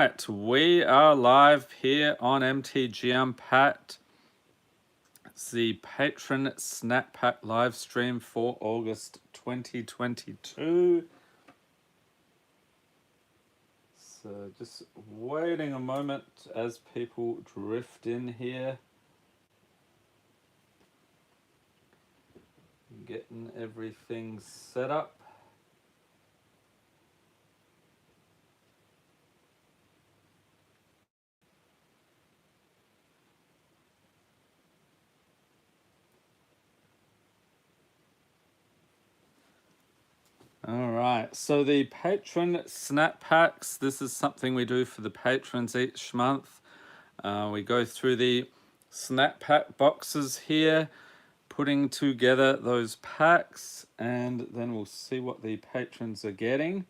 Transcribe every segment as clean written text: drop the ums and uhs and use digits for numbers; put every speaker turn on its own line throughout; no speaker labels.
Right, we are live here on MTG Unpacked. It's the Patron Snap Pack live stream for August 2022. So just waiting a moment as people drift in here. Getting everything set up. All right, so the Patron Snap Packs, this is something we do for the patrons each month. We go through the Snap Pack boxes here, putting together those packs, and then we'll see what the patrons are getting.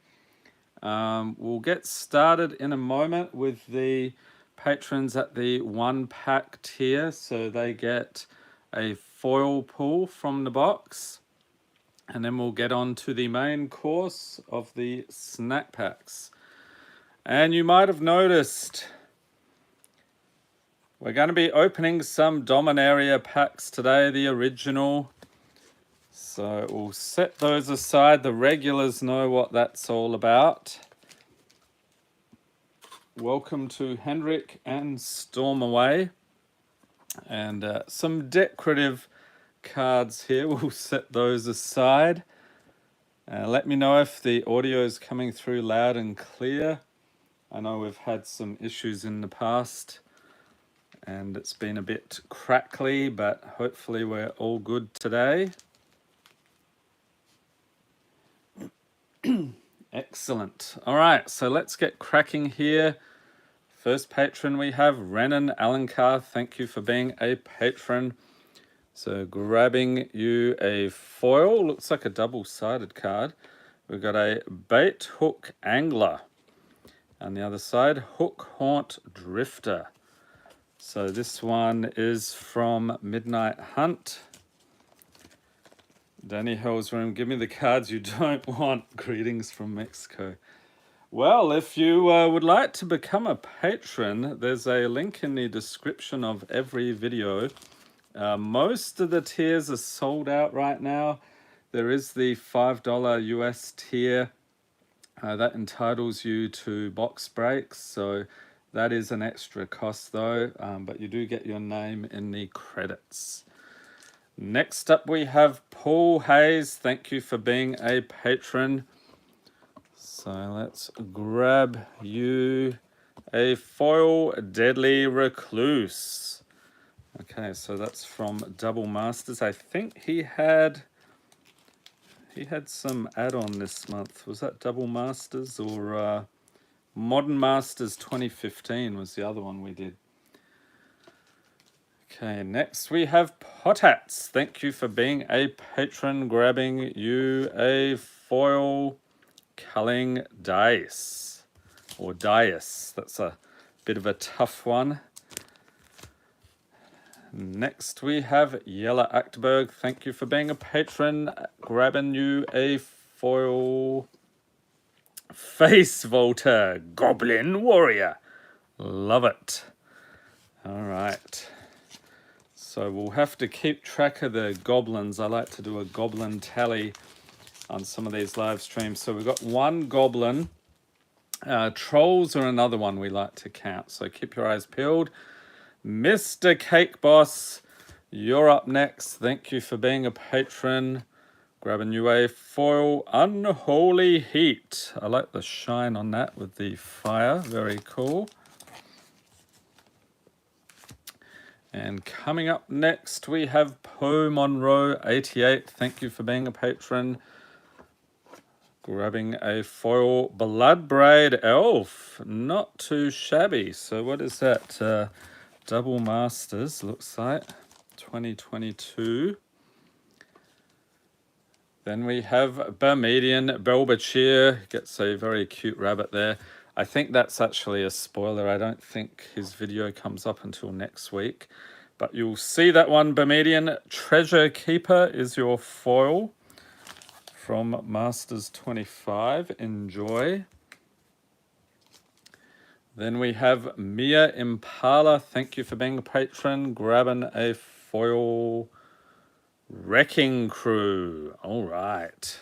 We'll get started in a moment with the patrons at the 1 pack tier, so they get a foil pull from the box. And then we'll get on to the main course of the snack packs. And you might have noticed we're going to be opening some Dominaria packs today, the original. So we'll set those aside. The regulars know what that's all about. Welcome to Hendrick and Storm Away. And some decorative cards here. We'll set those aside. Let me know if the audio is coming through loud and clear. I know we've had some issues in the past and it's been a bit crackly, but hopefully we're all good today. Excellent. All right, so let's get cracking here. First patron we have Renan Alencar. Thank you for being a patron. So grabbing you a foil, looks like a double-sided card. We've got a Bait Hook Angler. On the other side, Hook Haunt Drifter. So this one is from Midnight Hunt. Danny Hell's Room, give me the cards you don't want. Greetings from Mexico. Well, if you would like to become a patron, there's a link in the description of every video. Most of the tiers are sold out right now. There is the $5 US tier that entitles you to box breaks, so that is an extra cost though, but you do get your name in the credits. Next up we have Paul Hayes. Thank you for being a patron. So let's grab you a foil Deadly Recluse. Okay, so that's from Double Masters. I think he had some add-on this month. Was that Double Masters or Modern Masters 2015 was the other one we did. Okay, next we have Potats. Thank you for being a patron, grabbing you a foil Culling Dice. Or Dice. That's a bit of a tough one. Next we have Yella Aktberg. Thank you for being a patron. Grabbing you a foil Face Volta Goblin Warrior. Love it. All right. So we'll have to keep track of the goblins. I like to do a goblin tally on some of these live streams. So we've got one goblin. Trolls are another one we like to count. So keep your eyes peeled. Mr. Cake Boss, you're up next. Thank you for being a patron. Grabbing you a foil Unholy Heat. I like the shine on that with the fire. Very cool. And coming up next, we have Poe Monroe 88. Thank you for being a patron. Grabbing a foil Bloodbraid Elf. Not too shabby. So what is that? Double Masters, looks like, 2022. Then we have Bermudian Belbachir, gets a very cute rabbit there. I think that's actually a spoiler. I don't think his video comes up until next week. But you'll see that one. Bermudian Treasure Keeper is your foil from Masters 25. Enjoy. Then we have Mia Impala. Thank you for being a patron. Grabbing a foil Wrecking Crew. All right.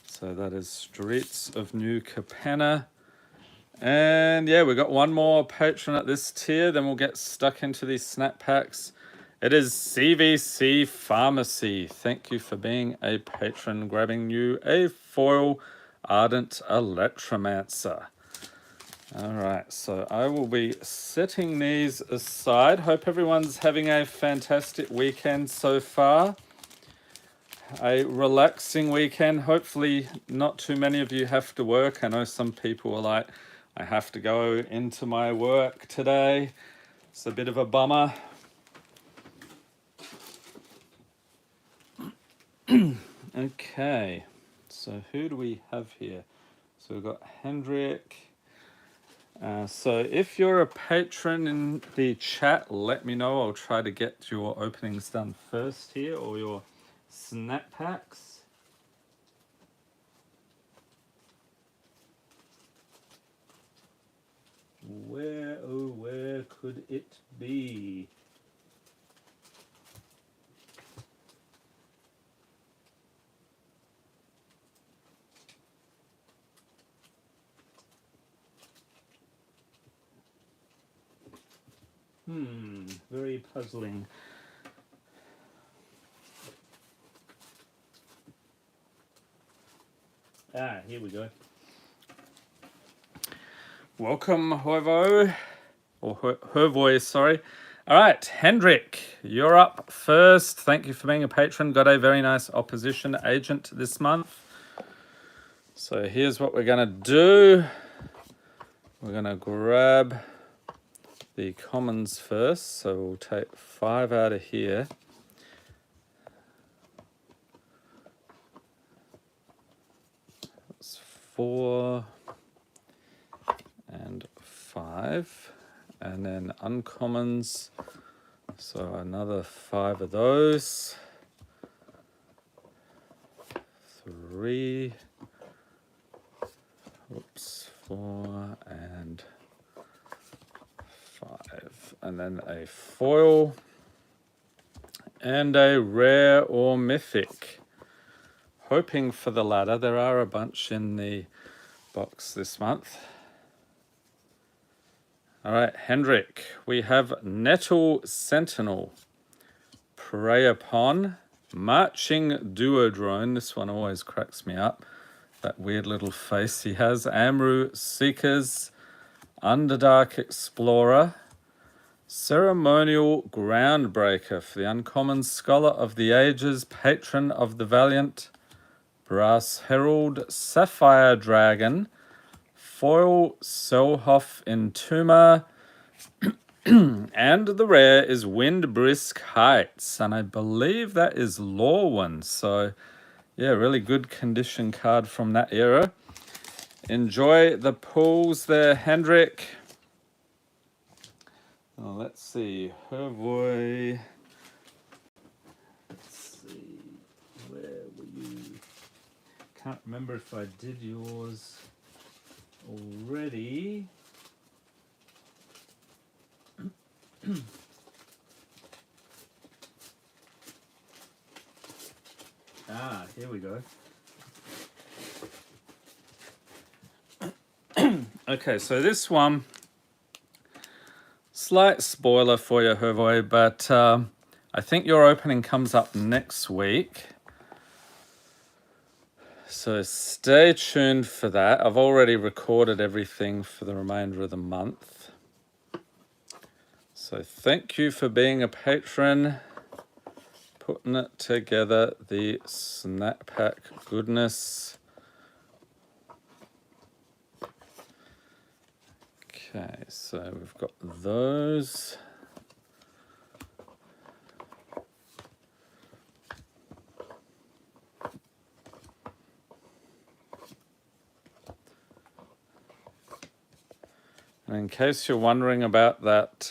So that is Streets of New Capenna. And yeah, we've got one more patron at this tier. Then we'll get stuck into these snap packs. It is CVC Pharmacy. Thank you for being a patron. Grabbing you a foil Ardent Electromancer. All right, so I will be setting these aside. Hope everyone's having a fantastic weekend so far. A relaxing weekend. Hopefully not too many of you have to work. I know some people are like, I have to go into my work today. It's a bit of a bummer. Okay, so who do we have here? So we've got Hendrick. So if you're a patron in the chat, let me know. I'll try to get your openings done first here, or your snap packs. Where, oh, where could it be? Very puzzling. Here we go. Welcome, Hoivo. Or Hervoy, sorry. All right, Hendrick, you're up first. Thank you for being a patron. Got a very nice opposition agent this month. So here's what we're going to do. We're going to grab the commons first. So we'll take 5 out of here. That's 4 and 5. And then uncommons. So another 5 of those. 3. Oops, 4 and 5. And then a foil. And a rare or mythic. Hoping for the latter. There are a bunch in the box this month. All right, Hendrick. We have Nettle Sentinel. Prey Upon. Marching Duodrone. This one always cracks me up. That weird little face he has. Amru Seekers. Underdark Explorer. Ceremonial Groundbreaker for the uncommon. Scholar of the Ages. Patron of the Valiant. Brass Herald. Sapphire Dragon. Foil Solhoff Entomber. And the rare is Wind Brisk Heights. And I believe that is Lorwyn. So, yeah, really good condition card from that era. Enjoy the pulls there, Hendrick. Oh, let's see. Hervoy. Let's see. Where were you? Can't remember if I did yours already. Here we go. Okay, so this one, slight spoiler for you, Hervoy, but I think your opening comes up next week. So stay tuned for that. I've already recorded everything for the remainder of the month. So thank you for being a patron. Putting it together, the snap pack goodness. Okay, so we've got those. And in case you're wondering about that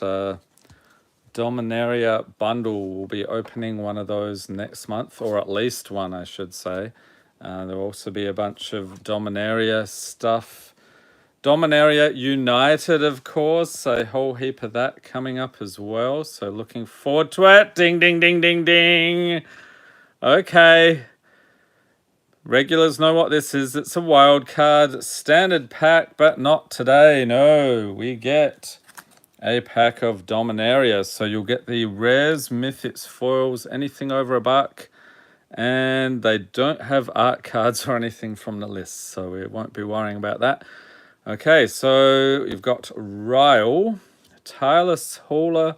Dominaria bundle, we'll be opening one of those next month, or at least one, I should say. There'll also be a bunch of Dominaria stuff Dominaria United, of course. A whole heap of that coming up as well. So looking forward to it. Ding, ding, ding, ding, ding. Okay. Regulars know what this is. It's a wild card. Standard pack, but not today. No, we get a pack of Dominaria. So you'll get the rares, mythics, foils, anything over $1. And they don't have art cards or anything from the list, so we won't be worrying about that. Okay, so you've got Ryle, Tireless Hauler.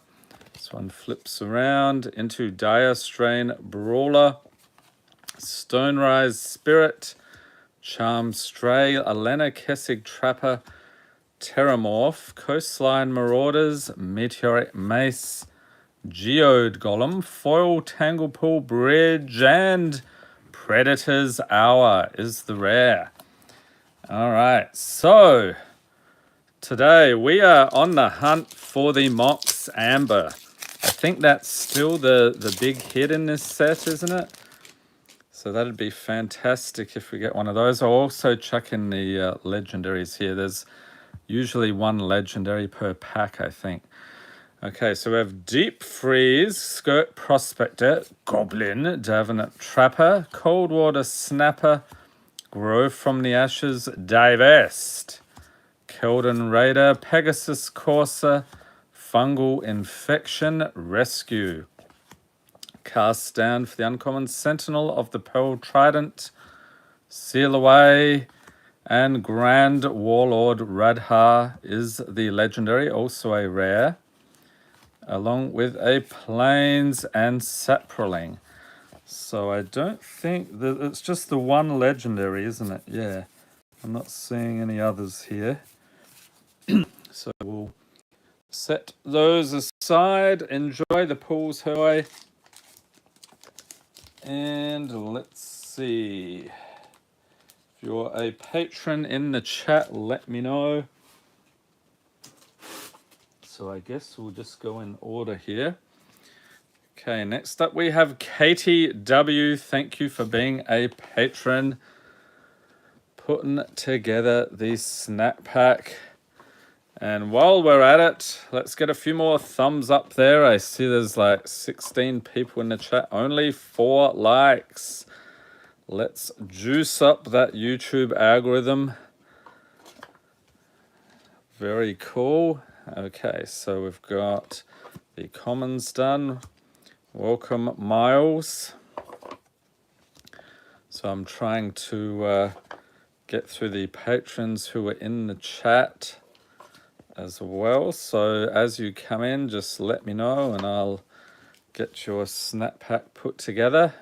This one flips around into Dire Strain Brawler, Stonerise Spirit, Charm Stray, Elena Kessig Trapper, Terramorph, Coastline Marauders, Meteoric Mace, Geode Golem, Foil Tanglepool Bridge, and Predator's Hour is the rare. All right, so today we are on the hunt for the Mox Amber. I think that's still the big hit in this set, isn't it? So that'd be fantastic if we get one of those. I'll also chuck in the legendaries here. There's usually one legendary per pack, I think. Okay, so we have Deep Freeze, Skirt Prospector, Goblin, Davenant Trapper, Coldwater Snapper, Grow from the Ashes, Divest, Keldon Raider, Pegasus Courser, Fungal Infection, Rescue. Cast down for the uncommon, Sentinel of the Pearl Trident, Seal Away, and Grand Warlord Radha is the legendary, also a rare, along with a Plains and Saproling. So I don't think that it's just the one legendary, isn't it? Yeah, I'm not seeing any others here. So we'll set those aside, enjoy the pools her way. And let's see. If you're a patron in the chat, let me know. So I guess we'll just go in order here. Okay, next up we have Katie W. Thank you for being a patron. Putting together the snap pack. And while we're at it, let's get a few more thumbs up there. I see there's like 16 people in the chat. Only 4 likes. Let's juice up that YouTube algorithm. Very cool. Okay, so we've got the commons done. Welcome, Miles. So I'm trying to get through the patrons who are in the chat as well. So as you come in, just let me know and I'll get your snap pack put together.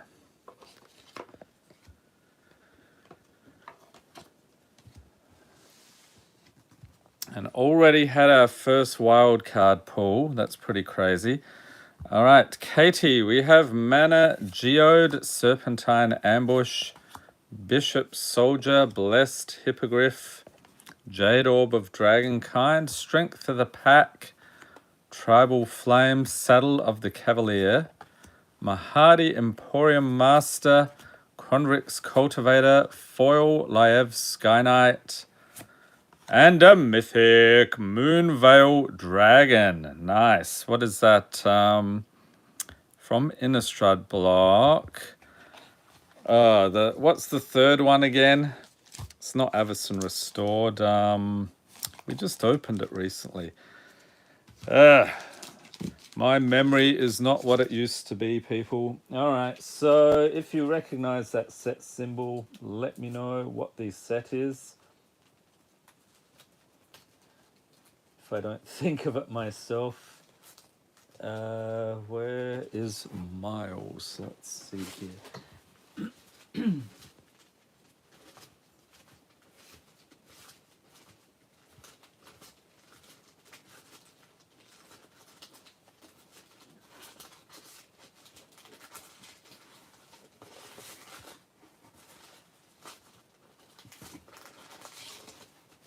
And already had our first wild card pull. That's pretty crazy. All right, Katie, we have Mana, Geode, Serpentine Ambush, Bishop Soldier, Blessed Hippogriff, Jade Orb of Dragonkind, Strength of the Pack, Tribal Flame, Saddle of the Cavalier, Mahadi Emporium Master, Conrix Cultivator, Foil Laev Sky Knight, and a mythic Moonveil Dragon. Nice. What is that? From Innistrad block. What's the third one again? It's not Avacyn Restored. We just opened it recently. My memory is not what it used to be, people. All right. So if you recognize that set symbol, let me know what the set is. If I don't think of it myself. Where is Miles? Let's see here.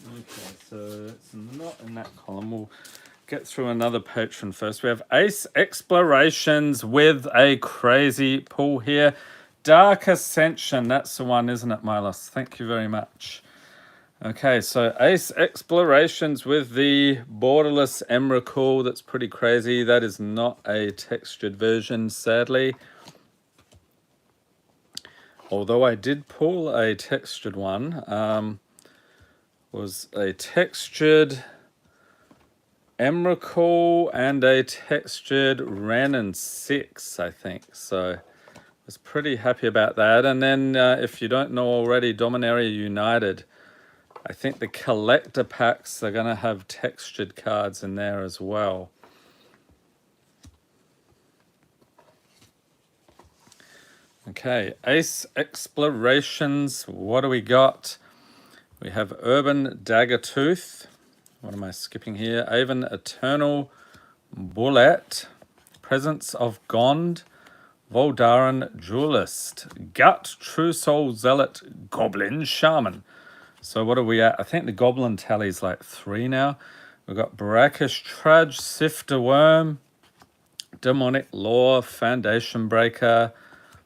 Okay, so it's not in that column. We'll get through another patron first. We have Ace Explorations with a crazy pull here. Dark Ascension, that's the one, isn't it, Milos? Thank you very much. Okay, so Ace Explorations with the borderless Emrakul. That's pretty crazy. That is not a textured version, sadly. Although I did pull a textured one. Was a textured Emrakul and a textured Ren 6, I think. So I was pretty happy about that. And then if you don't know already, Dominaria United. I think the collector packs are going to have textured cards in there as well. Okay, Ace Explorations. What do we got? We have Urban Daggertooth. What am I skipping here? Avon Eternal Bullet. Presence of Gond. Voldaren Duelist. Gut True Soul Zealot Goblin Shaman. So what are we at? I think the Goblin tally is like 3 now. We've got Brackish Trudge, Sifter Worm, Demonic Lore, Foundation Breaker,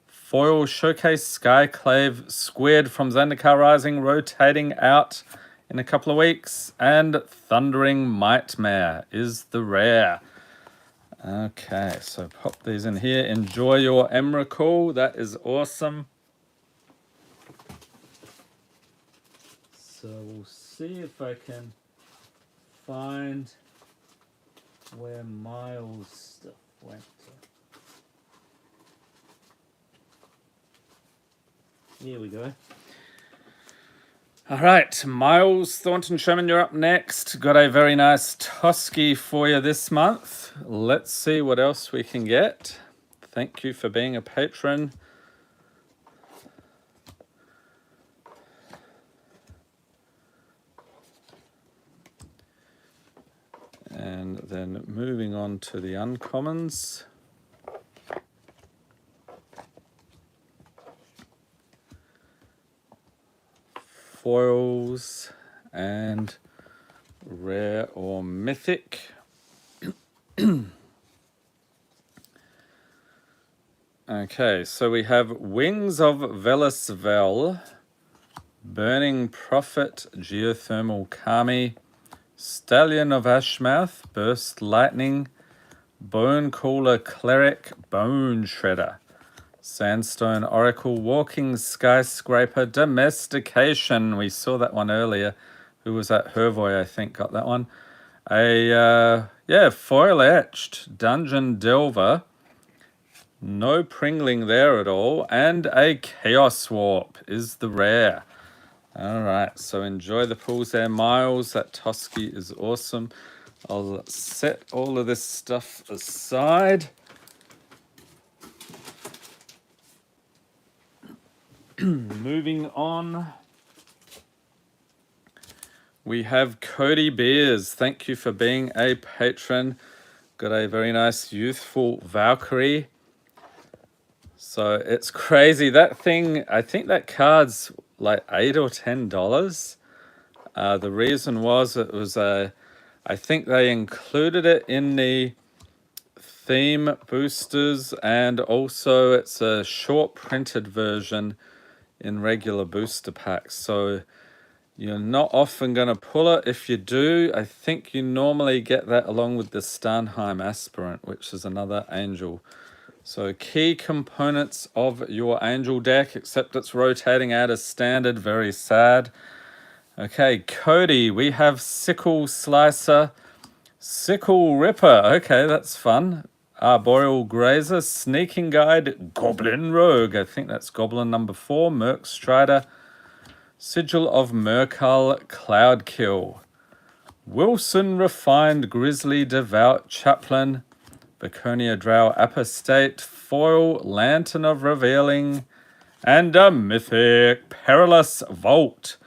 Foil Showcase Skyclave, Squid from Zendikar Rising, rotating out in a couple of weeks, and Thundering Mightmare is the rare. Okay, so pop these in here. Enjoy your Emrakul. That is awesome. So we'll see if I can find where Miles' stuff went. Here we go. All right, Miles Thornton Sherman, you're up next. Got a very nice Tosky for you this month. Let's see what else we can get. Thank you for being a patron. And then moving on to the uncommons. Foils and rare or mythic. Okay, so we have Wings of Velasvel, Burning Prophet, Geothermal Kami, Stallion of Ashmouth, Burst Lightning, Bone Cooler Cleric, Bone Shredder, Sandstone Oracle, Walking Skyscraper, Domestication. We saw that one earlier. Who was that? Hervoy, I think, got that one. Foil Etched, Dungeon Delver. No Pringling there at all. And a Chaos Warp is the rare. All right, so enjoy the pulls there, Miles. That Tosky is awesome. I'll set all of this stuff aside. Moving on. We have Cody Beers. Thank you for being a patron. Got a very nice youthful Valkyrie. So it's crazy. That thing, I think that card's like $8 or $10. The reason was it was I think they included it in the theme boosters, and also it's a short printed version in regular booster packs. So you're not often going to pull it. If you do, I think you normally get that along with the Starnheim Aspirant, which is another angel. So key components of your angel deck, except it's rotating out as standard. Very sad. Okay, Cody, we have Sickle Slicer, Sickle Ripper. Okay, that's fun. Arboreal Grazer, Sneaking Guide, Goblin Rogue. I think that's Goblin number 4. Merc Strider, Sigil of Merkal, Cloudkill. Wilson Refined Grizzly Devout Chaplain, Baconia Drow Apostate, Foil Lantern of Revealing, and a Mythic Perilous Vault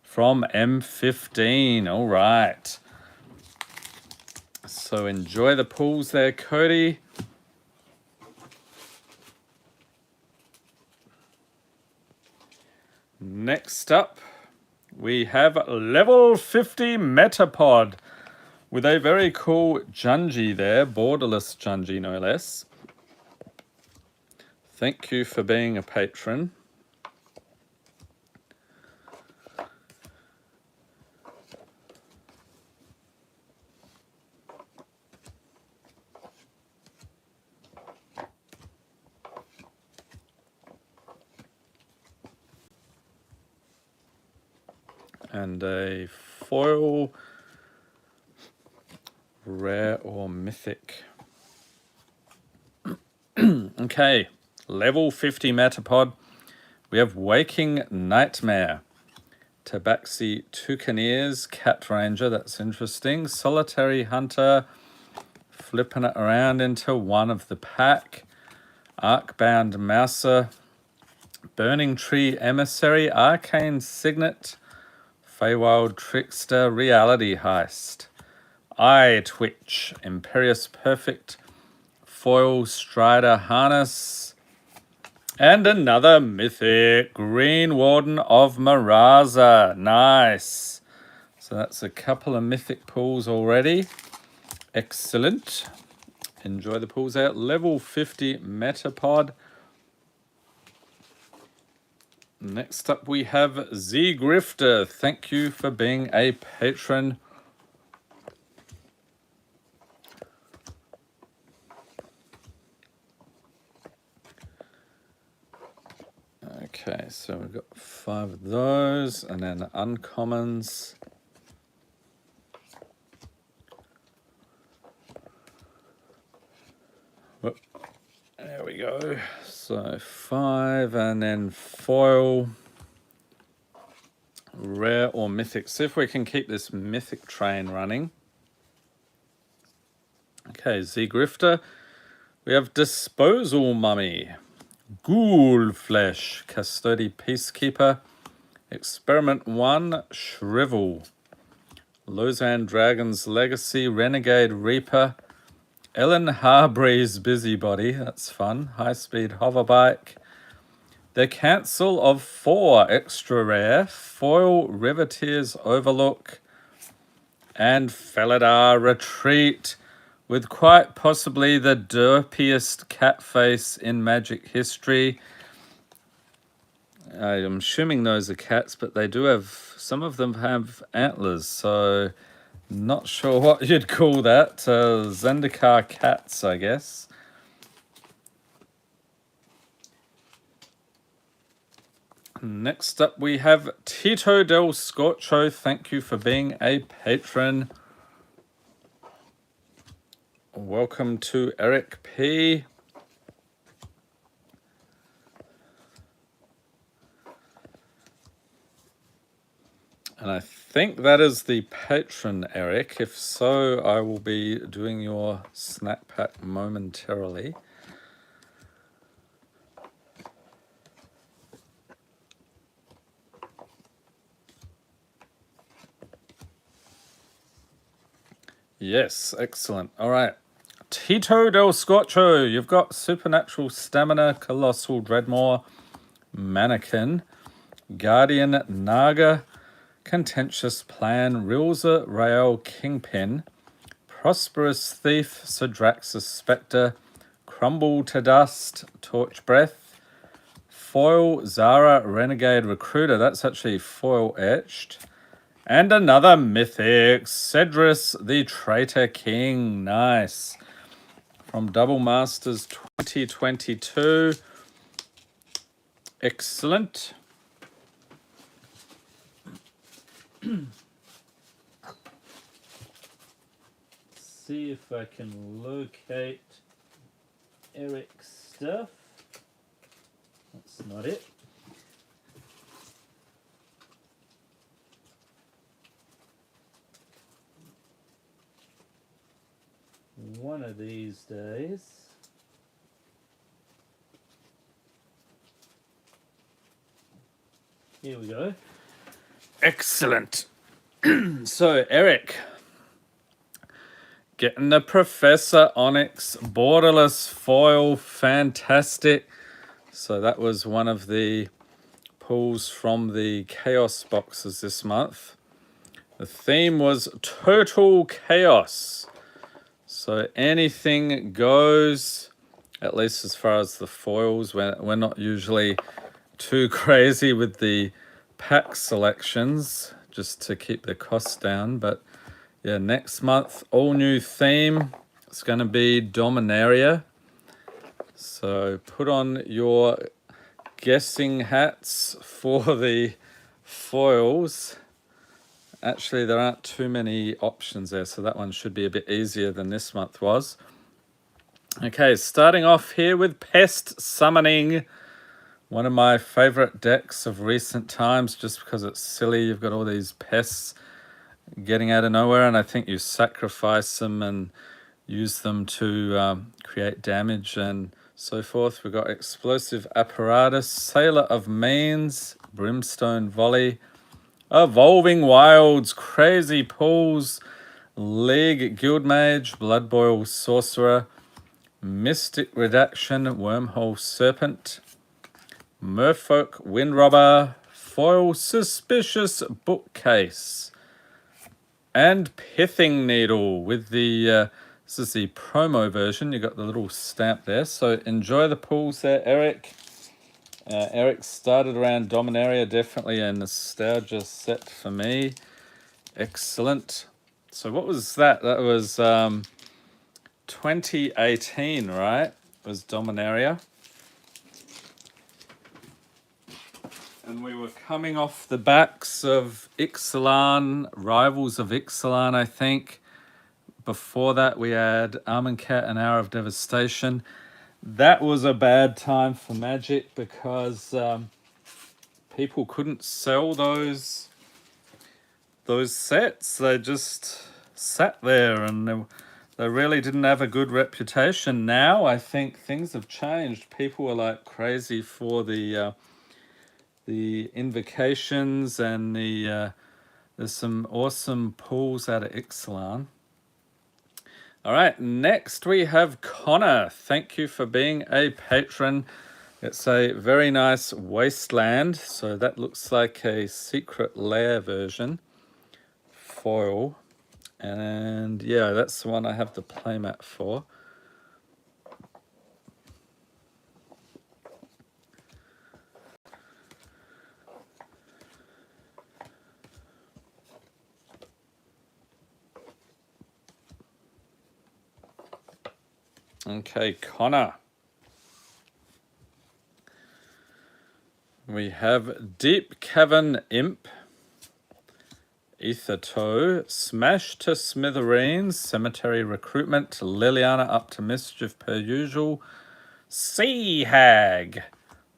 from M15. All right. So enjoy the pulls there, Cody. Next up, we have level 50 Metapod with a very cool Junji there, borderless Junji no less. Thank you for being a patron. And a foil, rare or mythic. Okay, level 50 Metapod. We have Waking Nightmare. Tabaxi Toucaneers, Cat Ranger, that's interesting. Solitary Hunter, flipping it around into one of the pack. Arcbound Mouser, Burning Tree Emissary, Arcane Signet, Feywild Trickster, Reality Heist. Eye Twitch, Imperious Perfect, Foil Strider Harness, and another mythic, Green Warden of Maraza. Nice. So that's a couple of mythic pulls already. Excellent. Enjoy the pulls out. Level 50 Metapod. Next up we have Z Grifter. Thank you for being a patron. Okay, so we've got 5 of those, and then uncommons. Whoop. There we go. So 5, and then foil, rare or mythic. See if we can keep this mythic train running. Okay, Z Grifter. We have Disposal Mummy, Ghoul Flesh, Custody Peacekeeper, Experiment 1, Shrivel, Lozan Dragon's Legacy, Renegade Reaper, Ellen Harbury's Busybody, that's fun, High Speed Hoverbike, The Cancel of 4, extra rare, Foil Riveteer's Overlook, and Felidar Retreat, with quite possibly the derpiest cat face in Magic history. I'm assuming those are cats, but they do have, some of them have antlers, so not sure what you'd call that. Zendikar cats, I guess. Next up we have Tito Del Scotcho. Thank you for being a patron. Welcome to Eric P. And I think that is the patron, Eric. If so, I will be doing your snack pack momentarily. Yes, excellent. All right. Tito Del Scotcho, you've got Supernatural Stamina, Colossal Dreadmore, Mannequin, Guardian Naga, Contentious Plan, Rilza Rael Kingpin, Prosperous Thief, Sidraxus Spectre, Crumble to Dust, Torch Breath, Foil Zara Renegade Recruiter, that's actually foil etched, and another mythic, Cedrus the Traitor King, nice. From Double Masters 2022. Excellent. See if I can locate Eric's stuff. That's not it. One of these days. Here we go. Excellent. So, Eric, getting the Professor Onyx borderless foil, fantastic. So that was one of the pulls from the Chaos boxes this month. The theme was Total Chaos. So anything goes, at least as far as the foils. We're not usually too crazy with the pack selections, just to keep the costs down. But yeah, next month, all new theme. It's going to be Dominaria. So put on your guessing hats for the foils. Actually, there aren't too many options there, so that one should be a bit easier than this month was. Okay, starting off here with Pest Summoning. One of my favorite decks of recent times, just because it's silly. You've got all these pests getting out of nowhere, and I think you sacrifice them and use them to create damage and so forth. We've got Explosive Apparatus, Sailor of Means, Brimstone Volley, Evolving Wilds, Crazy Pools, League Guildmage, Blood Boil Sorcerer, Mystic Redaction, Wormhole Serpent, Merfolk Windrobber, Foil Suspicious Bookcase, and Pithing Needle with the, this is the promo version. You got the little stamp there. So enjoy the pools there, Eric. Eric started around Dominaria, definitely a nostalgia set for me. Excellent. So what was that? That was 2018, right? It was Dominaria. And we were coming off the backs of Ixalan, Rivals of Ixalan, I think. Before that, we had Armencat and Hour of Devastation. That was a bad time for Magic because people couldn't sell those sets. They just sat there and they really didn't have a good reputation. Now I think things have changed. People are like crazy for the invocations, and there's some awesome pulls out of Ixalan. All right, next we have Connor. Thank you for being a patron. It's a very nice Wasteland. So that looks like a Secret Lair version. Foil. And yeah, that's the one I have the playmat for. Okay, Connor. We have Deep Cavern Imp, Ether Toe, Smash to Smithereens, Cemetery Recruitment, Liliana up to mischief per usual, Sea Hag,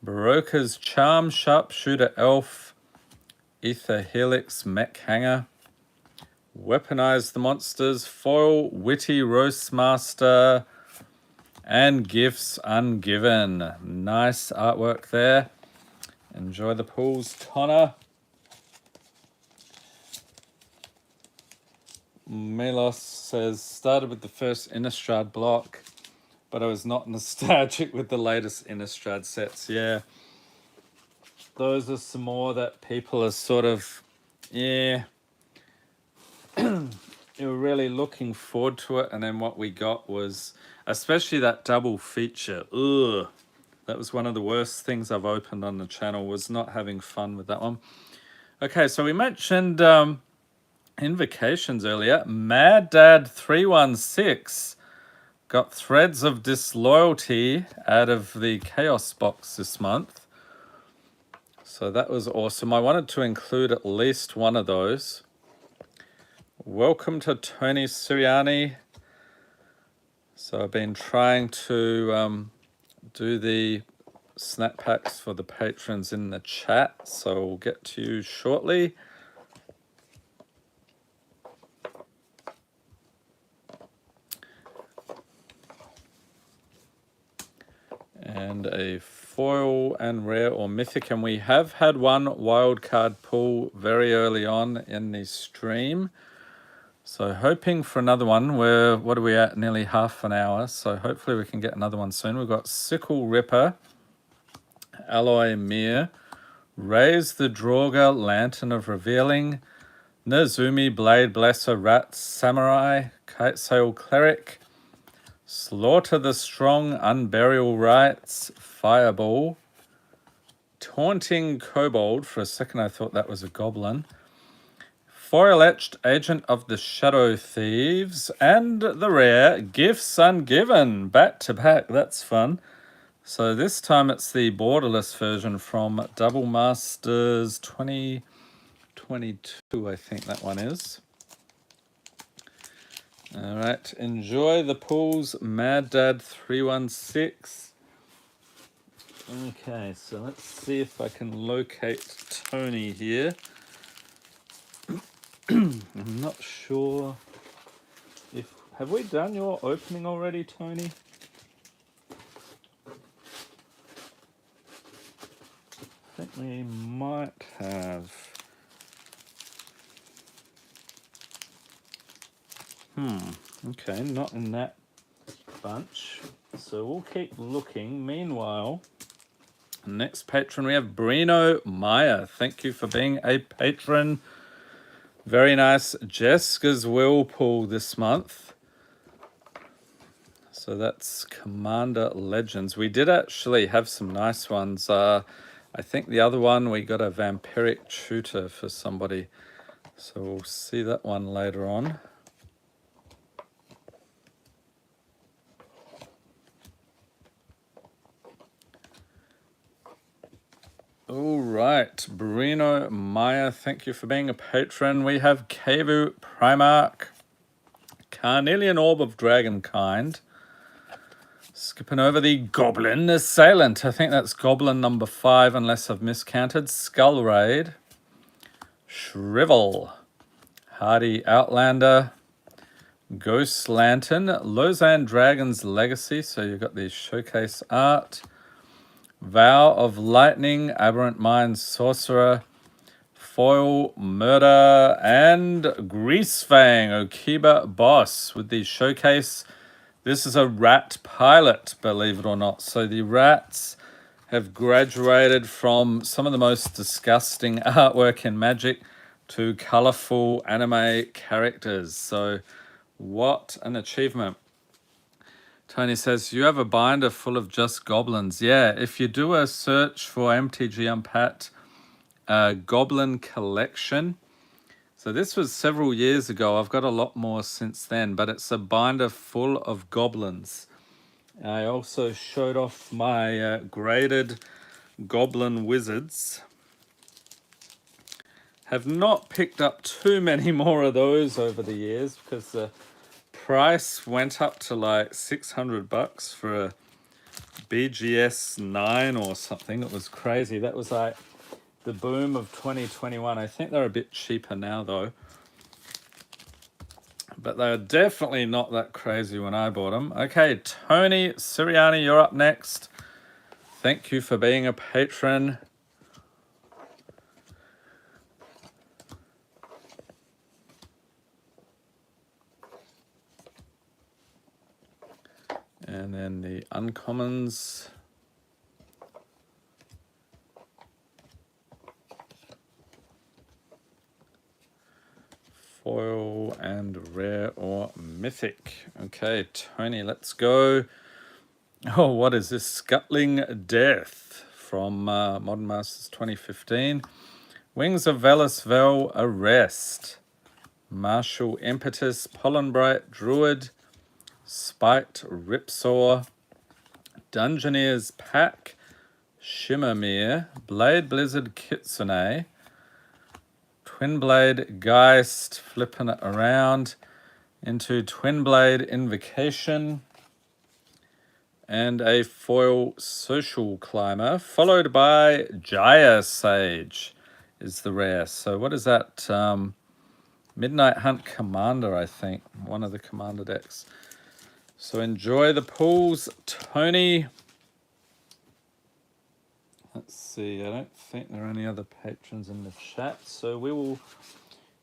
Broker's Charm, Sharpshooter Elf, Ether Helix, Mech Hanger, Weaponize the Monsters, Foil, Witty Roastmaster, and Gifts Ungiven. Nice artwork there. Enjoy the pools, Connor. Melos says, started with the first Innistrad block, but I was not nostalgic with the latest Innistrad sets. Yeah. Those are some more that people are sort of, yeah, you were really looking forward to it, and then what we got was, especially that double feature, ugh. That was one of the worst things I've opened on the channel, was not having fun with that one. Okay, so we mentioned invocations earlier. Mad Dad 316 got Threads of Disloyalty out of the Chaos box this month. So that was awesome. I wanted to include at least one of those. Welcome to TonySiriani. So I've been trying to do the snap packs for the patrons in the chat, so we'll get to you shortly. And a foil and rare or mythic, and we have had one wild card pull very early on in the stream. So hoping for another one. What are we at? Nearly half an hour. So hopefully we can get another one soon. We've got Sickle Ripper, Alloy Mir, Raise the Draugr, Lantern of Revealing, Nezumi, Blade Blesser, Rat Samurai, Kite Sail Cleric, Slaughter the Strong, Unburial Rites, Fireball, Taunting Kobold. For a second I thought that was a goblin. Foil Etched, Agent of the Shadow Thieves, and the rare Gifts Ungiven, back to back. That's fun. So this time it's the borderless version from Double Masters 2020 22, I think that one is. All right, enjoy the pools, Mad Dad 316. Okay, so let's see if I can locate Tony here. I'm not sure if... Have we done your opening already, Tony? I think we might have. Okay, not in that bunch. So we'll keep looking. Meanwhile, next patron we have BrainoMaya. Thank you for being a patron. Very nice Jessica's Whirlpool this month. So that's Commander Legends. We did actually have some nice ones. I think the other one we got a Vampiric Tutor for somebody. So we'll see that one later on. All right, BrainoMaya, thank you for being a patron. We have Kevu Primarch, Carnelian Orb of Dragonkind. Skipping over the Goblin Assailant. I think that's Goblin number 5, unless I've miscounted. Skull Raid, Shrivel, Hardy Outlander, Ghost Lantern, Lausanne Dragon's Legacy. So you've got the showcase art. Vow of Lightning, Aberrant Mind Sorcerer, Foil Murder, and Greasefang Okiba Boss with the showcase. This is a rat pilot, believe it or not. So the rats have graduated from some of the most disgusting artwork in Magic to colorful anime characters. So what an achievement. Tony says, you have a binder full of just goblins. Yeah, if you do a search for MTG Unpat Goblin Collection. So this was several years ago. I've got a lot more since then, but it's a binder full of goblins. I also showed off my graded Goblin Wizards. Have not picked up too many more of those over the years because the price went up to like $600 for a BGS 9 or something. It was crazy. That was like the boom of 2021. I think they're a bit cheaper now though. But they're definitely not that crazy when I bought them. Okay, TonySiriani, you're up next. Thank you for being a patron. And then the uncommons. Foil and rare or mythic. Okay, Tony, let's go. Oh, what is this? Scuttling Death from Modern Masters 2015. Wings of Velasvel Arrest. Martial Impetus, Pollenbright Druid, Spiked Ripsaw, Dungeoneer's Pack, Shimmermere, Blade Blizzard Kitsune, Twinblade Geist, flipping it around into Twinblade Invocation, and a foil Social Climber, followed by Jaya Sage is the rare. So what is that? Midnight Hunt Commander, I think. One of the Commander decks. So enjoy the pools, Tony. Let's see, I don't think there are any other patrons in the chat, so we will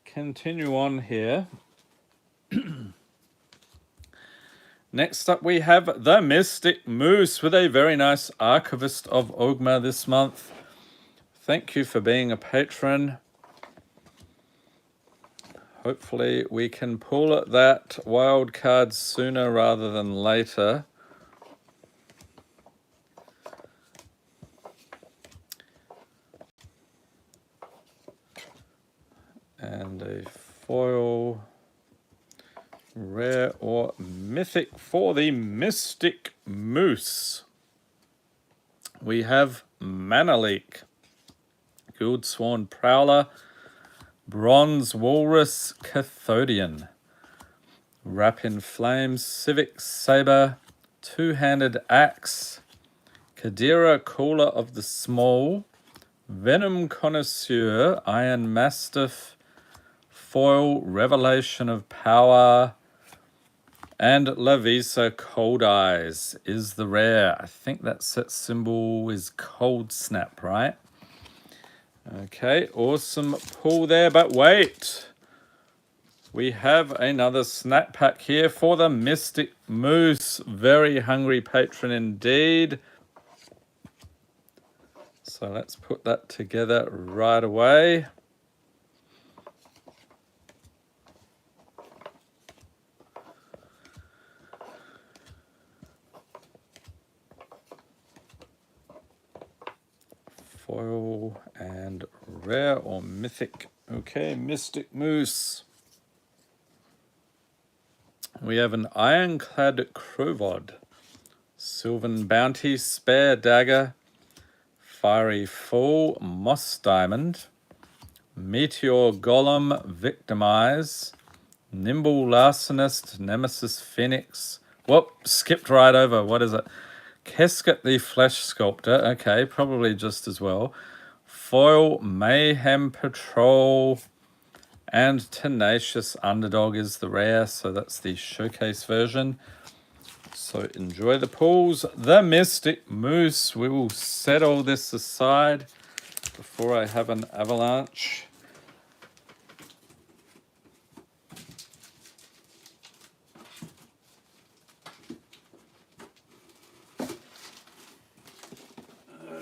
continue on here. Next up we have the Mystic Moose with a very nice Archivist of Ogma this month. Thank you for being a patron. Hopefully we can pull that wild card sooner rather than later. And a foil rare or mythic for the Mystic Moose. We have Mana Leak, Guildsworn Prowler, Bronze Walrus Cathodian. Wrap in Flames, Civic Saber, Two-Handed Axe, Kadira Caller of the Small, Venom Connoisseur, Iron Mastiff, Foil, Revelation of Power, and Lavisa Cold Eyes is the rare. I think that set symbol is Cold Snap, right? Okay, awesome pull there, but wait. We have another snap pack here for the Mystic Moose. Very hungry patron indeed. So let's put that together right away. Foil and rare or mythic. Okay, Mystic Moose. We have an Ironclad Crowvod, Sylvan Bounty, Spare Dagger, Fiery Fall, Moss Diamond, Meteor Golem, Victimize, Nimble Larcenist, Nemesis Phoenix. Whoop, skipped right over. What is it? Kesket the Flesh Sculptor. Okay, probably just as well. Foil, Mayhem Patrol, and Tenacious Underdog is the rare. So that's the showcase version. So enjoy the pulls. The Mystic Moose. We will set all this aside before I have an avalanche.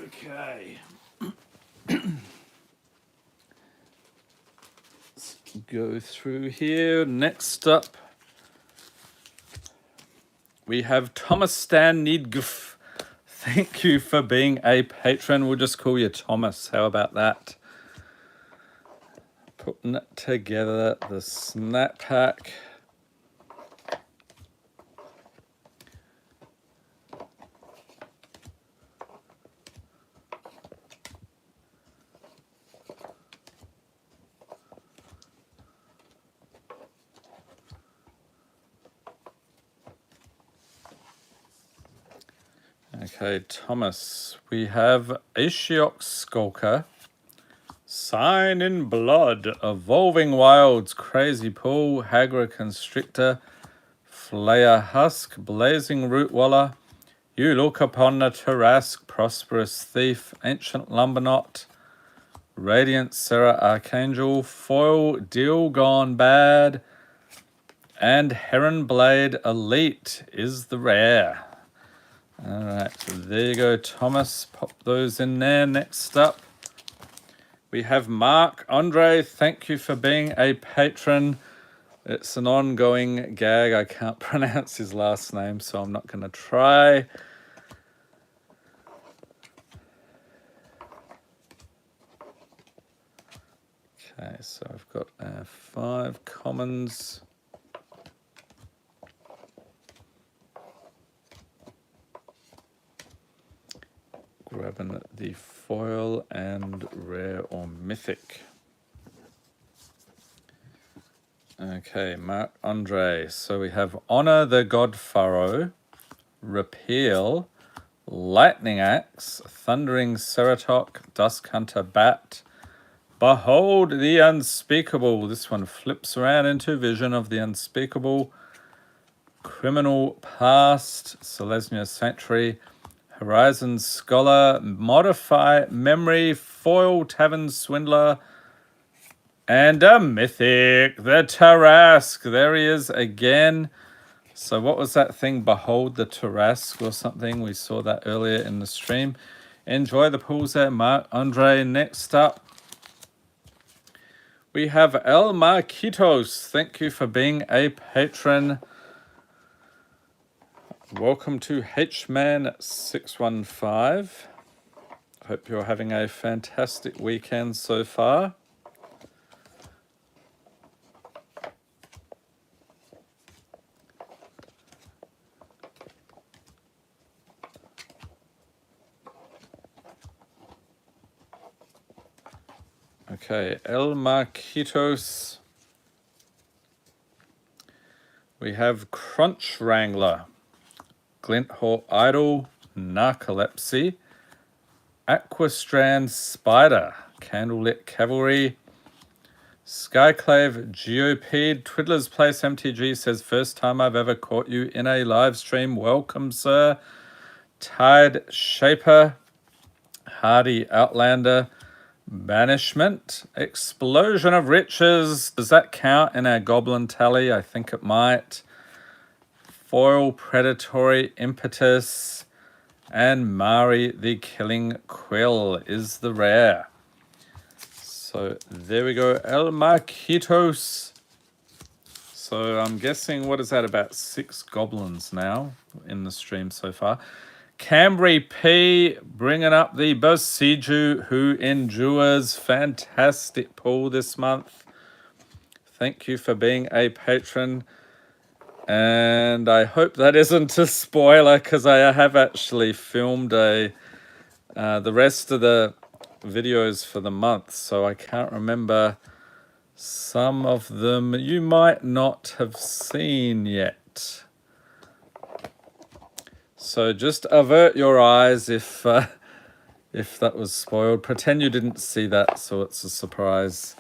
Okay. Let's go through here. Next up, we have Thomas Stan Needguf. Thank you for being a patron. We'll just call you Thomas. How about that? Putting together the snap pack. Okay, Thomas. We have Ashiok Skulker, Sign in Blood, Evolving Wilds, Crazy Pool, Hagra Constrictor, Flayer Husk, Blazing Rootwaller, You Look Upon the Tarask, Prosperous Thief, Ancient Lumberknot, Radiant Serra Archangel, Foil Deal Gone Bad, and Heron Blade Elite is the rare. Alright, so there you go, Thomas. Pop those in there. Next up, we have Mark Andre. Thank you for being a patron. It's an ongoing gag. I can't pronounce his last name, so I'm not going to try. Okay, so I've got 5 commons. Grabbing the foil and rare or mythic. Okay, Mark Andre. So we have Honor the God Pharaoh, Repeal, Lightning Axe, Thundering Ceratok, Dusk Hunter Bat, Behold the Unspeakable. This one flips around into Vision of the Unspeakable, Criminal Past, Selesnya Sanctuary, Horizon Scholar, Modify Memory, Foil Tavern Swindler, and a Mythic, the Tarask. There he is again. So what was that thing? Behold the Tarask or something. We saw that earlier in the stream. Enjoy the pools there, Mark Andre. Next up, we have El Marquitos. Thank you for being a patron. Welcome to Hman615. Hope you're having a fantastic weekend so far. Okay, El Marquitos. We have Crunch Wrangler, Glint Hawk Idol, Narcolepsy, Aquastrand Spider, Candlelit Cavalry, Skyclave Geopede, Twiddler's Place MTG says, first time I've ever caught you in a live stream. Welcome, sir. Tide Shaper, Hardy Outlander, Banishment, Explosion of Riches. Does that count in our Goblin tally? I think it might. Foil Predatory Impetus, and Mari the Killing Quill is the rare. So there we go, El Marquitos. So I'm guessing, what is that, about 6 goblins now in the stream so far. Cambry P bringing up the Bosiju Who Endures. Fantastic pull this month. Thank you for being a patron. And I hope that isn't a spoiler, because I have actually filmed the rest of the videos for the month, so I can't remember. Some of them you might not have seen yet. So just avert your eyes if that was spoiled. Pretend you didn't see that, so it's a surprise.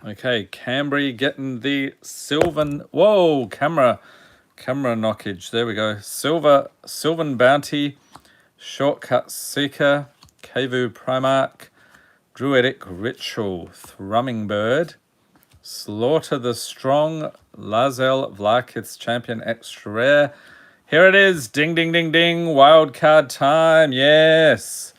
Okay, Cambry getting the Sylvan. Whoa, camera knockage. There we go. Sylvan Bounty, Shortcut Seeker, Kavu Primarch, Druidic Ritual, Thrumming Bird, Slaughter the Strong, Lazel Vlakith's Champion Extra Rare. Here it is. Ding, ding, ding, ding. Wild card time. Yes.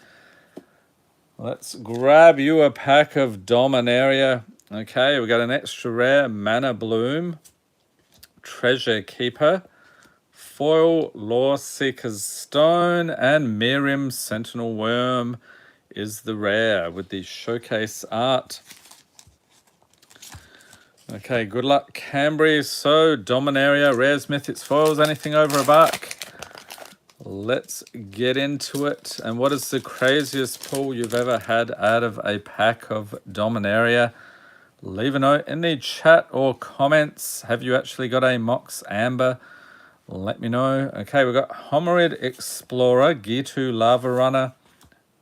Let's grab you a pack of Dominaria. Okay, we got an extra rare, Mana Bloom, Treasure Keeper, Foil Law Seeker's Stone, and Miriam Sentinel Worm is the rare with the showcase art. Okay, good luck, Cambry. So, Dominaria, rares, mythics, foils, anything over $1. Let's get into it. And what is the craziest pull you've ever had out of a pack of Dominaria? Leave a note in the chat or comments. Have you actually got a Mox Amber? Let me know. Okay, we've got Homerid Explorer, Gitu Lava Runner,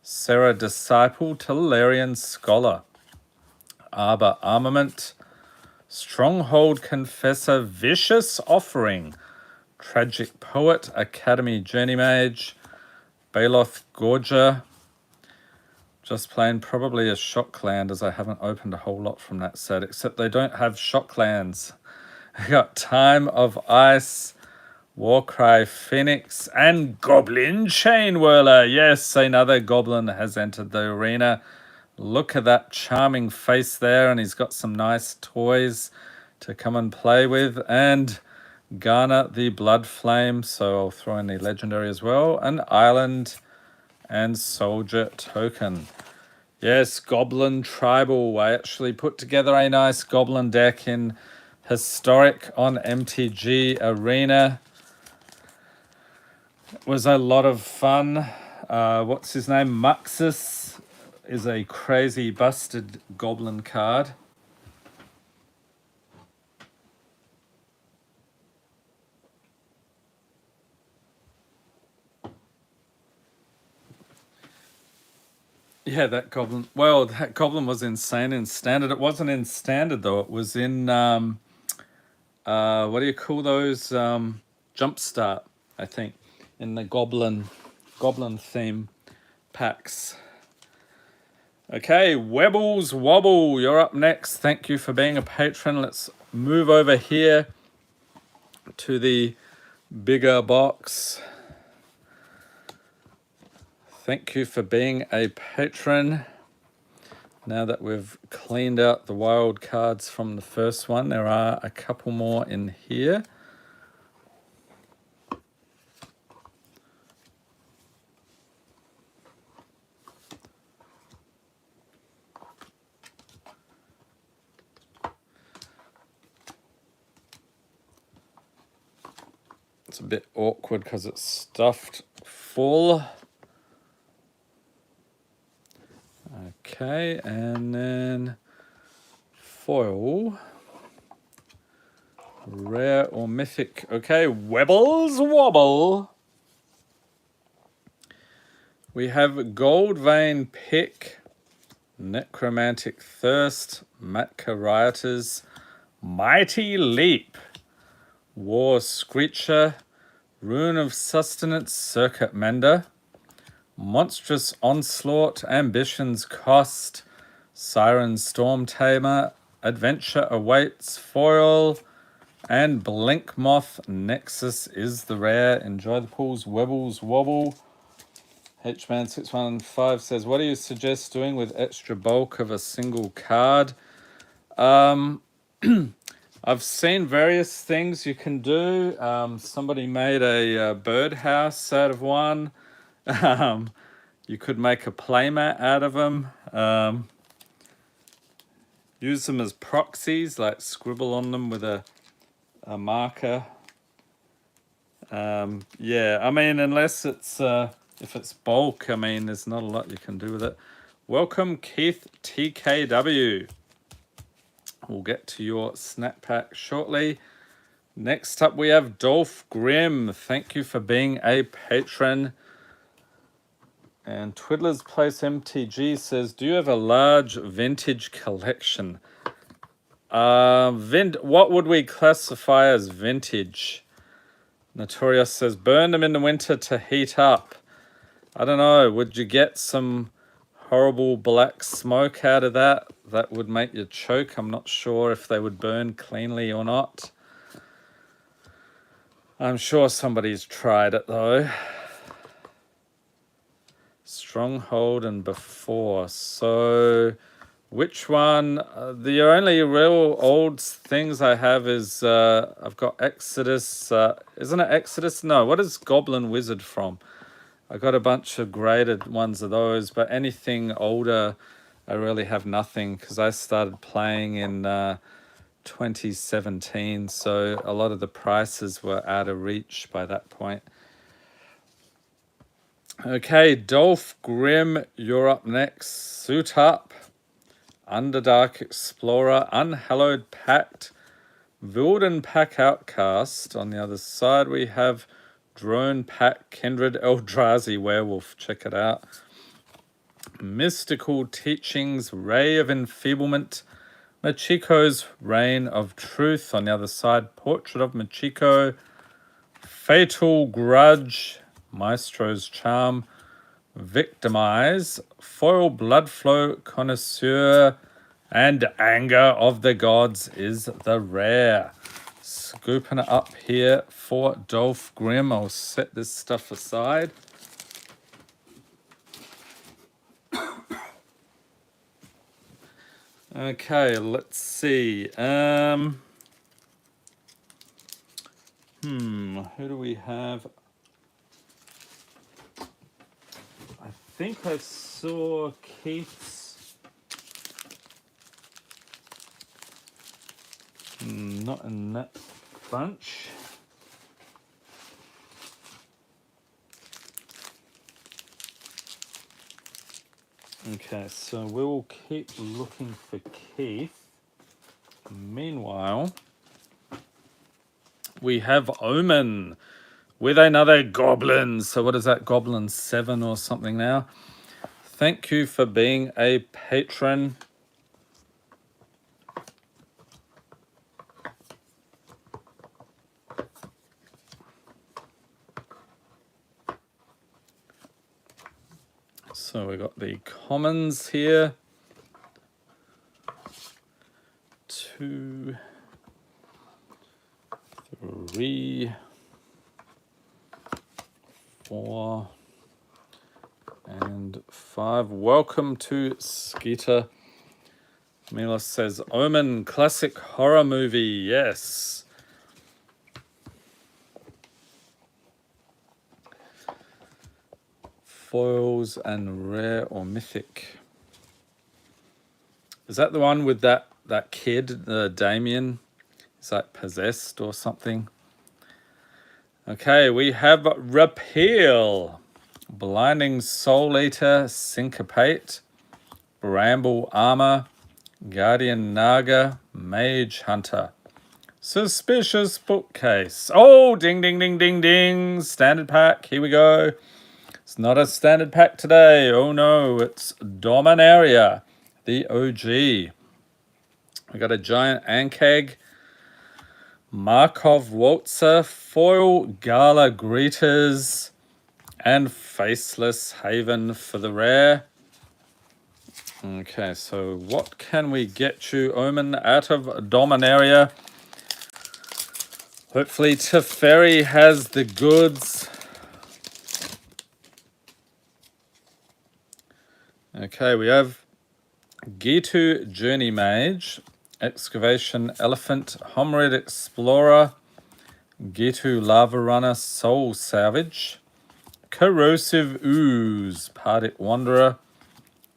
Sarah Disciple, Tolarian Scholar, Arbor Armament, Stronghold Confessor, Vicious Offering, Tragic Poet, Academy Journey Mage, Baloth Gorger. Just plain probably a Shockland, as I haven't opened a whole lot from that set, except they don't have Shocklands. I got Time of Ice, Warcry Phoenix, and Goblin Chain Whirler. Yes, another Goblin has entered the arena. Look at that charming face there, and he's got some nice toys to come and play with. And Garner the Blood Flame, so I'll throw in the legendary as well. An Island and Soldier Token. Yes, Goblin Tribal. I actually put together a nice Goblin deck in Historic on MTG Arena. It was a lot of fun. What's his name? Muxus is a crazy busted Goblin card. Yeah, that Goblin. Well, that Goblin was insane in Standard. It wasn't in Standard, though. It was in, what do you call those? Jumpstart, I think, in the Goblin theme packs. Okay, Webbles Wobble, you're up next. Thank you for being a patron. Let's move over here to the bigger box. Thank you for being a patron. Now that we've cleaned out the wild cards from the first one, there are a couple more in here. It's a bit awkward because it's stuffed full. Okay, and then foil. Rare or mythic. Okay, Webbles Wobble. We have Gold Vein Pick, Necromantic Thirst, Matcaritas, Mighty Leap, War Screecher, Rune of Sustenance, Circuit Mender, Monstrous Onslaught, Ambition's Cost, Siren Storm Tamer, Adventure Awaits Foil, and Blink Moth Nexus is the rare. Enjoy the pools, Webbles Wobble. Hman615 says, what do you suggest doing with extra bulk of a single card? I've seen various things you can do. Somebody made a birdhouse out of one. You could make a playmat out of them. Use them as proxies, like scribble on them with a marker. Yeah, I mean, unless it's if it's bulk, I mean, there's not a lot you can do with it. Welcome, Keith TKW. We'll get to your snap pack shortly. Next up, we have Dolph Grimm. Thank you for being a patron. And Twiddler's Place MTG says, do you have a large vintage collection? What would we classify as vintage? Notorious says, burn them in the winter to heat up. I don't know, would you get some horrible black smoke out of that? That would make you choke. I'm not sure if they would burn cleanly or not. I'm sure somebody's tried it though. Stronghold and Before. So which one? The only real old things I have is I've got Exodus. Isn't it Exodus? No, what is Goblin Wizard from? I got a bunch of graded ones of those, but anything older, I really have nothing because I started playing in 2017, so a lot of the prices were out of reach by that point. Okay, Dolph Grimm, you're up next. Suit Up, Underdark Explorer, Unhallowed Pact, Vilden Pack Outcast. On the other side, we have Drone Pack, Kindred Eldrazi Werewolf. Check it out. Mystical Teachings, Ray of Enfeeblement, Machiko's Reign of Truth. On the other side, Portrait of Machiko, Fatal Grudge, Maestro's Charm, Victimize, Foil Bloodflow Connoisseur, and Anger of the Gods is the rare. Scooping it up here for Dolph Grimm. I'll set this stuff aside. Okay, let's see. Who do we have? I think I saw Keith's. Not in that bunch. Okay, so we'll keep looking for Keith. Meanwhile, we have Omen with another Goblin. So what is that? Goblin 7 or something now. Thank you for being a patron. So we got the commons here. 2, 3, 4, and 5. Welcome to Skeeter. Milos says, Omen, classic horror movie. Yes. Foils and rare or mythic. Is that the one with that kid, Damien? Is that possessed or something? Okay, we have Repeal, Blinding Soul Eater, Syncopate, Bramble Armor, Guardian Naga, Mage Hunter. Suspicious Bookcase. Oh, ding, ding, ding, ding, ding. Standard pack. Here we go. It's not a standard pack today. Oh no, it's Dominaria, the OG. We got a giant Ankeg, Markov Waltzer, foil Gala Greeters, and Faceless Haven for the rare. Okay, so what can we get you, Omen, out of Dominaria? Hopefully Teferi has the goods. Okay, we have Gitu Journey Mage, Excavation Elephant, Homerid Explorer, Gitu Lava Runner, Soul Savage, Corrosive Ooze, Pardic Wanderer,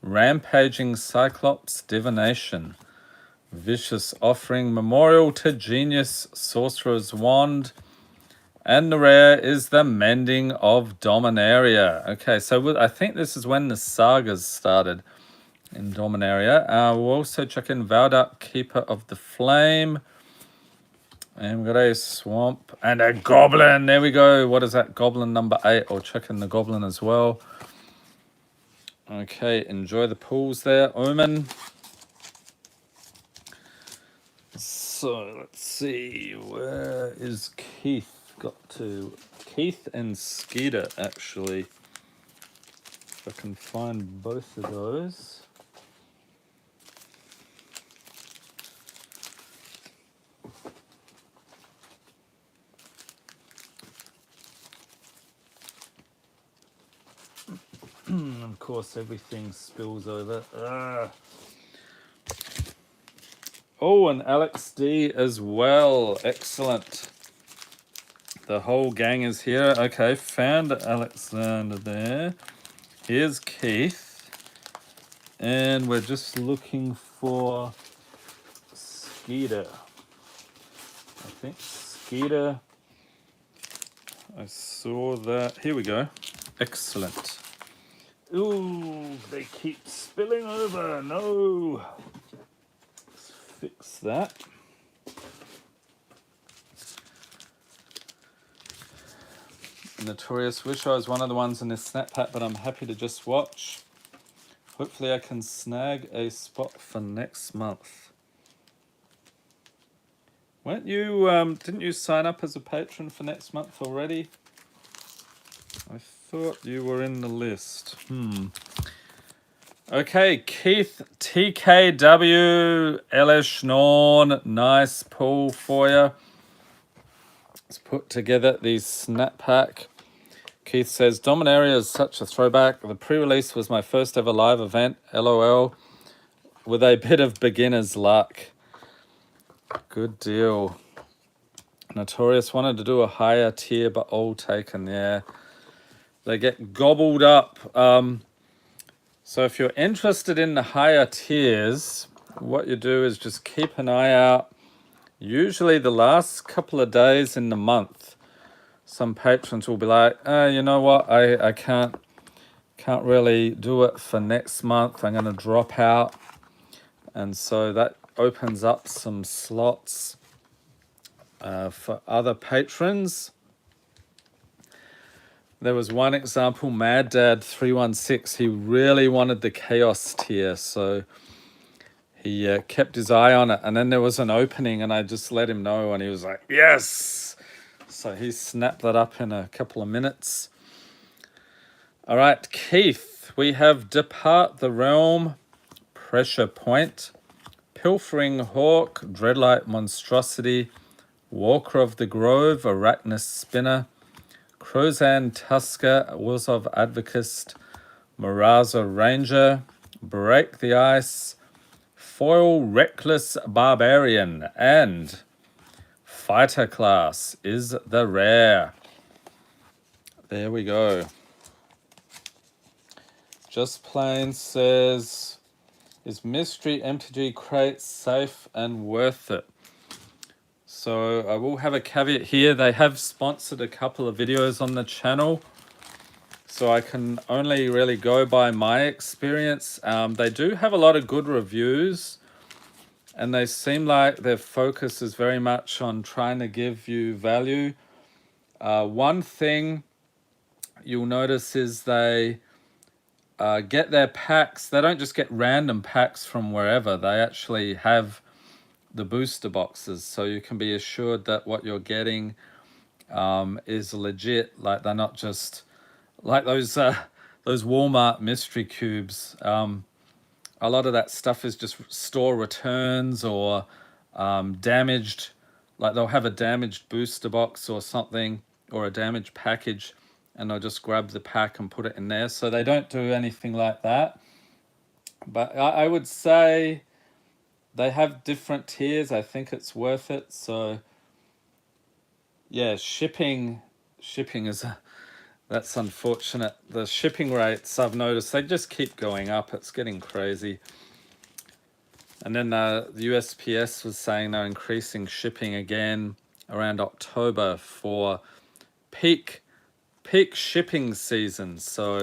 Rampaging Cyclops, Divination, Vicious Offering, Memorial to Genius, Sorcerer's Wand, and the rare is the Mending of Dominaria. Okay, so I think this is when the sagas started in Dominaria. We'll also check in Valdark, Keeper of the Flame. And we've got a Swamp and a Goblin. There we go. What is that? Goblin number 8. I'll check in the Goblin as well. Okay, enjoy the pools there, Omen. So, let's see. Where is Keith got to? Keith and Skeeter, actually. If I can find both of those. Of course, everything spills over. Oh, and Alex D as well. Excellent. The whole gang is here. Okay, found Alexander there. Here's Keith. And we're just looking for Skeeter. I think Skeeter. I saw that. Here we go. Excellent. Ooh, they keep spilling over. No. Let's fix that. Notorious. Wish I was one of the ones in this snap pack, but I'm happy to just watch. Hopefully I can snag a spot for next month. Weren't you, didn't you sign up as a patron for next month already? I thought you were in the list. Okay, Keith, TKW, Elish Norn, nice pull for you. Let's put together the snap pack. Keith says, Dominaria is such a throwback. The pre-release was my first ever live event, LOL, with a bit of beginner's luck. Good deal. Notorious wanted to do a higher tier, but all taken, yeah. They get gobbled up. So if you're interested in the higher tiers, what you do is just keep an eye out. Usually the last couple of days in the month, some patrons will be like, you know what, I can't really do it for next month. I'm going to drop out. And so that opens up some slots for other patrons. There was one example, Mad Dad 316. He really wanted the Chaos tier, so he kept his eye on it. And then there was an opening, and I just let him know, and he was like, yes! So he snapped that up in a couple of minutes. All right, Keith, we have Depart the Realm, Pressure Point, Pilfering Hawk, Dreadlight Monstrosity, Walker of the Grove, Arachnus Spinner, Crozan Tusker, Wozov Advocist, Miraza Ranger, Break the Ice, Foil Reckless Barbarian, and Fighter Class is the rare. There we go. Just Plain says, is Mystery MTG Crate safe and worth it? So I will have a caveat here. They have sponsored a couple of videos on the channel. so I can only really go by my experience. They do have a lot of good reviews, and they seem like their focus is very much on trying to give you value. One thing you'll notice is they get their packs. They don't just get random packs from wherever. They actually have the booster boxes, so you can be assured that what you're getting is legit. Like, they're not just like those Walmart mystery cubes. A lot of that stuff is just store returns or damaged. Like, they'll have a damaged booster box or something, or a damaged package, and they'll just grab the pack and put it in there. So they don't do anything like that. But I would say they have different tiers. I think it's worth it. So yeah, shipping is that's unfortunate. The shipping rates, I've noticed, they just keep going up. It's getting crazy. And then the USPS was saying they're increasing shipping again around October for peak shipping season. So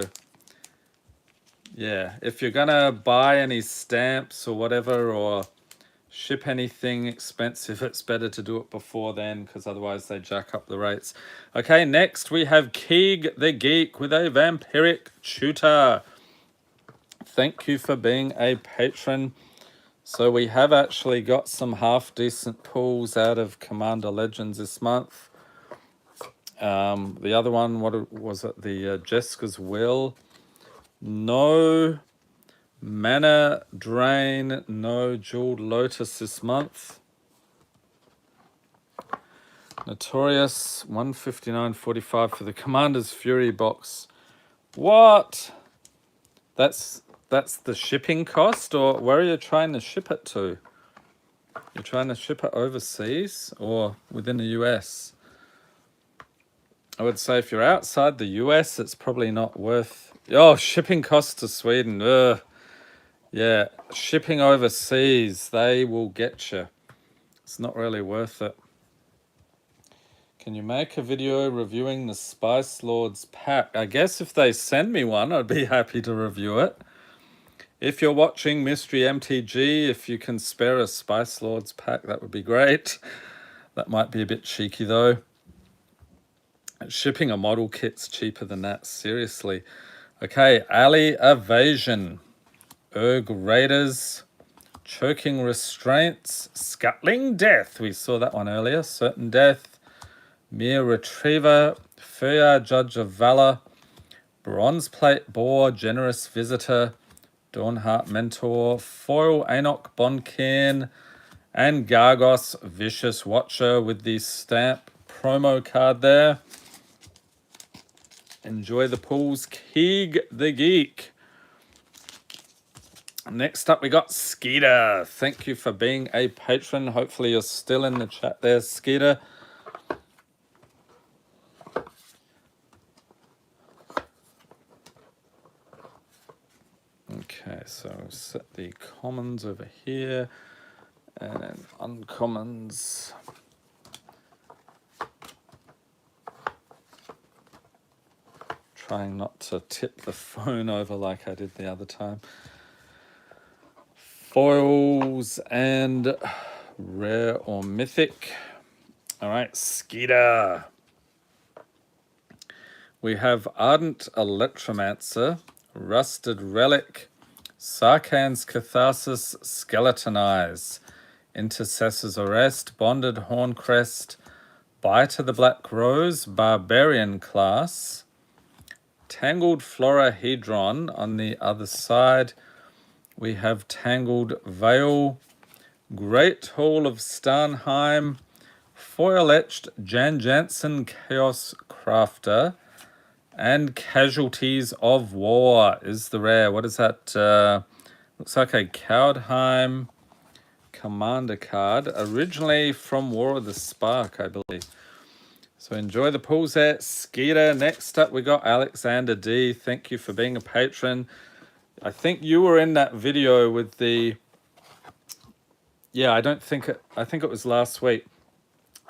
yeah, if you're gonna buy any stamps or whatever, or ship anything expensive, it's better to do it before then, because otherwise they jack up the rates. Okay, next we have Keeg the Geek with a vampiric tutor. Thank you for being a patron. So we have actually got some half decent pulls out of Commander Legends this month. The other one, what was it? The Jessica's Will. No Mana Drain, no Jeweled Lotus this month. Notorious 159.45 for the Commander's Fury box. What? That's the shipping cost, or where are you trying to ship it to? You're trying to ship it overseas or within the US? I would say if you're outside the US, it's probably not worth. Oh, shipping costs to Sweden. Ugh. Yeah, shipping overseas, they will get you. It's not really worth it. Can you make a video reviewing the Spice Lords pack? I guess if they send me one, I'd be happy to review it. If you're watching Mystery MTG, if you can spare a Spice Lords pack, that would be great. That might be a bit cheeky though. Shipping a model kit's cheaper than that, seriously. Okay, Alley Evasion, Erg Raiders, Choking Restraints, Scuttling Death. We saw that one earlier. Certain Death, Mere Retriever, Feuer Judge of Valor, Bronze Plate Boar, Generous Visitor, Dawnheart Mentor, Foil Anok Boncairn, and Gargos Vicious Watcher with the stamp promo card there. Enjoy the pulls. Keeg the Geek. Next up, we got Skeeter. Thank you for being a patron. Hopefully you're still in the chat there, Skeeter. Okay, so we'll set the commons over here and then uncommons. Trying not to tip the phone over like I did the other time. Foils and rare or mythic. All right, Skeeter. We have Ardent Electromancer, Rusted Relic, Sarkhan's Catharsis, Skeleton Eyes, Intercessor's Arrest, Bonded Horncrest, Bite of the Black Rose, Barbarian Class, Tangled Florahedron on the other side. We have Tangled Veil, Great Hall of Starnheim, Foil-etched Jan Jansen Chaos Crafter, and Casualties of War is the rare. What is that? Looks like a Cowdheim Commander card, originally from War of the Spark, I believe. So enjoy the pulls there, Skeeter. Next up, we got Alexander D. Thank you for being a patron. I think you were in that video with the... Yeah, I think it was last week.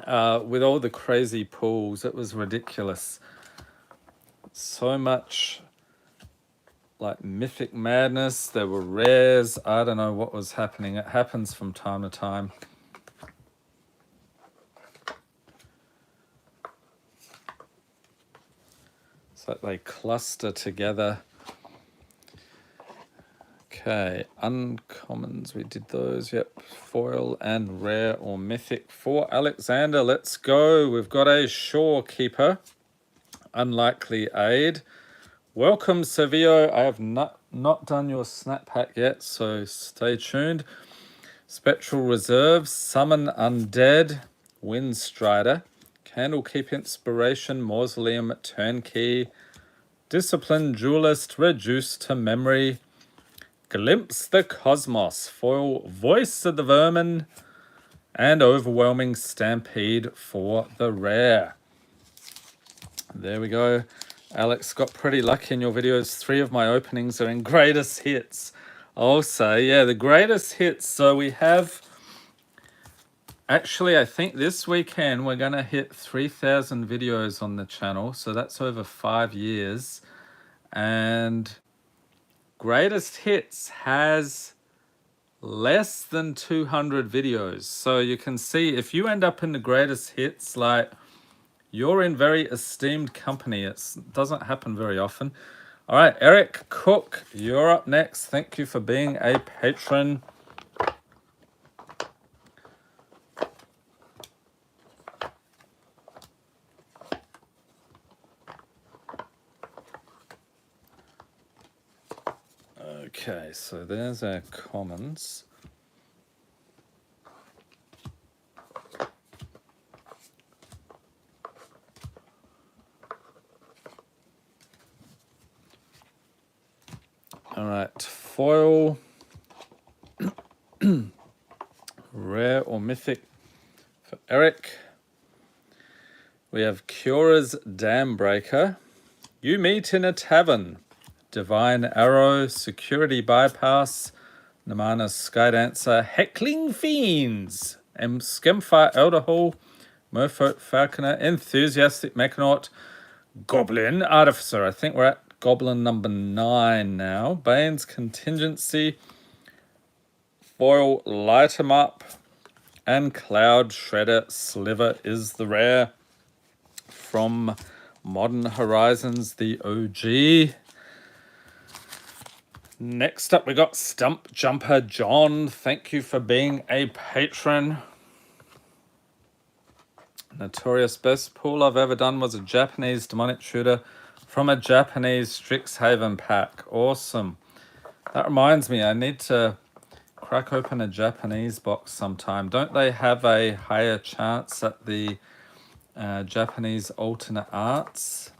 With all the crazy pulls, it was ridiculous. So much like mythic madness. There were rares. I don't know what was happening. It happens from time to time. It's like they cluster together. Okay, uncommons, we did those, yep. Foil and rare or mythic for Alexander. Let's go. We've got a Shorekeeper. Unlikely aid. Welcome, Sevio. I have not done your snap pack yet, so stay tuned. Spectral Reserve, Summon Undead, Windstrider, Candlekeep Inspiration, Mausoleum Turnkey, Discipline Duelist, Reduced to Memory, Glimpse the Cosmos, foil Voice of the Vermin, and Overwhelming Stampede for the rare. There we go. Alex got pretty lucky in your videos. 3 of my openings are in greatest hits. I'll say, yeah, the greatest hits. So we have, actually, I think this weekend we're going to hit 3,000 videos on the channel. So that's over 5 years. And greatest hits has less than 200 videos. So you can see if you end up in the greatest hits, like, you're in very esteemed company. It doesn't happen very often. All right, Eric Cook, you're up next. Thank you for being a patron. Okay, so there's our commons. All right, foil, rare or mythic for Eric. We have Cura's Dam Breaker. You meet in a tavern. Divine Arrow, Security Bypass, Namana Skydancer, Heckling Fiends, Skemfire Elderhall, Merfolk Falconer, Enthusiastic Mechanaut, Goblin Artificer. I think we're at Goblin number 9 now. Bane's Contingency, Foil Light 'em Up, and Cloud Shredder Sliver is the rare from Modern Horizons, the OG. Next up, we got Stump Jumper John. Thank you for being a patron. Notorious best pool I've ever done was a Japanese demonic shooter from a Japanese Strixhaven pack. Awesome. That reminds me, I need to crack open a Japanese box sometime. Don't they have a higher chance at the Japanese alternate arts?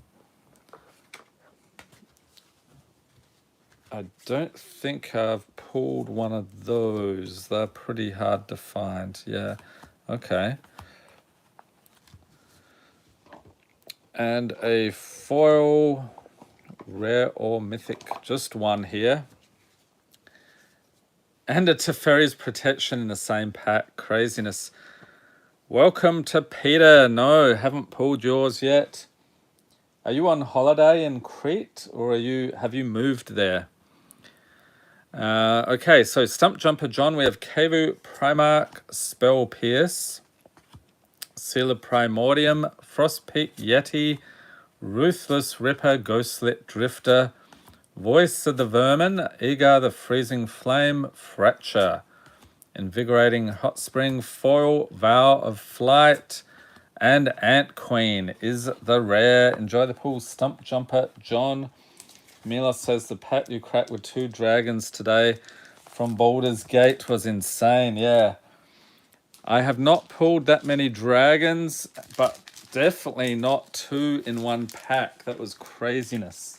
I don't think I've pulled one of those. They're pretty hard to find. Yeah, okay. And a foil, rare or mythic, just one here. And a Teferi's Protection in the same pack. Craziness. Welcome to Peter. No, haven't pulled yours yet. Are you on holiday in Crete, or have you moved there? Okay, so Stump Jumper John, we have Kevu Primarch, Spell Pierce, Seal of Primordium, Frostpeak Yeti, Ruthless Ripper, Ghostlit Drifter, Voice of the Vermin, Eager the Freezing Flame, Fracture, Invigorating Hot Spring, Foil, Vow of Flight, and Ant Queen is the rare. Enjoy the pool, Stump Jumper John. Milos says the pack you cracked with 2 dragons today from Baldur's Gate was insane. Yeah, I have not pulled that many dragons, but definitely not 2 in one pack. That was craziness.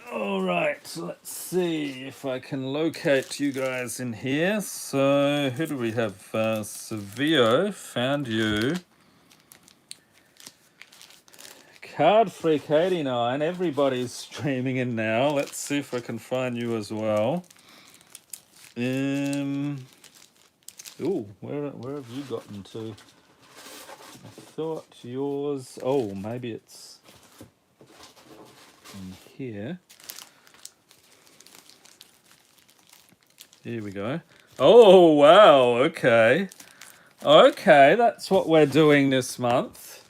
All right, let's see if I can locate you guys in here. So who do we have? Sevio, found you. Card Freak 89, everybody's streaming in now. Let's see if I can find you as well. Ooh, where have you gotten to? I thought yours... Oh, maybe it's in here. Here we go. Oh, wow. Okay. Okay, that's what we're doing this month.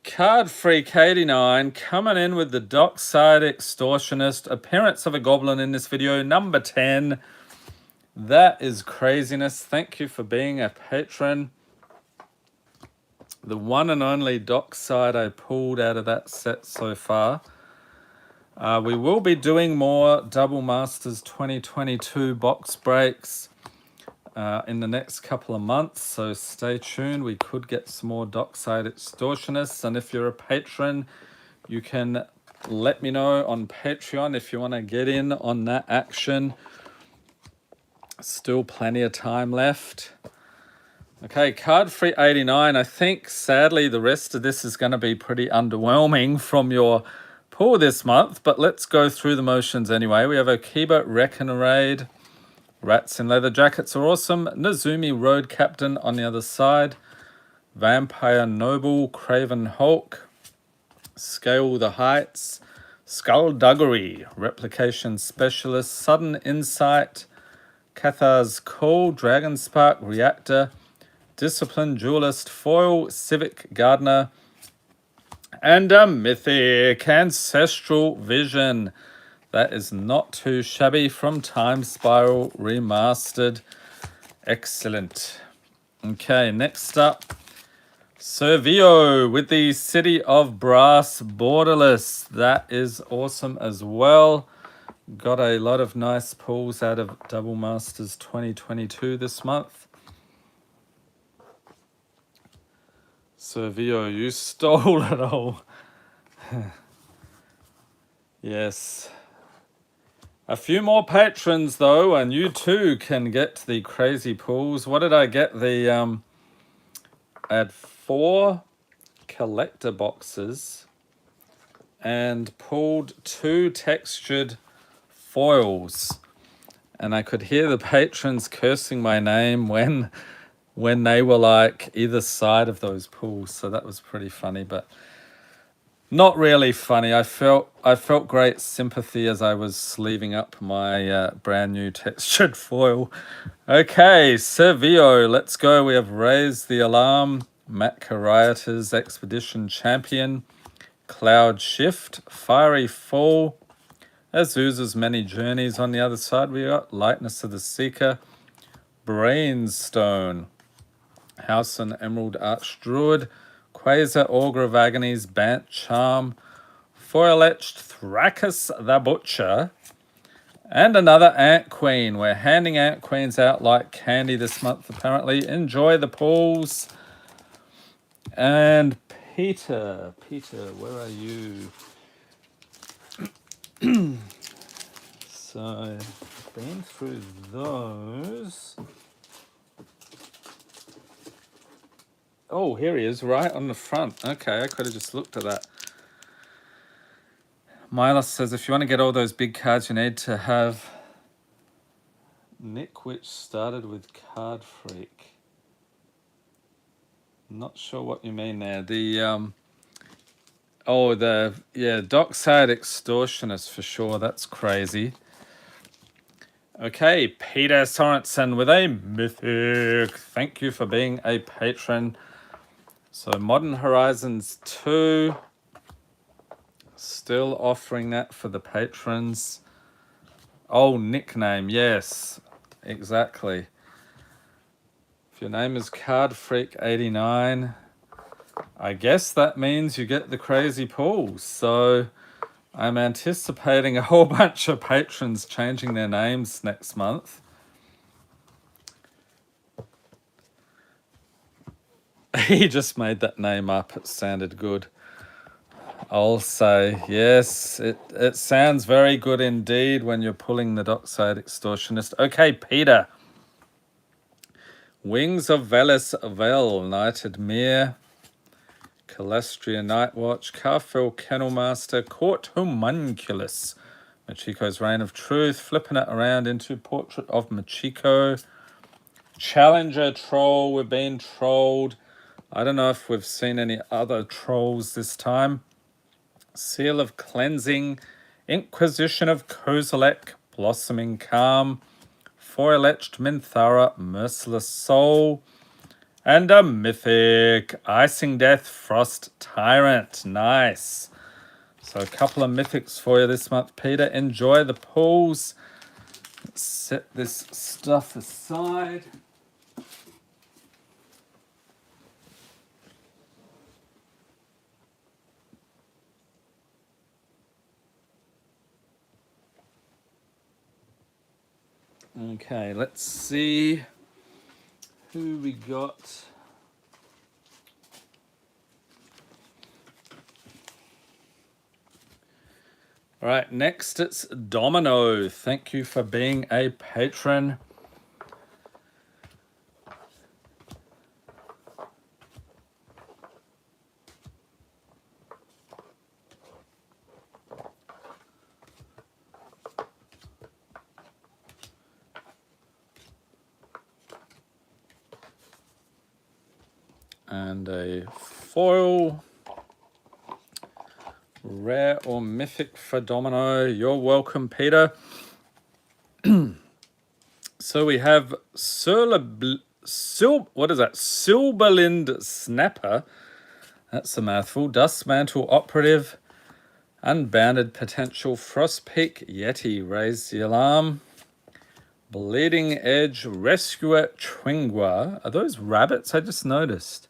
Card Freak 89 coming in with the Dockside Extortionist. Appearance of a Goblin in this video. Number 10. That is craziness. Thank you for being a patron. The one and only Dockside I pulled out of that set so far. We will be doing more Double Masters 2022 box breaks in the next couple of months, so stay tuned. We could get some more Dockside Extortionists, and if you're a patron, you can let me know on Patreon if you want to get in on that action. Still plenty of time left. Okay, Card Free 89. I think, sadly, the rest of this is going to be pretty underwhelming from your pull this month, but let's go through the motions anyway. We have Okiba Reckoneraid. Rats in Leather Jackets are awesome. Nezumi Road Captain on the other side. Vampire Noble, Craven Hulk. Scale the Heights. Skullduggery, Replication Specialist. Sudden Insight. Cathar's Call, Dragon Spark, Reactor. Discipline Duelist, Foil, Civic Gardener, and a Mythic Ancestral Vision. That is not too shabby from Time Spiral Remastered. Excellent. Okay, next up, Servio with the City of Brass Borderless. That is awesome as well. Got a lot of nice pulls out of Double Masters 2022 this month. Servio, you stole it all. Yes. A few more patrons though, and you too can get the crazy pulls. What did I get? I had 4 collector boxes and pulled 2 textured foils. And I could hear the patrons cursing my name when they were like either side of those pools, so that was pretty funny, but not really funny. I felt great sympathy as I was sleeving up my brand new textured foil. Okay, Servio, let's go. We have Raised the Alarm, Macariatas Expedition Champion, Cloud Shift, Fiery Fall, Azusa's Many Journeys. On the other side, we got Lightness of the Seeker, Brainstone, House and Emerald Archdruid, Quasar Augur of Agonies, Bant Charm, Foil-etched Thrakus the Butcher, and another Ant Queen. We're handing Ant Queens out like candy this month, apparently. Enjoy the pulls. And Peter, where are you? So, I've been through those. Oh, here he is, right on the front. Okay, I could have just looked at that. Milos says, if you want to get all those big cards, you need to have Nick, which started with Card Freak. Not sure what you mean there. Dockside Extortionist for sure. That's crazy. Okay, Peter Sorensen with a Mythic. Thank you for being a patron. So Modern Horizons 2, still offering that for the patrons. Oh, nickname, yes, exactly. If your name is Card Freak 89, I guess that means you get the crazy pulls. So I'm anticipating a whole bunch of patrons changing their names next month. He just made that name up. It sounded good. I'll say, yes, it sounds very good indeed when you're pulling the Dockside Extortionist. Okay, Peter. Wings of Velis Vel, Knighted Mere, Calestria Nightwatch, Carfell Kennelmaster, Court Homunculus, Machiko's Reign of Truth, flipping it around into Portrait of Machiko, Challenger Troll, we're being trolled, I don't know if we've seen any other trolls this time. Seal of Cleansing, Inquisition of Kozilek, Blossoming Calm, Foil-Etched Minthara, Merciless Soul, and a mythic, Icing Death, Frost Tyrant. Nice. So a couple of mythics for you this month, Peter. Enjoy the pulls. Let's set this stuff aside. Okay, let's see who we got. All right, next it's Domino. Thank you for being a patron. And a foil, rare or mythic for Domino. You're welcome, Peter. So we have Silberlind Snapper. That's a mouthful. Dustmantle Operative, Unbounded Potential, Frostpeak Yeti, Raise the Alarm, Bleeding Edge, Rescuer Twingua. Are those rabbits? I just noticed.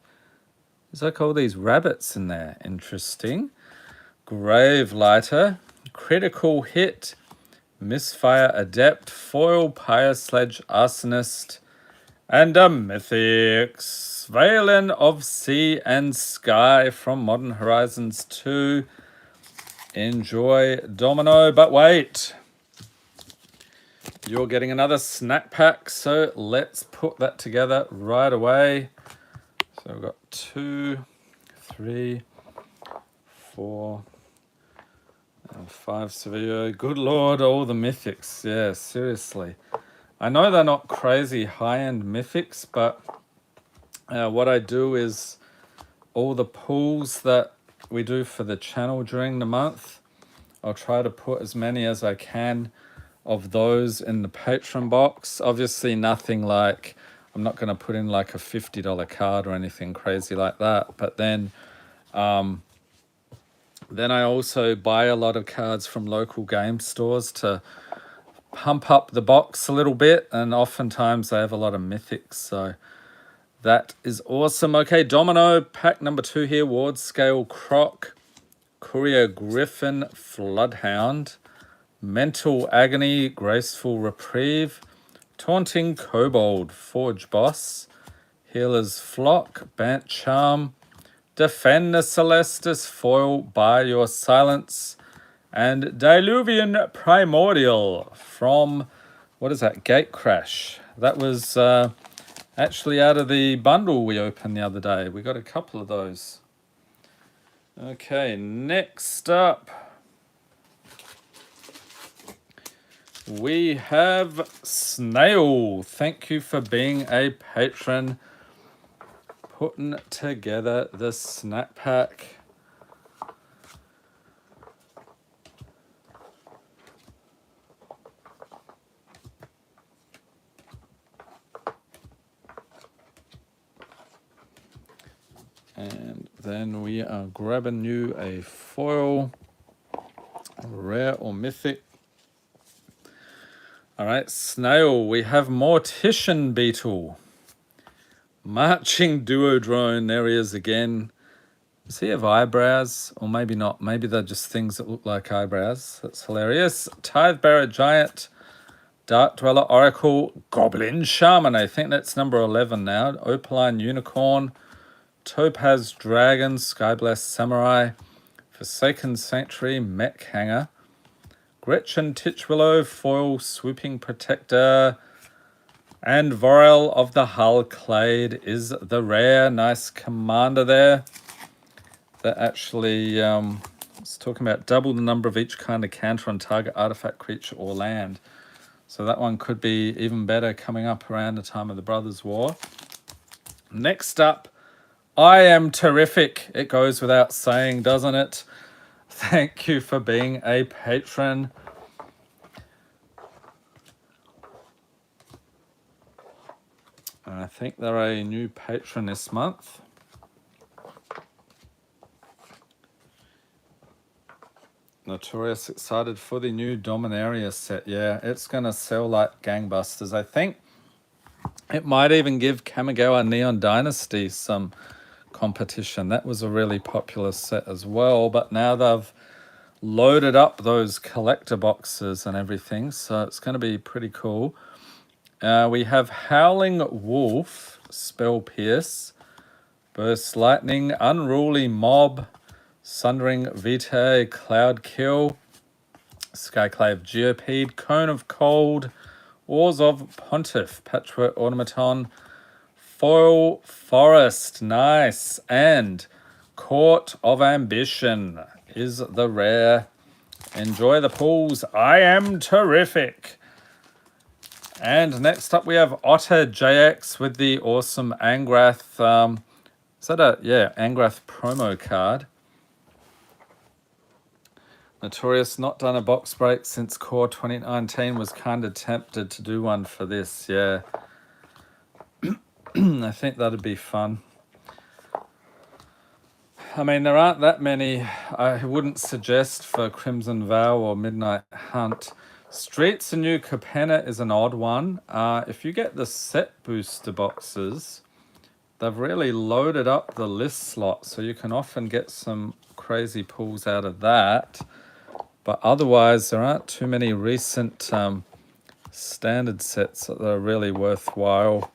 There's like all these rabbits in there. Interesting. Grave Lighter, Critical Hit, Misfire Adept, Foil Pyre Sledge Arsonist, and a mythic, Valen of Sea and Sky from Modern Horizons 2. Enjoy, Domino, but wait. You're getting another snack pack, so let's put that together right away. So we've got 2, 3, 4, and 5 Sevilla. Good Lord, all the mythics. Yeah, seriously. I know they're not crazy high-end mythics, but what I do is all the pulls that we do for the channel during the month, I'll try to put as many as I can of those in the Patron box. Obviously nothing like, I'm not going to put in like a $50 card or anything crazy like that. But then I also buy a lot of cards from local game stores to pump up the box a little bit. And oftentimes they have a lot of mythics. So that is awesome. Okay, Domino, pack number 2 here. Ward Scale Croc, Courier Griffin, Floodhound, Mental Agony, Graceful Reprieve, Taunting Kobold, Forge Boss, Healer's Flock, Bant Charm, Defend the Celestis, Foil by Your Silence, and Diluvian Primordial from, what is that, Gate Crash. That was actually out of the bundle we opened the other day. We got a couple of those. Okay, next up, we have Snail. Thank you for being a patron. Putting together the snack pack. And then we are grabbing you a foil, rare or mythic. All right, Snail, we have Mortician Beetle. Marching Duodrone, there he is again. Does he have eyebrows? Or maybe not. Maybe they're just things that look like eyebrows. That's hilarious. Tidebearer Giant, Dark Dweller Oracle, Goblin Shaman. I think that's number 11 now. Opaline Unicorn, Topaz Dragon, Skyblast Samurai, Forsaken Sanctuary, Mech Hanger, Gretchen Titchwillow, Foil Swooping Protector, and Vorel of the Hull Clade is the rare. Nice commander there. That actually, it's talking about double the number of each kind of counter on target artifact, creature, or land. So that one could be even better coming up around the time of the Brothers' War. Next up, I am terrific. It goes without saying, doesn't it? Thank you for being a patron. I think they're a new patron this month. Notorious excited for the new Dominaria set. Yeah, it's going to sell like gangbusters. I think it might even give Kamigawa Neon Dynasty some competition. That was a really popular set as well, but now they've loaded up those collector boxes and everything, so it's going to be pretty cool. We have Howling Wolf, Spell Pierce, Burst Lightning, Unruly Mob, Sundering Vitae, Cloud Kill, Skyclave Geopede, Cone of Cold, Wars of Pontiff, Patchwork Automaton, Foil Forest, nice, and Court of Ambition is the rare. Enjoy the pulls. I am terrific. And next up we have Otter JX with the awesome Angrath. Is that a, yeah, Angrath promo card. Notorious not done a box break since Core 2019. Was kind of tempted to do one for this, yeah. I think that'd be fun. I mean, there aren't that many. I wouldn't suggest for Crimson Vow or Midnight Hunt. Streets and New Capenna is an odd one. If you get the set booster boxes, they've really loaded up the list slot, so you can often get some crazy pulls out of that. But otherwise, there aren't too many recent standard sets that are really worthwhile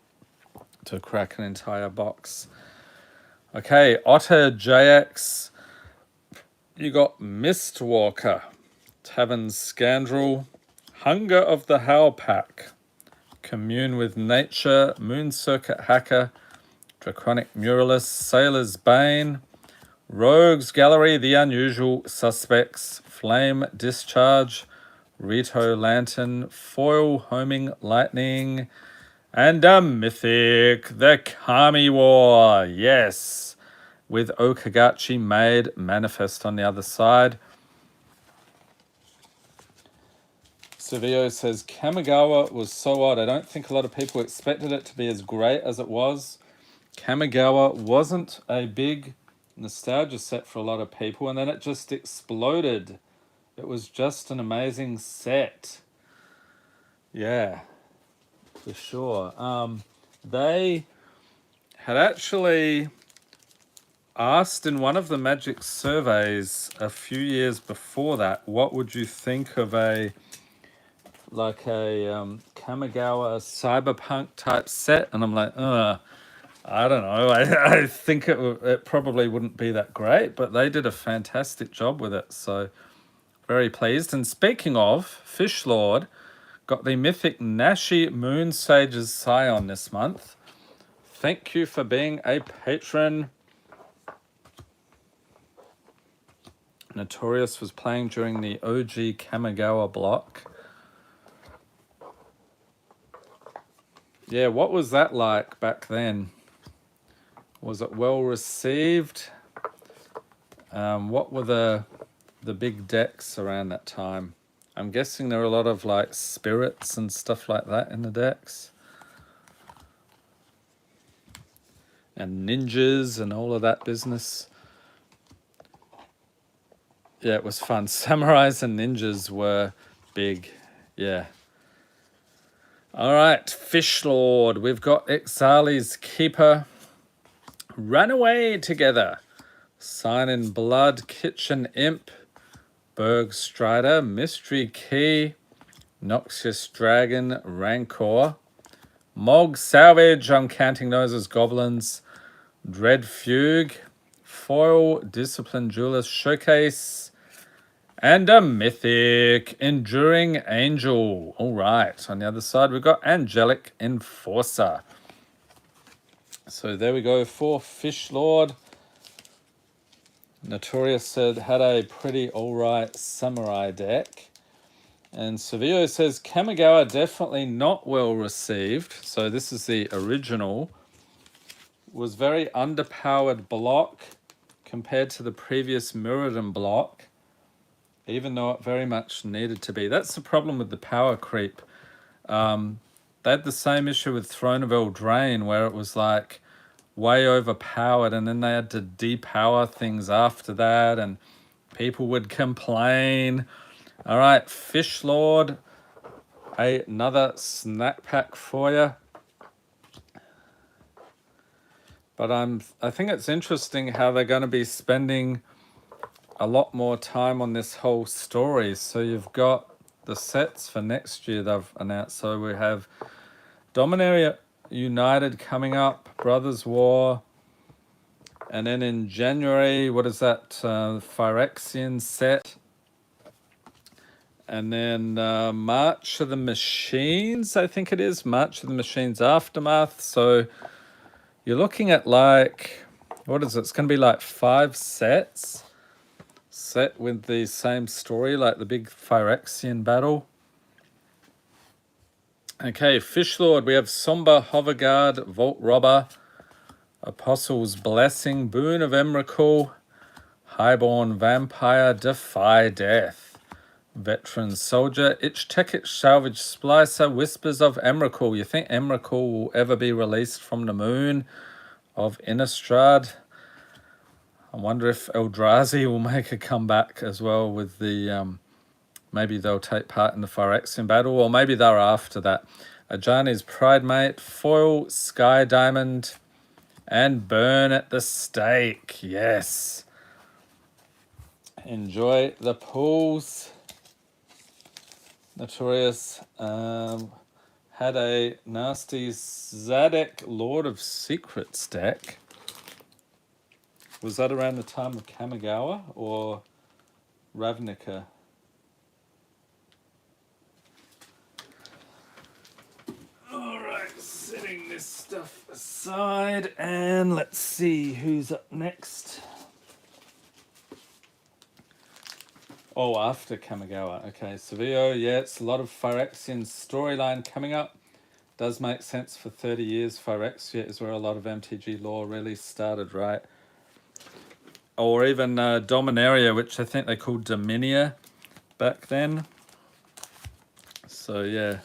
to crack an entire box. Okay, Otter JX. You got Mistwalker, Tavern Scandrel, Hunger of the Howl Pack, Commune with Nature, Moon Circuit Hacker, Draconic Muralist, Sailor's Bane, Rogues Gallery, The Unusual Suspects, Flame Discharge, Rito Lantern, Foil Homing Lightning, and a mythic, the Kami War, yes, with Okagachi made manifest on the other side. Sevio says, Kamigawa was so odd. I don't think a lot of people expected it to be as great as it was. Kamigawa wasn't a big nostalgia set for a lot of people, and then it just exploded. It was just an amazing set. Yeah, for sure. They had actually asked in one of the Magic surveys a few years before that, what would you think of a Kamigawa cyberpunk type set? And I'm like, I don't know. I think it probably wouldn't be that great, but they did a fantastic job with it. So very pleased. And speaking of, Fish Lord got the mythic Nashi Moon Sage's Scion this month. Thank you for being a patron. Notorious was playing during the OG Kamigawa block. Yeah, what was that like back then? Was it well received? What were the big decks around that time? I'm guessing there were a lot of like spirits and stuff like that in the decks. And ninjas and all of that business. Yeah, it was fun. Samurais and ninjas were big. Yeah. All right, Fish Lord. We've got Ixali's Keeper. Runaway Together. Sign in Blood, Kitchen Imp, Berg Strider, Mystery Key, Noxious Dragon, Rancor, Mog Salvage, I'm counting those as goblins, Dread Fugue, Foil, Disciplined Duelist Showcase, and a mythic Enduring Angel. All right, on the other side we've got Angelic Enforcer. So there we go for Fish Lord. Notorious said had a pretty alright samurai deck. And Sevio says Kamigawa definitely not well received. So this is the original was very underpowered block compared to the previous Mirrodin block, even though it very much needed to be. That's the problem with the power creep. They had the same issue with Throne of Eldraine, where it was like way overpowered, and then they had to depower things after that, and people would complain. All right, Fish Lord, another snack pack for you. But I think it's interesting how they're going to be spending a lot more time on this whole story. So you've got the sets for next year they've announced. So we have Dominaria United coming up, Brothers War, and then in January, what is that? Phyrexian set. And then March of the Machines, I think it is. March of the Machines Aftermath. So you're looking at like, what is it? It's going to be like 5 sets set with the same story, like the big Phyrexian battle. Okay, Fish Lord, we have Somber Hoverguard, Vault Robber, Apostle's Blessing, Boon of Emrakul, Highborn Vampire, Defy Death, Veteran Soldier, Itch Tech Salvage Splicer, Whispers of Emrakul. You think Emrakul will ever be released from the moon of Innistrad? I wonder if Eldrazi will make a comeback as well with the... maybe they'll take part in the Phyrexian battle, or maybe they're after that. Ajani's Pridemate, Foil, Sky Diamond, and Burn at the Stake. Yes. Enjoy the pools. Notorious had a nasty Zadok Lord of Secrets deck. Was that around the time of Kamigawa or Ravnica? Alright, setting this stuff aside, and let's see who's up next. Oh, after Kamigawa. Okay, Seville, yeah, it's a lot of Phyrexian storyline coming up. Does make sense for 30 years. Phyrexia is where a lot of MTG lore really started, right? Or even Dominaria, which I think they called Dominia back then. So, yeah.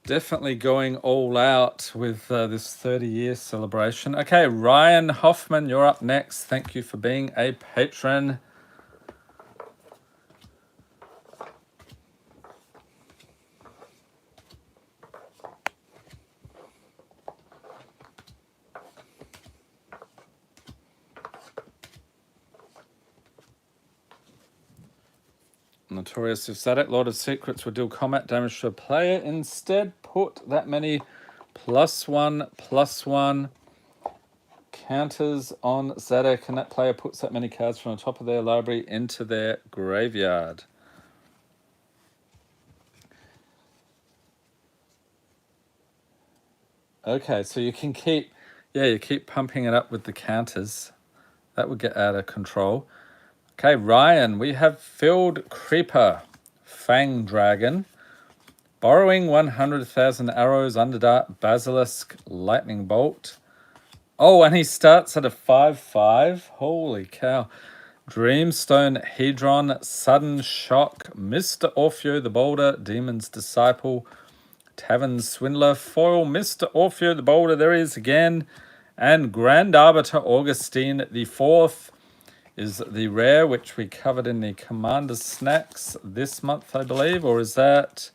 Definitely going all out with this 30-year celebration. Okay, Ryan Hoffman, you're up next. Thank you for being a patron. Notorious Zadok, Lord of Secrets, would deal combat damage to a player. Instead, put that many +1/+1 counters on Zadok, and that player puts that many cards from the top of their library into their graveyard. Okay, so you can keep, you keep pumping it up with the counters. That would get out of control. Okay, Ryan, we have Field Creeper, Fang Dragon, Borrowing 100,000 Arrows, Underdark, Basilisk, Lightning Bolt. Oh, and he starts at a 5/5. Holy cow. Dreamstone Hedron, Sudden Shock, Mr. Orfeo the Boulder, Demon's Disciple, Tavern Swindler, Foil, Mr. Orfeo the Boulder, there he is again, and Grand Arbiter Augustine the Fourth is the rare, which we covered in the Commander Snacks this month, I believe, or is that...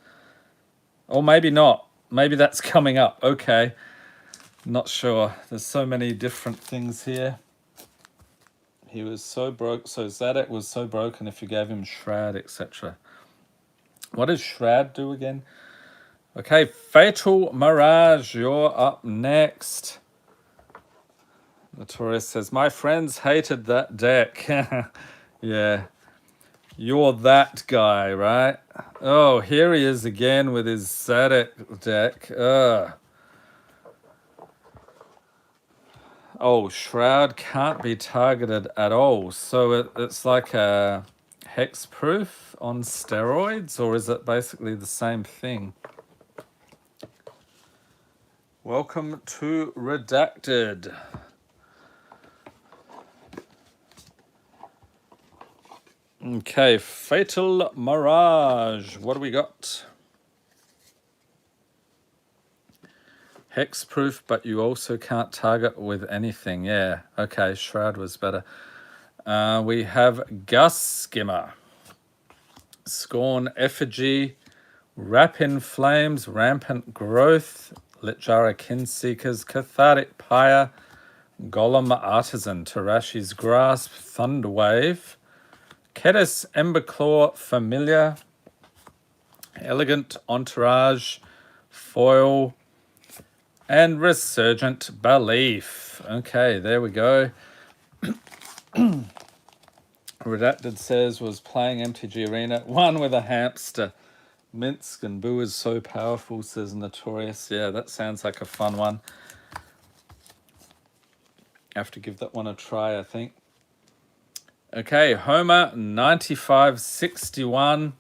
Or maybe not. Maybe that's coming up. Okay. Not sure. There's so many different things here. He was so broke. So Zadok was so broken if you gave him Shroud, etc. What does Shroud do again? Okay, Fatal Mirage, you're up next. Notorious says, my friends hated that deck. Yeah. You're that guy, right? Oh, here he is again with his Zadok deck. Ugh. Oh, Shroud can't be targeted at all. So it's like a hexproof on steroids, or is it basically the same thing? Welcome to Redacted. Okay, Fatal Mirage. What do we got? Hexproof, but you also can't target with anything. Yeah, okay, Shroud was better. We have Gus Skimmer, Scorn Effigy, Wrap in Flames, Rampant Growth, Litjara Kinseekers, Cathartic Pyre, Golem Artisan, Tarashi's Grasp, Thunderwave, Kedis Emberclaw Familiar, Elegant Entourage, Foil, and Resurgent Belief. Okay, there we go. Redacted says was playing MTG Arena. One with a hamster. Minsk and Boo is so powerful, says Notorious. Yeah, that sounds like a fun one. Have to give that one a try, I think. Okay, Homer 9561.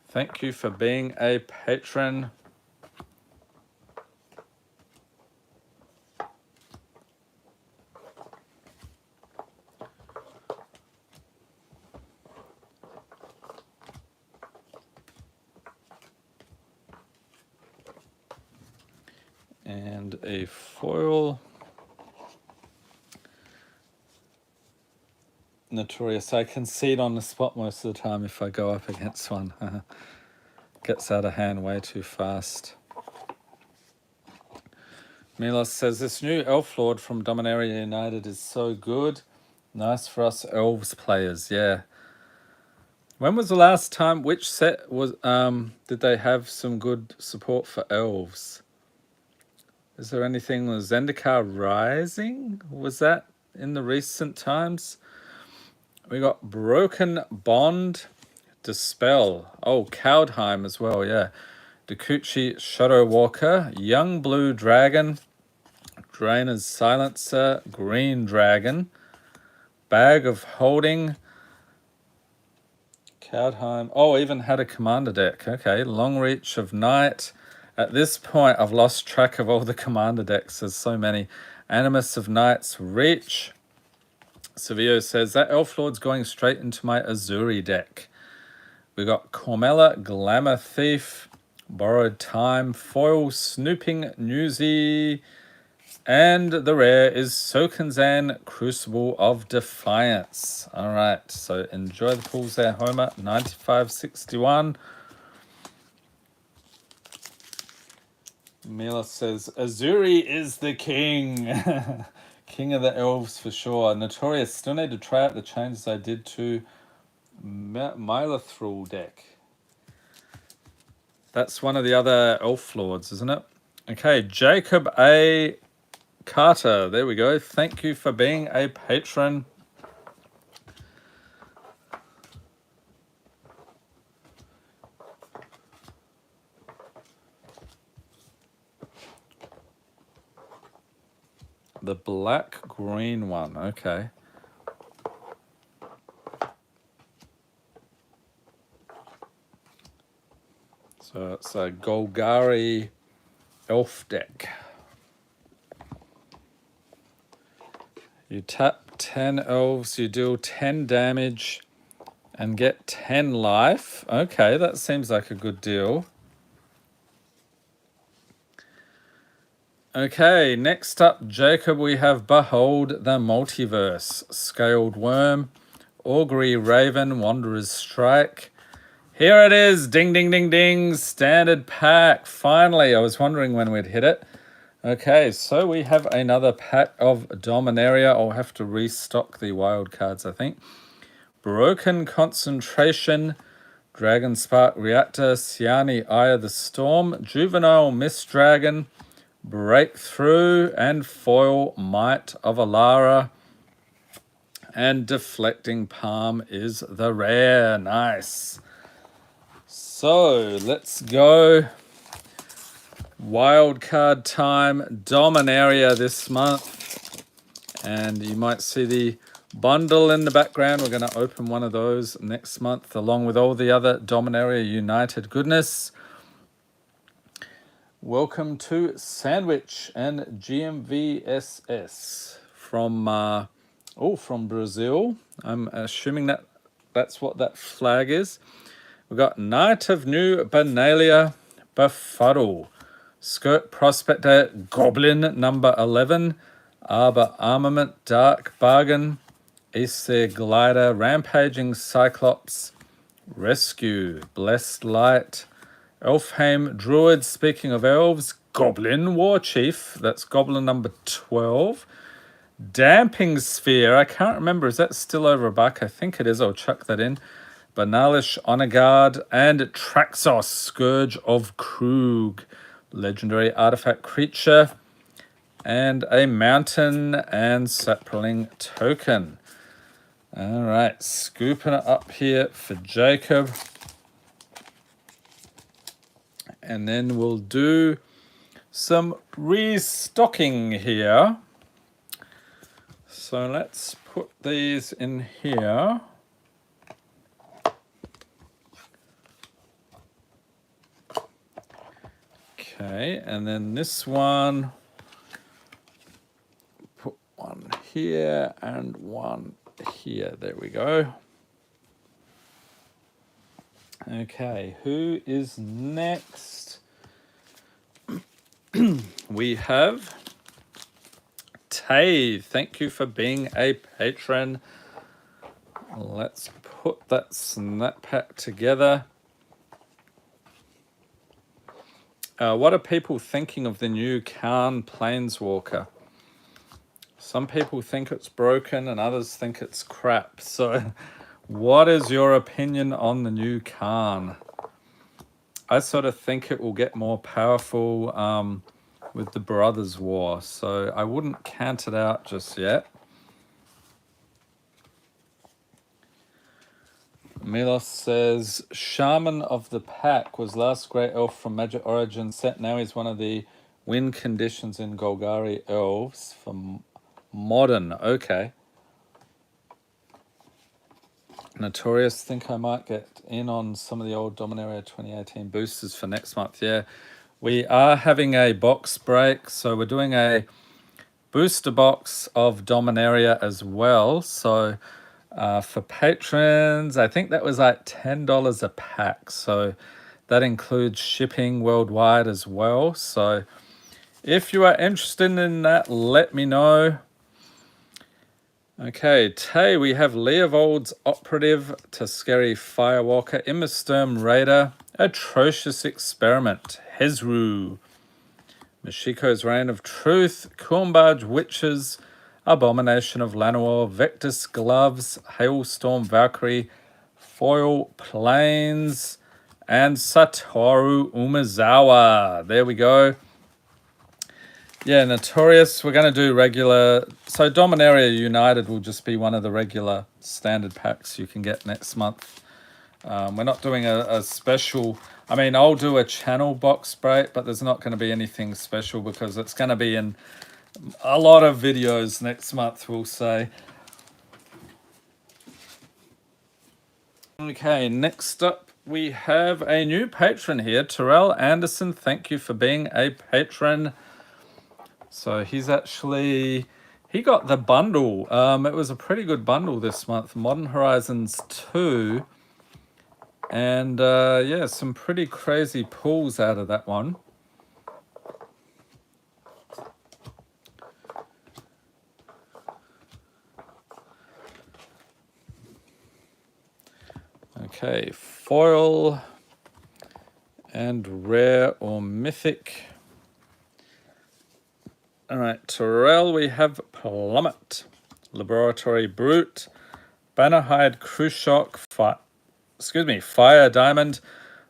Thank you for being a patron. And a foil. Notorious. I concede on the spot most of the time if I go up against one. Gets out of hand way too fast. Milos says, this new Elf Lord from Dominaria United is so good. Nice for us Elves players, yeah. When was the last time, which set was did they have some good support for Elves? Is there anything with Zendikar Rising? Was that in the recent times? We got Broken Bond, Dispel. Oh, Cowdheim as well, yeah. Dekuchi Shadow Walker, Young Blue Dragon, Drainer's Silencer, Green Dragon, Bag of Holding, Cowdheim. Oh, even had a commander deck. Okay, Long Reach of Night. At this point, I've lost track of all the commander decks. There's so many. Animus of Night's Reach. Sevio says, that Elf Lord's going straight into my Azuri deck. We got Cormella, Glamour Thief, Borrowed Time, Foil, Snooping Newsy, and the rare is Sokanzan, Crucible of Defiance. All right, so enjoy the pools there, Homer, 9561. Mila says, Azuri is the king. King of the elves for sure. Notorious, still need to try out the changes I did to Mylathrall deck. That's one of the other elf lords, isn't it? Okay, Jacob A. Carter, there we go. Thank you for being a patron. The black-green one, okay. So it's a Golgari elf deck. You tap 10 elves, you deal 10 damage, and get 10 life. Okay, that seems like a good deal. Okay, next up, Jacob, we have Behold the Multiverse. Scaled Worm, Augury Raven, Wanderer's Strike. Here it is, ding, ding, ding, ding, standard pack. Finally, I was wondering when we'd hit it. Okay, so we have another pack of Dominaria. I'll have to restock the wild cards, I think. Broken Concentration, Dragon Spark Reactor, Siani Eye of the Storm, Juvenile Mist Dragon, Breakthrough, and Foil Might of Alara. And Deflecting Palm is the rare. Nice. So let's go. Wildcard time, Dominaria this month. And you might see the bundle in the background. We're going to open one of those next month along with all the other Dominaria United goodness. Welcome to Sandwich and GMVSS from Brazil. I'm assuming that's what that flag is. We've got Knight of New Benalia Befuddle, Skirt Prospector Goblin number 11, Arbor Armament Dark Bargain, Aether Glider Rampaging Cyclops, Rescue Blessed Light, Elfheim Druid, speaking of elves, Goblin War Chief, that's Goblin number 12. Damping Sphere, I can't remember, is that still over $1? I think it is, I'll chuck that in. Banalish Honor Guard, and Traxos, Scourge of Krug, legendary artifact creature, and a mountain and sapling token. All right, scooping it up here for Jacob. And then we'll do some restocking here. So let's put these in here. Okay, and then this one, put one here and one here. There we go. Okay, who is next? We have Tay. Thank you for being a patron. Let's put that snap pack together. What are people thinking of the new Khan Planeswalker? Some people think it's broken and others think it's crap. So what is your opinion on the new Khan? I sort of think it will get more powerful with the Brothers' War. So I wouldn't count it out just yet. Milos says, Shaman of the Pack was last great elf from Magic Origin set. Now he's one of the win conditions in Golgari elves for modern. Okay. Notorious, think I might get in on some of the old Dominaria 2018 boosters for next month. Yeah, we are having a box break. So we're doing a booster box of Dominaria as well. So for patrons, I think that was like $10 a pack. So that includes shipping worldwide as well. So if you are interested in that, let me know. Okay, Tay, we have Leovold's Operative, Tuskeri Firewalker, Immersturm Raider, Atrocious Experiment, Hezru, Mashiko's Reign of Truth, Cornbarge Witches, Abomination of Llanowar, Vectus Gloves, Hailstorm Valkyrie, Foil Plains, and Satoru Umezawa. There we go. Yeah, Notorious, we're going to do regular. So Dominaria United will just be one of the regular standard packs you can get next month. We're not doing a special. I mean, I'll do a channel box break, but there's not going to be anything special because it's going to be in a lot of videos next month, we'll say. Okay, next up we have a new patron here, Terrell Anderson. Thank you for being a patron. So he's actually, he got the bundle. It was a pretty good bundle this month. Modern Horizons 2. And yeah, some pretty crazy pulls out of that one. Okay, foil and rare or mythic. All right, Terrell, we have Plummet, Laboratory Brute, Bannerhide Khrushchok, Fire Diamond,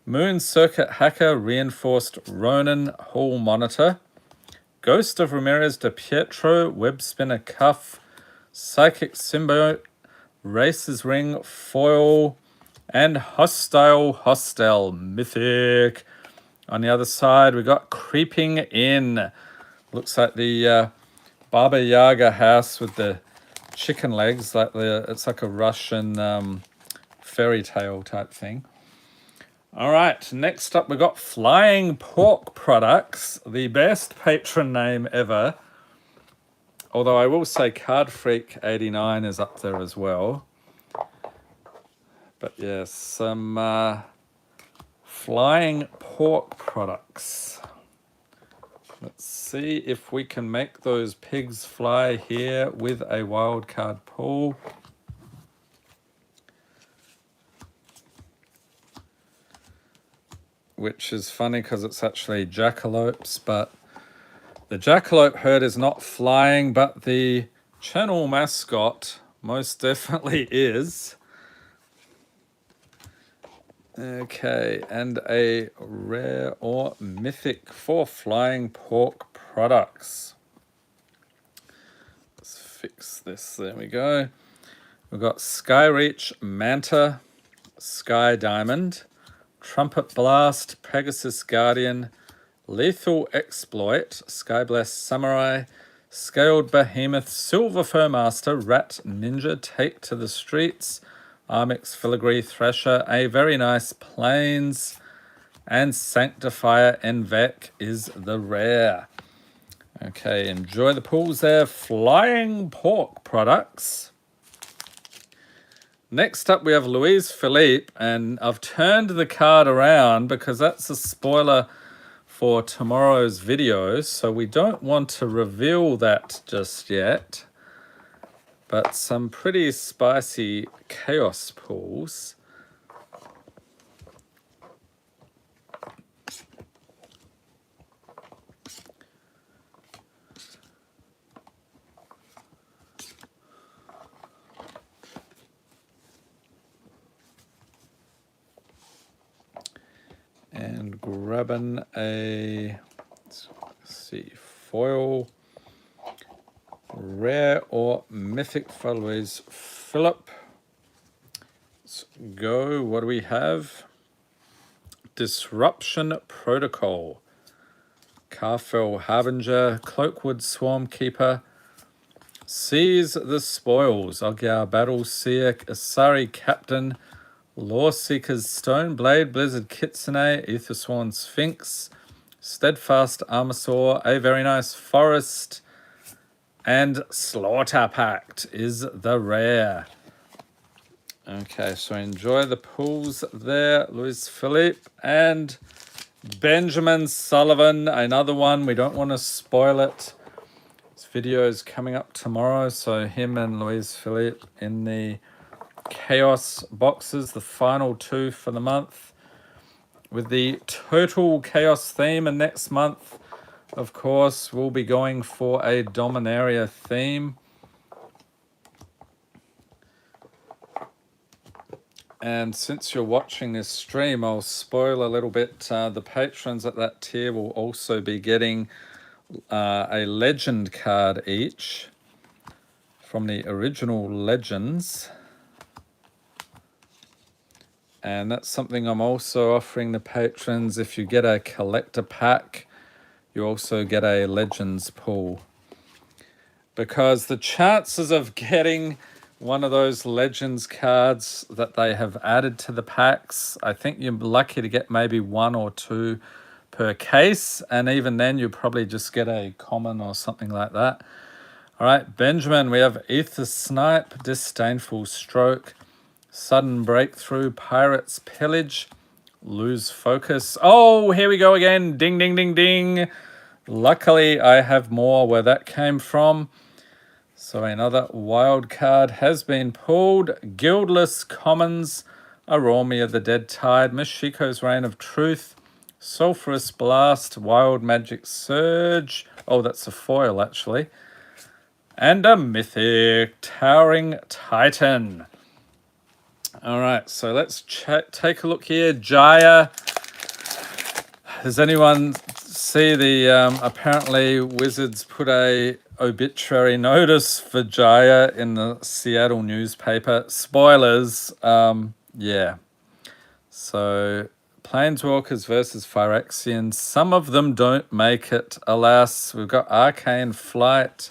Moon Circuit Hacker, Reinforced Ronin, Hall Monitor, Ghost of Ramirez de Pietro, Web Spinner Cuff, Psychic Symbiote, Racer's Ring, Foil, and Hostile Mythic. On the other side, we got Creeping In. Looks like the Baba Yaga house with the chicken legs. It's like a Russian fairy tale type thing. All right, next up we've got Flying Pork Products, the best patron name ever. Although I will say Card Freak 89 is up there as well. But yes, some Flying Pork Products. Let's see if we can make those pigs fly here with a wildcard pull. Which is funny because it's actually jackalopes, but the jackalope herd is not flying, but the channel mascot most definitely is. Okay, and a rare or mythic for Flying Pork Products. Let's fix this. There we go. We've got Skyreach Manta, Sky Diamond, Trumpet Blast, Pegasus Guardian, Lethal Exploit, Skyblast Samurai, Scaled Behemoth, Silver Fur Master, Rat Ninja, Take to the Streets, Armix Filigree Thrasher, a very nice Plains, and Sanctifier Envec is the rare. Okay, enjoy the pulls there. Flying Pork Products. Next up we have Louise Philippe, and I've turned the card around because that's a spoiler for tomorrow's video, so we don't want to reveal that just yet. But some pretty spicy chaos pulls. And grabbing a, let's see, foil, rare or mythic for Louise Philippe. Let's go. What do we have? Disruption Protocol, Carfell Harbinger, Cloakwood Swarmkeeper, Seize the Spoils, Ogyar Battle Seer, Asari Captain, Law Seekers Stoneblade, Blizzard Kitsune, Aethersworn Sphinx, Steadfast Armasaur, a very nice Forest, and Slaughter Pact is the rare. Okay, so enjoy the pulls there, Louis Philippe and Benjamin Sullivan, another one. We don't want to spoil it. This video is coming up tomorrow, so him and Louis Philippe in the Chaos boxes, the final two for the month, with the total Chaos theme. And next month, of course, we'll be going for a Dominaria theme. And since you're watching this stream, I'll spoil a little bit. The patrons at that tier will also be getting a legend card each from the original Legends. And that's something I'm also offering the patrons. If you get a collector pack, you also get a Legends pull. Because the chances of getting one of those Legends cards that they have added to the packs, I think you're lucky to get maybe 1 or 2 per case. And even then, you probably just get a common or something like that. All right, Benjamin, we have Ether Snipe, Disdainful Stroke, Sudden Breakthrough, Pirates Pillage, Lose Focus. Oh, here we go again. Ding, ding, ding, ding. Luckily, I have more where that came from. So another wild card has been pulled. Guildless Commons, Aromia the Dead Tide, Mashiko's Reign of Truth, Sulphurous Blast, Wild Magic Surge. Oh, that's a foil, actually. And a Mythic Towering Titan. All right, so let's take a look here. Jaya. Does anyone see the, apparently Wizards put a obituary notice for Jaya in the Seattle newspaper. Spoilers, yeah. So, Planeswalkers versus Phyrexians. Some of them don't make it, alas. We've got Arcane Flight,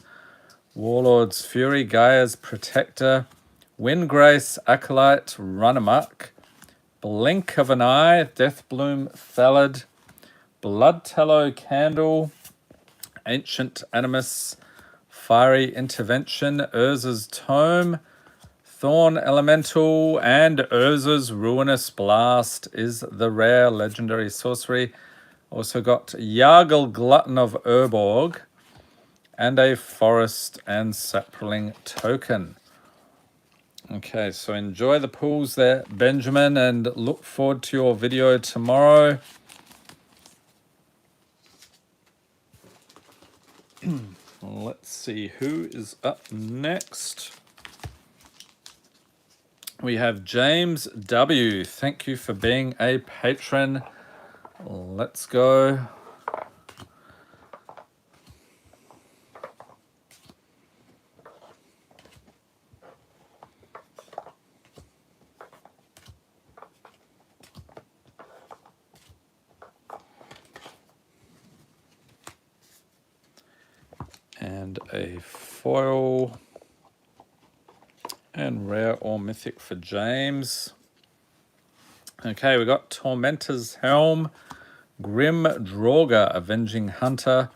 Warlord's Fury, Gaia's Protector, Windgrace, Acolyte, Run Amok, Blink of an Eye, Deathbloom Thallid, Blood Tallow Candle, Ancient Animus, Fiery Intervention, Urza's Tome, Thorn Elemental, and Urza's Ruinous Blast is the rare legendary sorcery. Also got Yargle Glutton of Urborg, and a Forest and Sapling token. Okay, so enjoy the pulls there, Benjamin, and look forward to your video tomorrow. Let's see who is up next. We have James W. Thank you for being a patron. Let's go. And a foil and rare or mythic for James. Okay, we got Tormentor's Helm, Grim Draugr, Avenging Hunter,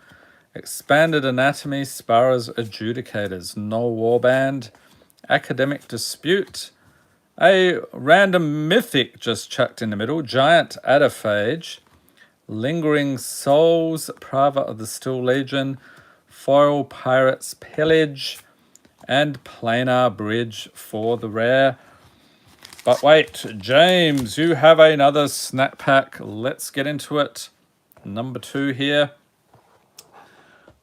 Expanded Anatomy, Sparrow's Adjudicators, Null Warband, Academic Dispute, a random mythic just chucked in the middle, Giant Adaphage, Lingering Souls, Prava of the Steel Legion, Foil Pirates Pillage, and Planar Bridge for the rare. But wait, James, you have another snack pack. Let's get into it. Number 2 here.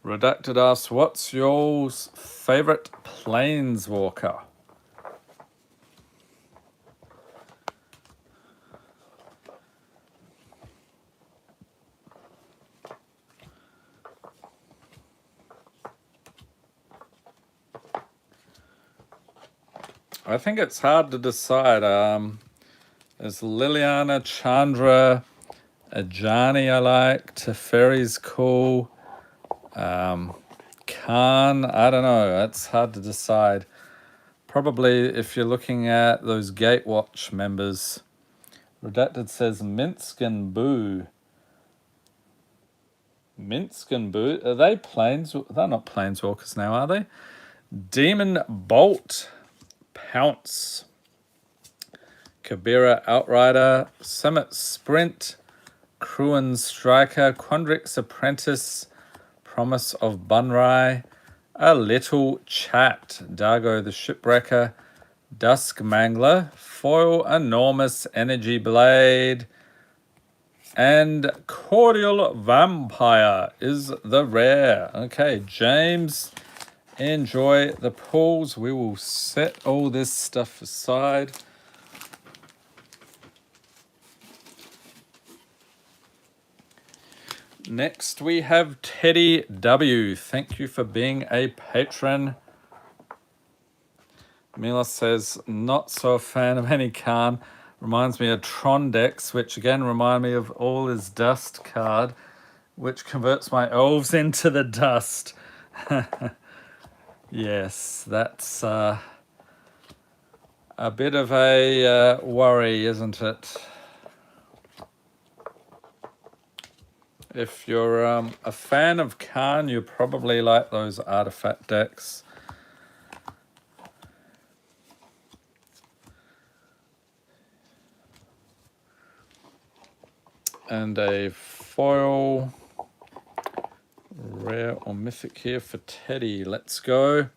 Redacted asks, what's your favorite Planeswalker? I think it's hard to decide. There's Liliana, Chandra, Ajani I like, Teferi's cool. Khan, I don't know. It's hard to decide. Probably if you're looking at those Gatewatch members. Redacted says Minsk and Boo. Minsk and Boo? Are they planes? They're not planeswalkers now, are they? Demon Bolt. Pounce, Kabira Outrider, Summit Sprint, Kruin Striker, Quandrix Apprentice, Promise of Bunrai, A Little Chat, Dargo the Shipwrecker, Dusk Mangler, Foil Enormous Energy Blade, and Cordial Vampire is the rare. Okay, James, enjoy the pulls. We will set all this stuff aside. Next we have Teddy W. Thank you for being a patron. Mila says, not so a fan of any Khan. Reminds me of Tron decks, which again remind me of All Is Dust card, which converts my elves into the dust. Yes, that's a bit of a worry, isn't it? If you're a fan of Khan, you probably like those artifact decks. And a foil rare or mythic here for Teddy. Let's go.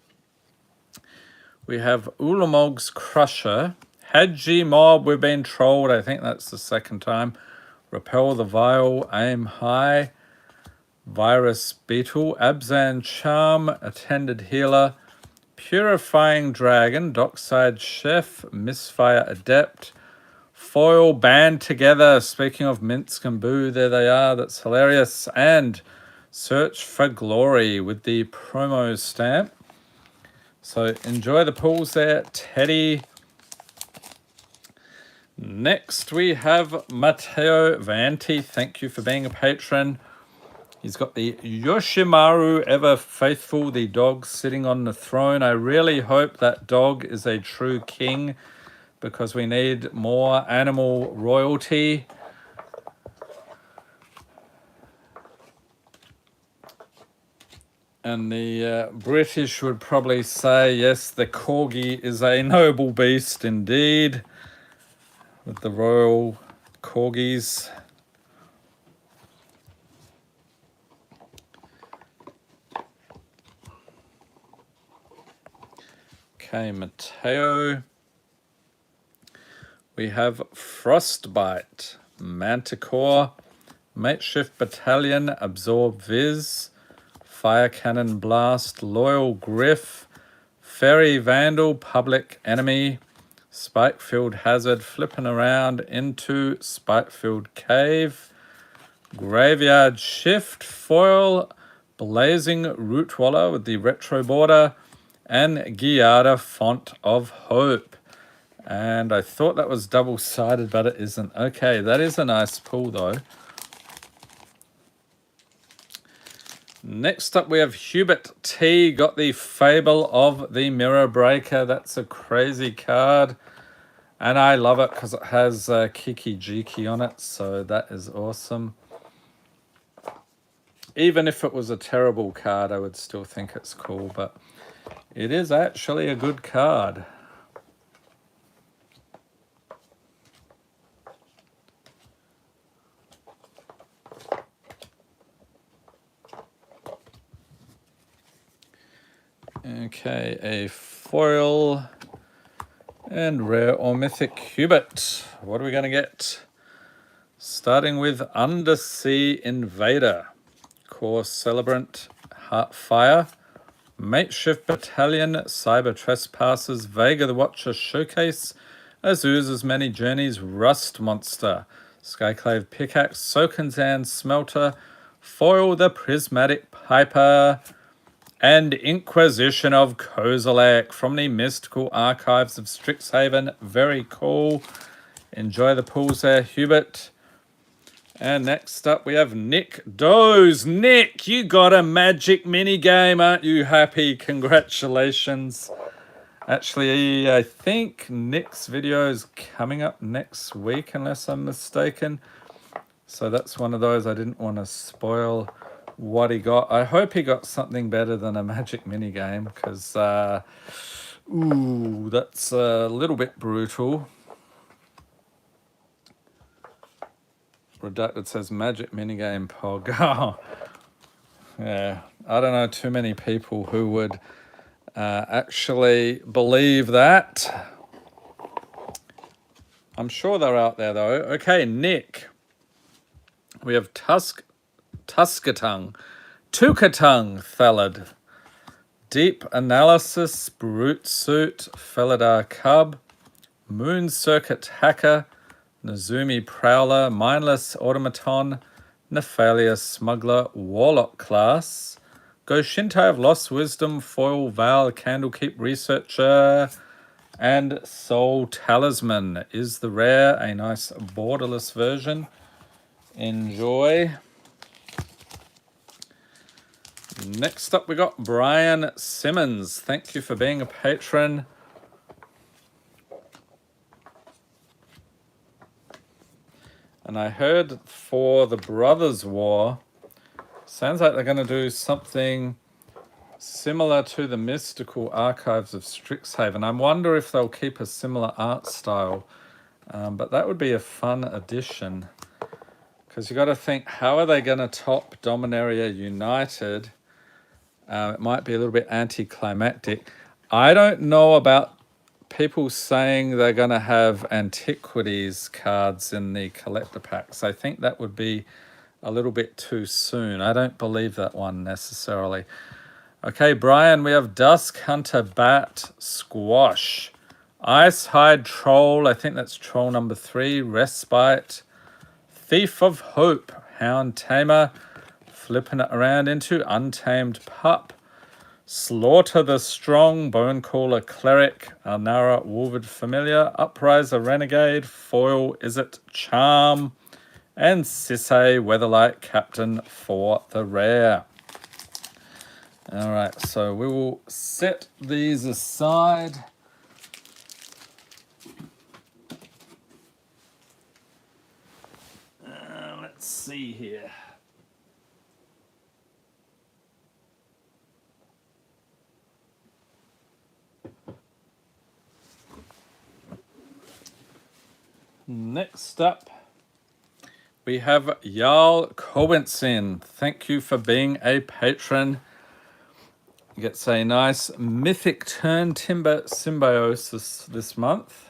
We have Ulamog's Crusher. Hadji Mob, we've been trolled. I think that's the second time. Repel the Vile, Aim High. Virus Beetle. Abzan Charm. Attended Healer. Purifying Dragon. Dockside Chef. Misfire Adept. Foil Band Together. Speaking of Minsk and Boo, there they are. That's hilarious. And Search for Glory with the promo stamp. So enjoy the pulls there, Teddy. Next we have Matteo Vanti. Thank you for being a patron. He's got the Yoshimaru Ever Faithful, the dog sitting on the throne. I really hope that dog is a true king. because we need more animal royalty. And the British would probably say, yes, the corgi is a noble beast indeed, with the royal corgis. Okay, Mateo. We have Frostbite, Manticore, Makeshift Battalion, Absorb Viz, Fire Cannon Blast, Loyal Griff, Fairy Vandal, Public Enemy, Spike-Filled Hazard, Flipping Around into Spike-Filled Cave, Graveyard Shift, Foil, Blazing Rootwaller with the retro border, and Giada Font of Hope. And I thought that was double-sided, but it isn't. Okay, that is a nice pull, though. Next up, we have Hubert T. Got the Fable of the Mirror Breaker. That's a crazy card. And I love it because it has Kiki Jiki on it. So that is awesome. Even if it was a terrible card, I would still think it's cool. But it is actually a good card. Okay, a foil and rare or mythic Hubert. What are we going to get? Starting with Undersea Invader, Core Celebrant, Heartfire, Makeshift Battalion, Cyber Trespassers, Vega the Watcher Showcase, Azuz's Many Journeys, Rust Monster, Skyclave Pickaxe, Sokanzan Smelter, Foil the Prismatic Piper, and Inquisition of Kozilek from the Mystical Archives of Strixhaven. Very cool. Enjoy the pulls there, Hubert. And next up, we have Nick Doze. Nick, you got a magic mini game. Aren't you happy? Congratulations. Actually, I think Nick's video is coming up next week, unless I'm mistaken. So that's one of those I didn't want to spoil what he got. I hope he got something better than a magic mini game, because ooh, that's a little bit brutal. Redacted says magic minigame pog. Oh, yeah, I don't know too many people who would actually believe that. I'm sure they're out there though. Okay, Nick. We have Tuskatung, Tukatung Thalid, Deep Analysis, Brute Suit, Felidar Cub, Moon Circuit Hacker, Nazumi Prowler, Mindless Automaton, Nephalia Smuggler, Warlock Class, Goshintai of Lost Wisdom, Foil Val, Candlekeep Researcher, and Soul Talisman is the rare, a nice borderless version. Enjoy. Next up, we got Brian Simmons. Thank you for being a patron. And I heard for the Brothers War, sounds like they're going to do something similar to the Mystical Archives of Strixhaven. I wonder if they'll keep a similar art style, but that would be a fun addition. Because you got to think, how are they going to top Dominaria United? It might be a little bit anticlimactic. I don't know about people saying they're going to have Antiquities cards in the collector packs. I think that would be a little bit too soon. I don't believe that one necessarily. Okay, Brian, we have Dusk Hunter Bat Squash, Ice Hide Troll, I think that's troll number 3, Respite, Thief of Hope, Hound Tamer, flipping it around into Untamed Pup, Slaughter the Strong, Bonecaller Cleric, Alnara Wolvered Familiar, Upriser Renegade, Foil Is It Charm, and Sisay Weatherlight Captain for the rare. All right, so we will set these aside. Let's see here. Next up, we have Jarl Cowensin. Thank you for being a patron. Gets a nice mythic turn timber symbiosis this month.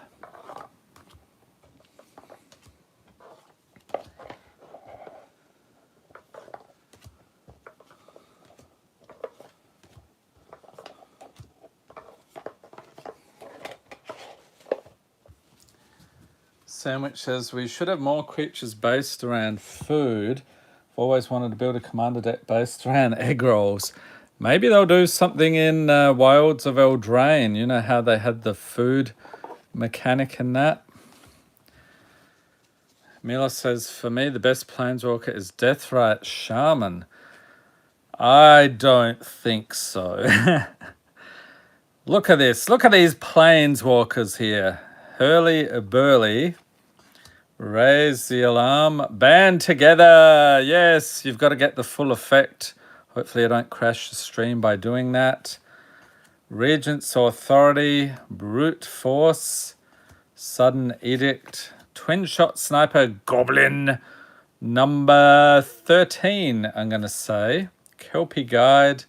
Sandwich says we should have more creatures based around food. I've always wanted to build a commander deck based around egg rolls. Maybe they'll do something in Wilds of Eldraine. You know how they had the food mechanic in that? Mila says, for me, the best Planeswalker is Deathrite Shaman. I don't think so. Look at this. Look at these Planeswalkers here. Hurly Burly. Raise the alarm. Band together. Yes, you've got to get the full effect. Hopefully I don't crash the stream by doing that. Regent's Authority. Brute Force. Sudden Edict. Twin Shot Sniper Goblin. Number 13, I'm going to say. Kelpie Guide.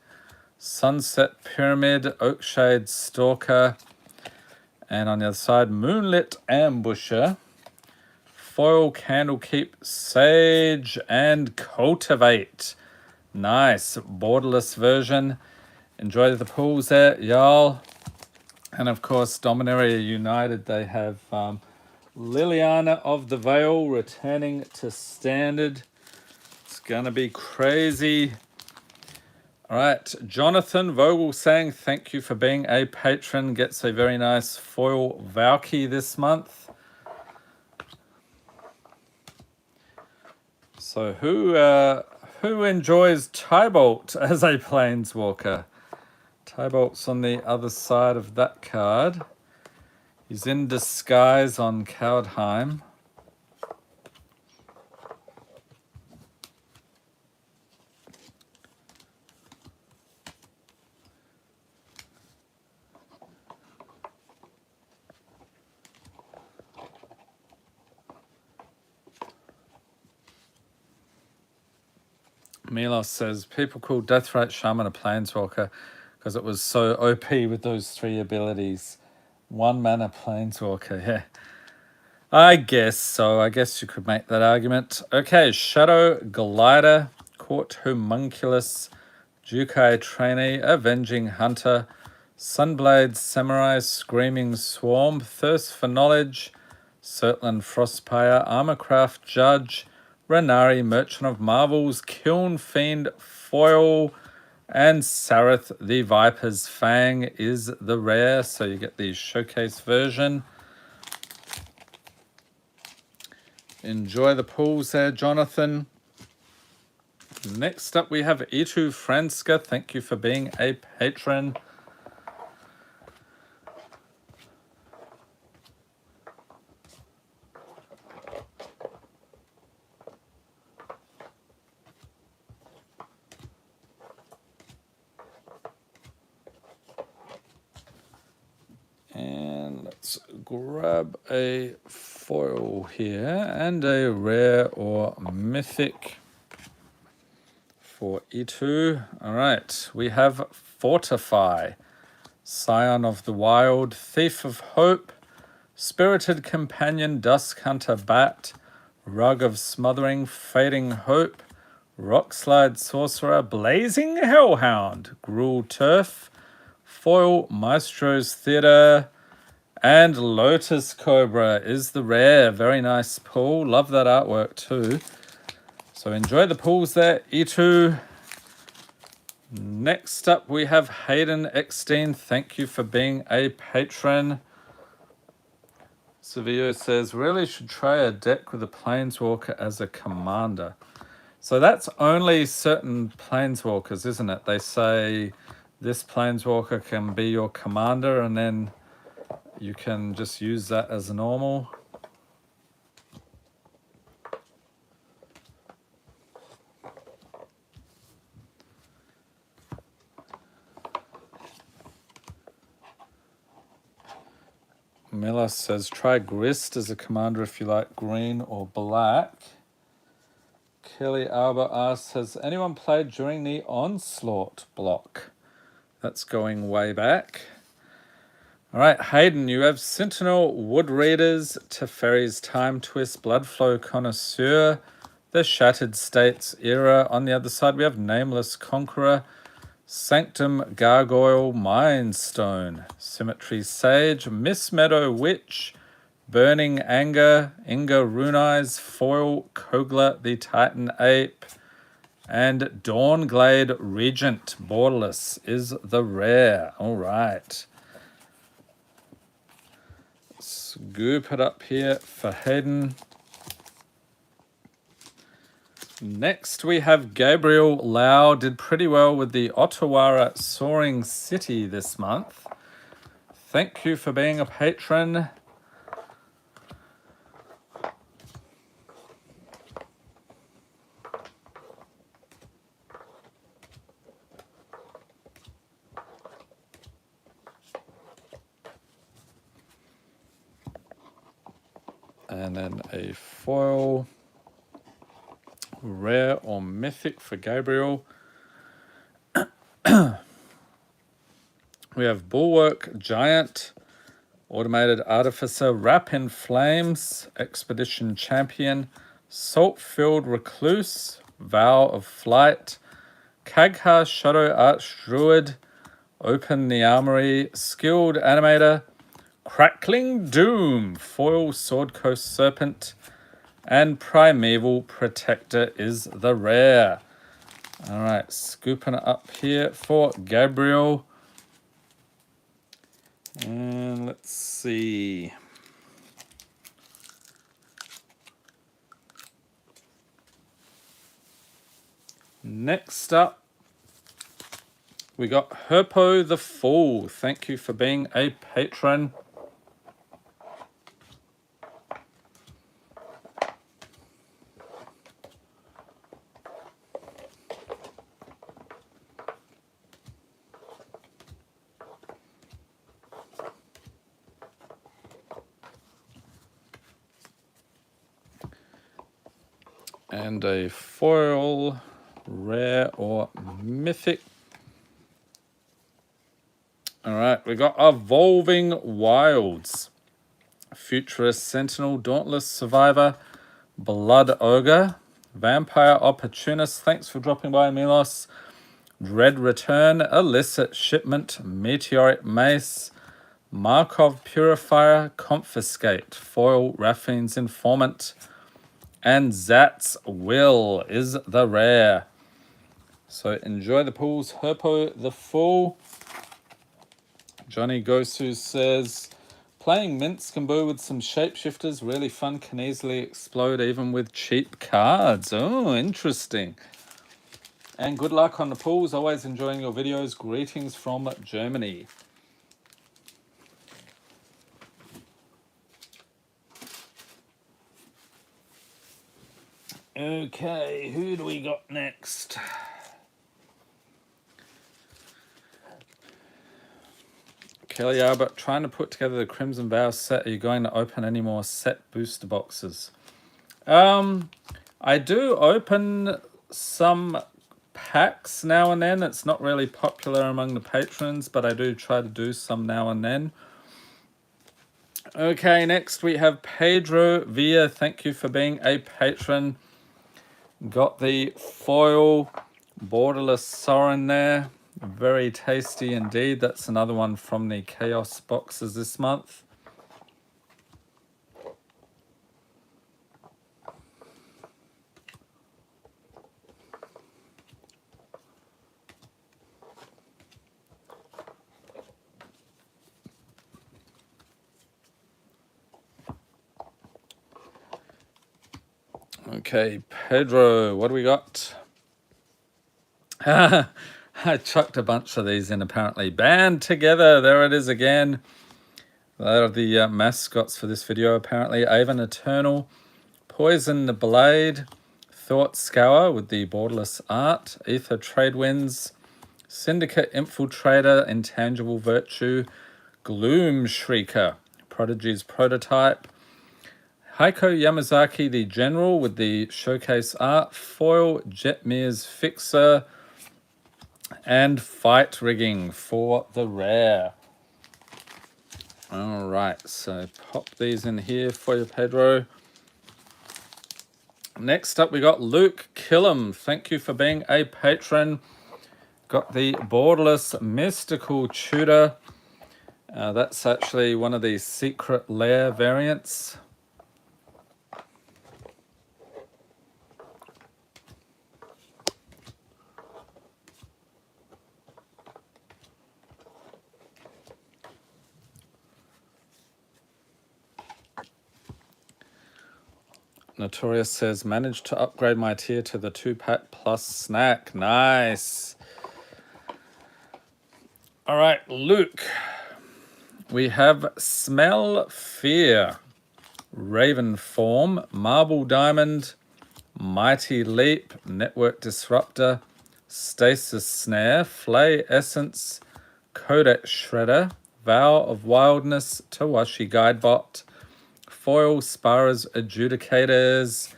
Sunset Pyramid. Oakshade Stalker. And on the other side, Moonlit Ambusher. Foil, Candlekeep, Sage, and Cultivate. Nice. Borderless version. Enjoy the pools there, y'all. And of course, Dominaria United, they have Liliana of the Veil returning to Standard. It's going to be crazy. All right. Jonathan Vogel saying, thank you for being a patron. Gets a very nice foil Valky this month. So who enjoys Tybolt as a Planeswalker? Tybolt's on the other side of that card. He's in disguise on Kaldheim. Milos says, people call Deathrite Shaman a Planeswalker because it was so OP with those 3 abilities. 1 mana Planeswalker, yeah. I guess so. I guess you could make that argument. Okay, Shadow Glider, Court Homunculus, Jukai Trainee, Avenging Hunter, Sunblade Samurai, Screaming Swarm, Thirst for Knowledge, Surtland Frostpire, Armorcraft Judge, Renari, Merchant of Marvels, Kiln Fiend, Foil, and Sareth the Viper's Fang is the rare, so you get the showcase version. Enjoy the pools there, Jonathan. Next up, we have Itu Franska. Thank you for being a patron. And let's grab a foil here and a rare or mythic for E2. All right, we have Fortify, Scion of the Wild, Thief of Hope, Spirited Companion, Dusk Hunter Bat, Rug of Smothering, Fading Hope, Rockslide Sorcerer, Blazing Hellhound, Gruul Turf, Foil, Maestro's Theatre, and Lotus Cobra is the rare. Very nice pull. Love that artwork too. So enjoy the pulls there, E2. Next up, we have Hayden Eckstein. Thank you for being a patron. Sevilla says, really should try a deck with a Planeswalker as a commander. So that's only certain Planeswalkers, isn't it? They say this Planeswalker can be your commander and then you can just use that as normal. Milos says, try Grist as a commander if you like green or black. Kelly Arbor asks, has anyone played during the Onslaught block? That's going way back. All right, Hayden, you have Sentinel, Wood Readers, Teferi's Time Twist, Bloodflow Connoisseur, the Shattered States era. On the other side, we have Nameless Conqueror, Sanctum Gargoyle, Mindstone, Symmetry Sage, Miss Meadow Witch, Burning Anger, Inga Runeyes, Foil, Kogla the Titan Ape, and Dawnglade Regent. Borderless is the rare. All right. Scoop it up here for Hayden. Next we have Gabriel Lau. Did pretty well with the Ottawara Soaring City this month. Thank you for being a patron. And then a foil, rare or mythic for Gabriel. We have Bulwark Giant, Automated Artificer, Wrap in Flames, Expedition Champion, Salt-Filled Recluse, Vow of Flight, Kagha Shadow Arch Druid, Open the Armory, Skilled Animator, Crackling Doom, Foil Sword Coast Serpent, and Primeval Protector is the rare. All right, scooping it up here for Gabriel. And let's see. Next up, we got Herpo the Fool. Thank you for being a patron. And a foil, rare or mythic. All right, we got Evolving Wilds, Futurist Sentinel, Dauntless Survivor, Blood Ogre, Vampire Opportunist. Thanks for dropping by, Milos. Dread Return, Illicit Shipment, Meteoric Mace, Markov Purifier, Confiscate, Foil Raffine's Informant, and Zat's Will is the rare. So enjoy the pools. Herpo the Fool. Johnny Gosu says, playing Minsk and Boo with some shapeshifters, really fun, can easily explode even with cheap cards. Oh, interesting. And good luck on the pools. Always enjoying your videos. Greetings from Germany. Okay, who do we got next? Kelly Arbor, trying to put together the Crimson Vow set. Are you going to open any more set booster boxes? I do open some packs now and then. It's not really popular among the patrons, but I do try to do some now and then. Okay, next we have Pedro Villa. Thank you for being a patron. Got the foil borderless Sorin there. Very tasty indeed. That's another one from the Chaos boxes this month. Okay, Pedro, what do we got? I chucked a bunch of these in, apparently. Band Together, there it is again. That are the mascots for this video, apparently. Avon Eternal, Poison the Blade, Thought Scour with the borderless art, Ether Tradewinds, Syndicate Infiltrator, Intangible Virtue, Gloom Shrieker, Prodigy's prototype. Heiko Yamazaki, the general, with the showcase art. Foil Jetmir's Fixer. And fight rigging for the rare. All right, so pop these in here for you, Pedro. Next up, we got Luke Killam. Thank you for being a patron. Got the Borderless Mystical Tutor. That's actually one of these secret lair variants. Notorious says, managed to upgrade my tier to the 2-pack plus snack. Nice. All right, Luke. We have Smell Fear, Raven Form, Marble Diamond, Mighty Leap, Network Disruptor, Stasis Snare, Flay Essence, Codex Shredder, Vow of Wildness, Tawashi Guidebot, Foil Sparrow's Adjudicators,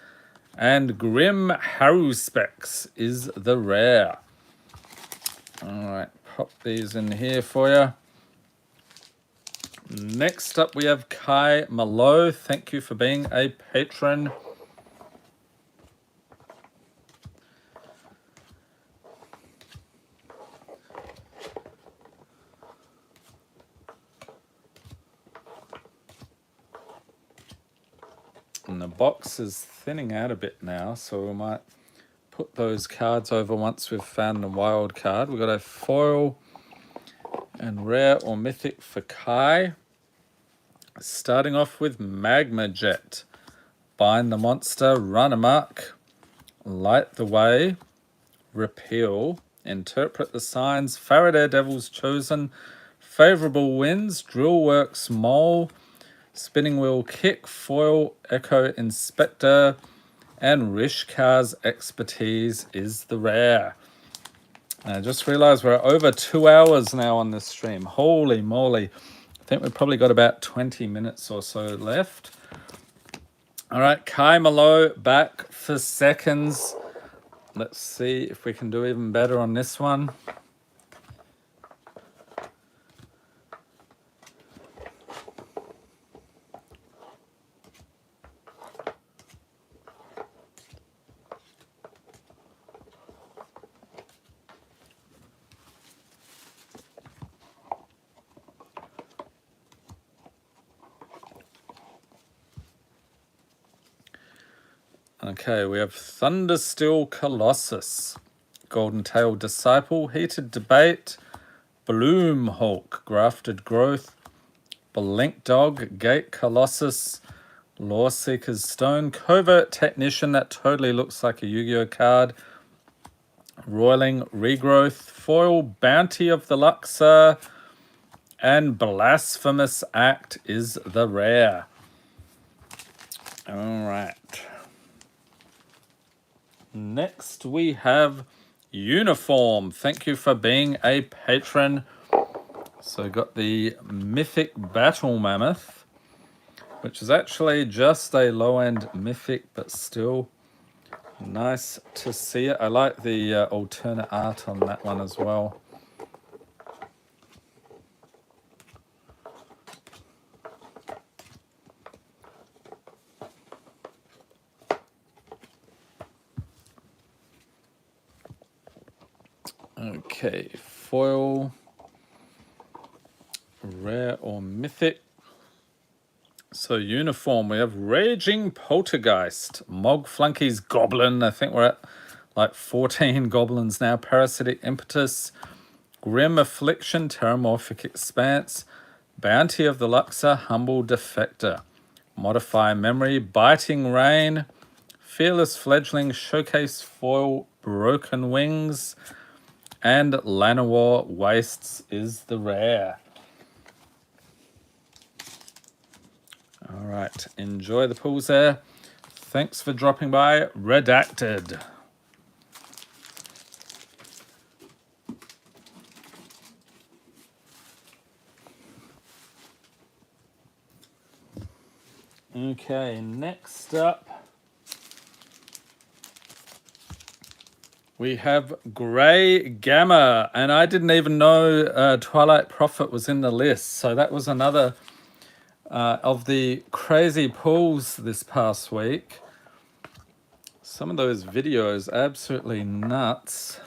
and Grim Haruspecs is the rare. All right, pop these in here for you. Next up, we have Kai Malo. Thank you for being a patron. And the box is thinning out a bit now, so we might put those cards over once we've found the wild card. We've got a foil and rare or mythic for Kai. Starting off with Magma Jet. Bind the monster, run amok, light the way, repeal, interpret the signs, Faraday Devil's Chosen, favorable winds, Drillworks Mole, Spinning Wheel Kick, Foil Echo Inspector, and Rishkar's Expertise is the rare. I just realized we're over 2 hours now on this stream. Holy moly. I think we've probably got about 20 minutes or so left. All right, Kai Malo back for seconds. Let's see if we can do even better on this one. Okay, we have Thunderstill Colossus, Golden Tail Disciple, Heated Debate, Bloom Hulk, Grafted Growth, Blink Dog, Gate Colossus, Law Seeker's Stone, Covert Technician, that totally looks like a Yu-Gi-Oh card, Roiling Regrowth, Foil Bounty of the Luxor, and Blasphemous Act is the rare. All right. Next we have Uniform. Thank you for being a patron. So got the Mythic Battle Mammoth, which is actually just a low-end Mythic, but still nice to see it. I like the alternate art on that one as well. Okay, foil, rare or mythic. So Uniform, we have Raging Poltergeist, Mog Flunky's Goblin. I think we're at like 14 goblins now. Parasitic Impetus, Grim Affliction, Terramorphic Expanse, Bounty of the Luxor, Humble Defector, Modify Memory, Biting Rain, Fearless Fledgling, Showcase Foil, Broken Wings, and Llanowar Wastes is the rare. All right, enjoy the pools there. Thanks for dropping by, Redacted. Okay, next up we have Grey Gamma, and I didn't even know Twilight Prophet was in the list, so that was another of the crazy pulls this past week. Some of those videos absolutely nuts.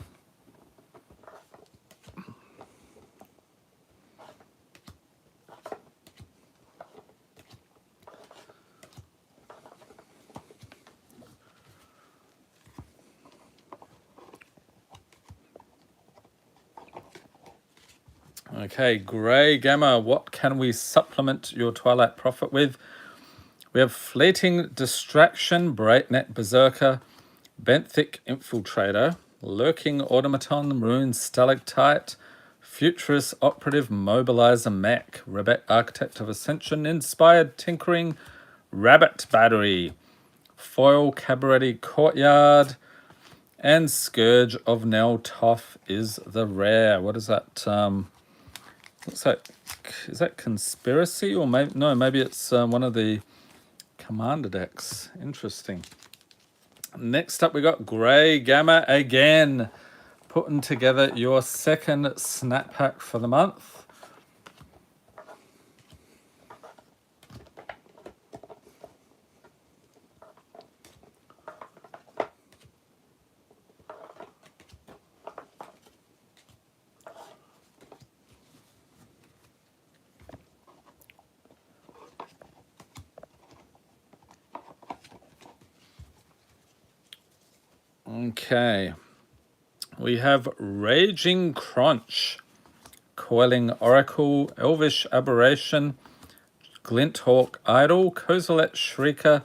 Okay, Grey Gamma, what can we supplement your Twilight Prophet with? We have Fleeting Distraction, Breakneck Berserker, Benthic Infiltrator, Lurking Automaton, Rune Stalactite, Futurist Operative Mobilizer Mech, Rebet Architect of Ascension, Inspired Tinkering, Rabbit Battery, Foil Cabaret Courtyard, and Scourge of Nel Toff is the rare. What is that? Looks like, is that Conspiracy? Or maybe, no, maybe it's one of the Commander decks. Interesting. Next up, we got Grey Gamma again, putting together your second snap pack for the month. Okay, we have Raging Crunch, Coiling Oracle, Elvish Aberration, Glinthawk Idol, Kozilek Shrieker,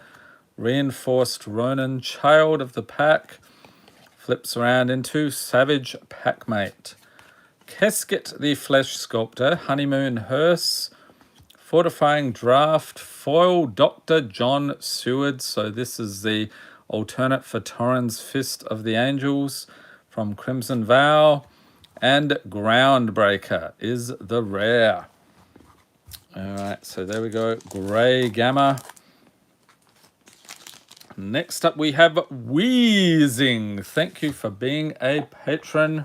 Reinforced Ronin, Child of the Pack, flips around into Savage Packmate, Kesket the Flesh Sculptor, Honeymoon Hearse, Fortifying Draft, Foil Dr. John Seward, so this is the alternate for Torrens Fist of the Angels from Crimson Vow, and Groundbreaker is the rare. Alright, so there we go, Grey Gamma. Next up we have Wheezing. Thank you for being a patron.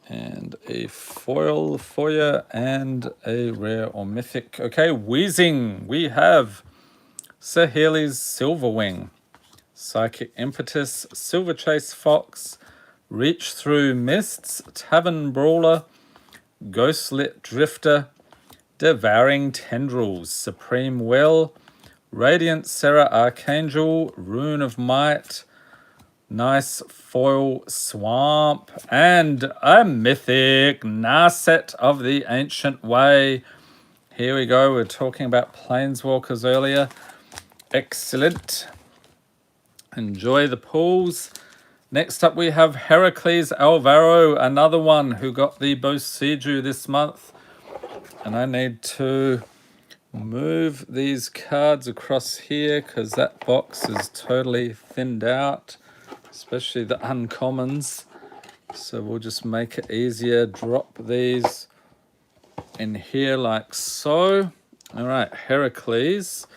And a foil for you, and a rare or mythic. Okay, Wheezing. We have Saheeli's Silverwing, Psychic Impetus, Silver Chase Fox, Reach Through Mists, Tavern Brawler, Ghostlit Drifter, Devouring Tendrils, Supreme Will, Radiant Serra Archangel, Rune of Might, nice foil Swamp, and a mythic Narset of the Ancient Way. Here we go, we're talking about Planeswalkers earlier. Excellent. Enjoy the pulls. Next up we have Heracles Alvaro, another one who got the Boseiju this month. And I need to move these cards across here because that box is totally thinned out, especially the uncommons. So we'll just make it easier. Drop these in here like so. All right, Heracles.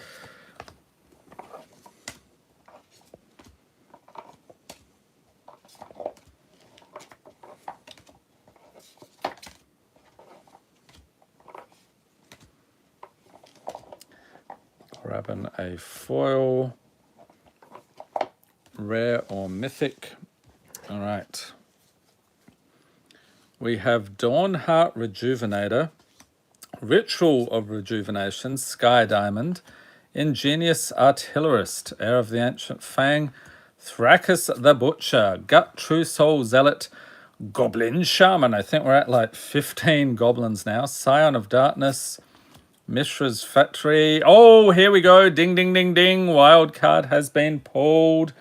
Grabbing a foil, rare or mythic. All right. We have Dawnheart Rejuvenator, Ritual of Rejuvenation, Sky Diamond, Ingenious Artillerist, Heir of the Ancient Fang, Thrakus the Butcher, Gut True Soul Zealot, Goblin Shaman. I think we're at like 15 goblins now. Scion of Darkness, Mishra's Factory. Oh, here we go. Ding, ding, ding, ding. Wild card has been pulled.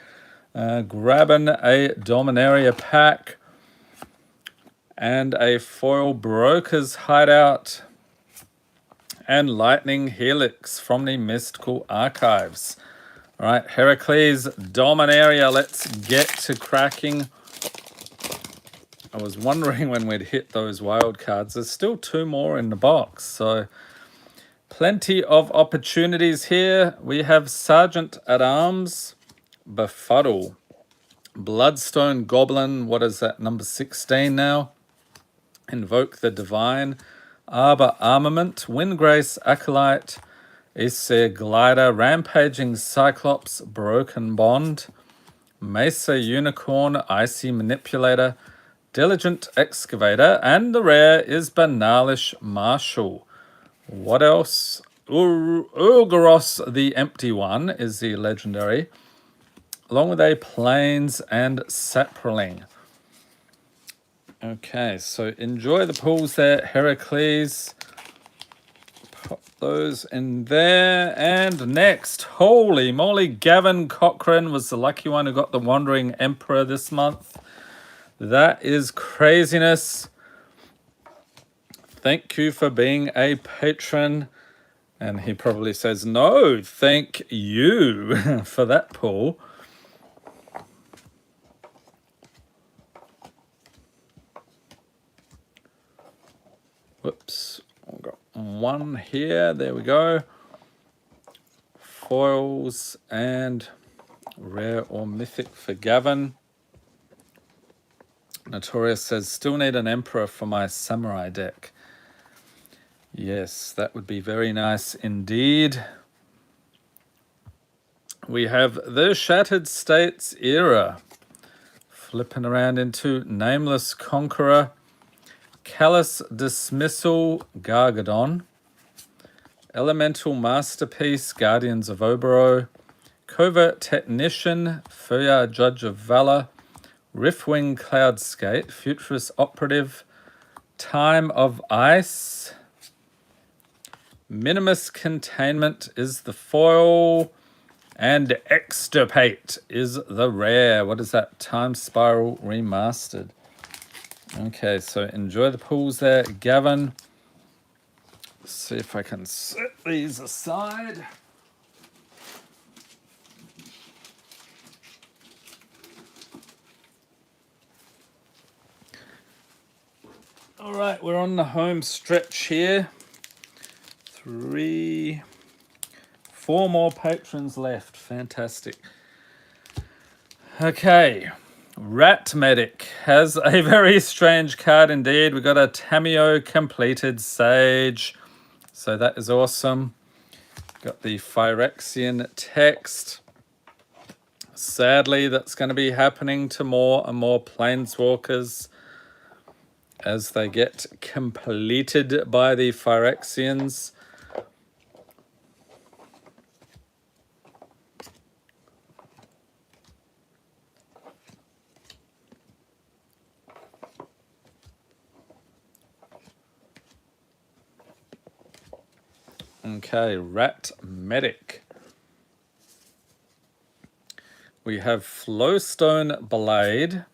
Grabbing a Dominaria pack. and a foil Broker's Hideout, and Lightning Helix from the Mystical Archives. All right, Heracles, Dominaria, let's get to cracking. I was wondering when we'd hit those wild cards. There's still 2 more in the box, so plenty of opportunities here. We have Sergeant at Arms, Befuddle, Bloodstone Goblin, what is that, number 16 now? Invoke the Divine, Arbor Armament, Windgrace Acolyte, Aesir Glider, Rampaging Cyclops, Broken Bond, Mesa Unicorn, Icy Manipulator, Diligent Excavator, and the rare is Banalish Marshal. What else? Urgoros the Empty One is the legendary, along with a Plains and Saproling. Okay, so enjoy the pulls there, Heracles. Pop those in there. And next, holy moly, Gavin Cochran was the lucky one who got the Wandering Emperor this month. That is craziness. Thank you for being a patron. And he probably says, no, thank you for that pull. Whoops, I've got one here. There we go. Foils and rare or mythic for Gavin. Notorious says, still need an Emperor for my Samurai deck. Yes, that would be very nice indeed. We have the Shattered States era. Flipping around into Nameless Conqueror, Callous Dismissal, Gargadon, Elemental Masterpiece, Guardians of Obero, Covert Technician, Fuya Judge of Valor, Riftwing Cloudscape, Futurist Operative, Time of Ice, Minimus Containment is the foil, and Extirpate is the rare. What is that? Time Spiral Remastered. Okay, so enjoy the pulls there, Gavin. Let's see if I can set these aside. All right, we're on the home stretch here. 4 more patrons left. Fantastic. Okay. Rat Medic has a very strange card indeed. We got a Tameo Completed Sage. So that is awesome. Got the Phyrexian text. Sadly, that's going to be happening to more and more Planeswalkers as they get completed by the Phyrexians. Okay, Rat Medic. We have Flowstone Blade,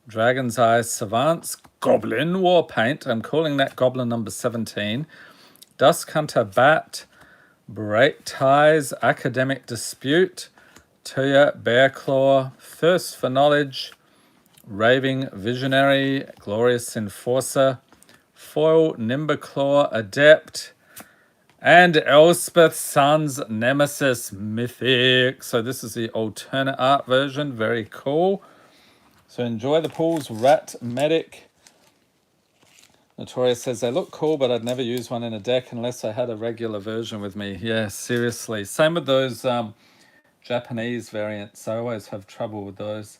Dragon's Eye Savant's Goblin War Paint. I'm calling that Goblin number 17. Dusk Hunter Bat, Break Ties, Academic Dispute, Tuya Bearclaw, Thirst for Knowledge, Raving Visionary, Glorious Enforcer, Foil Nimbleclaw Adept, and Elspeth Sun's Nemesis Mythic. So this is the alternate art version. Very cool. So enjoy the pulls, Rat Medic. Notorious says, they look cool, but I'd never use one in a deck unless I had a regular version with me. Yeah, seriously. Same with those Japanese variants. I always have trouble with those.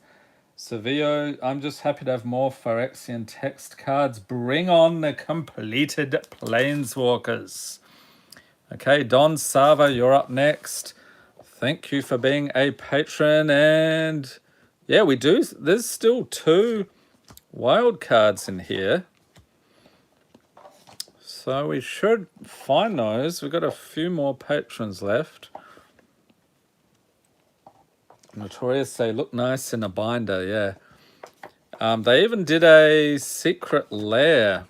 Sevio, I'm just happy to have more Phyrexian text cards. Bring on the completed Planeswalkers. Okay, Don Sava, you're up next. Thank you for being a patron. And yeah, we do. There's still 2 wild cards in here. So we should find those. We've got a few more patrons left. Notorious say, look nice in a binder, yeah. They even did a secret lair.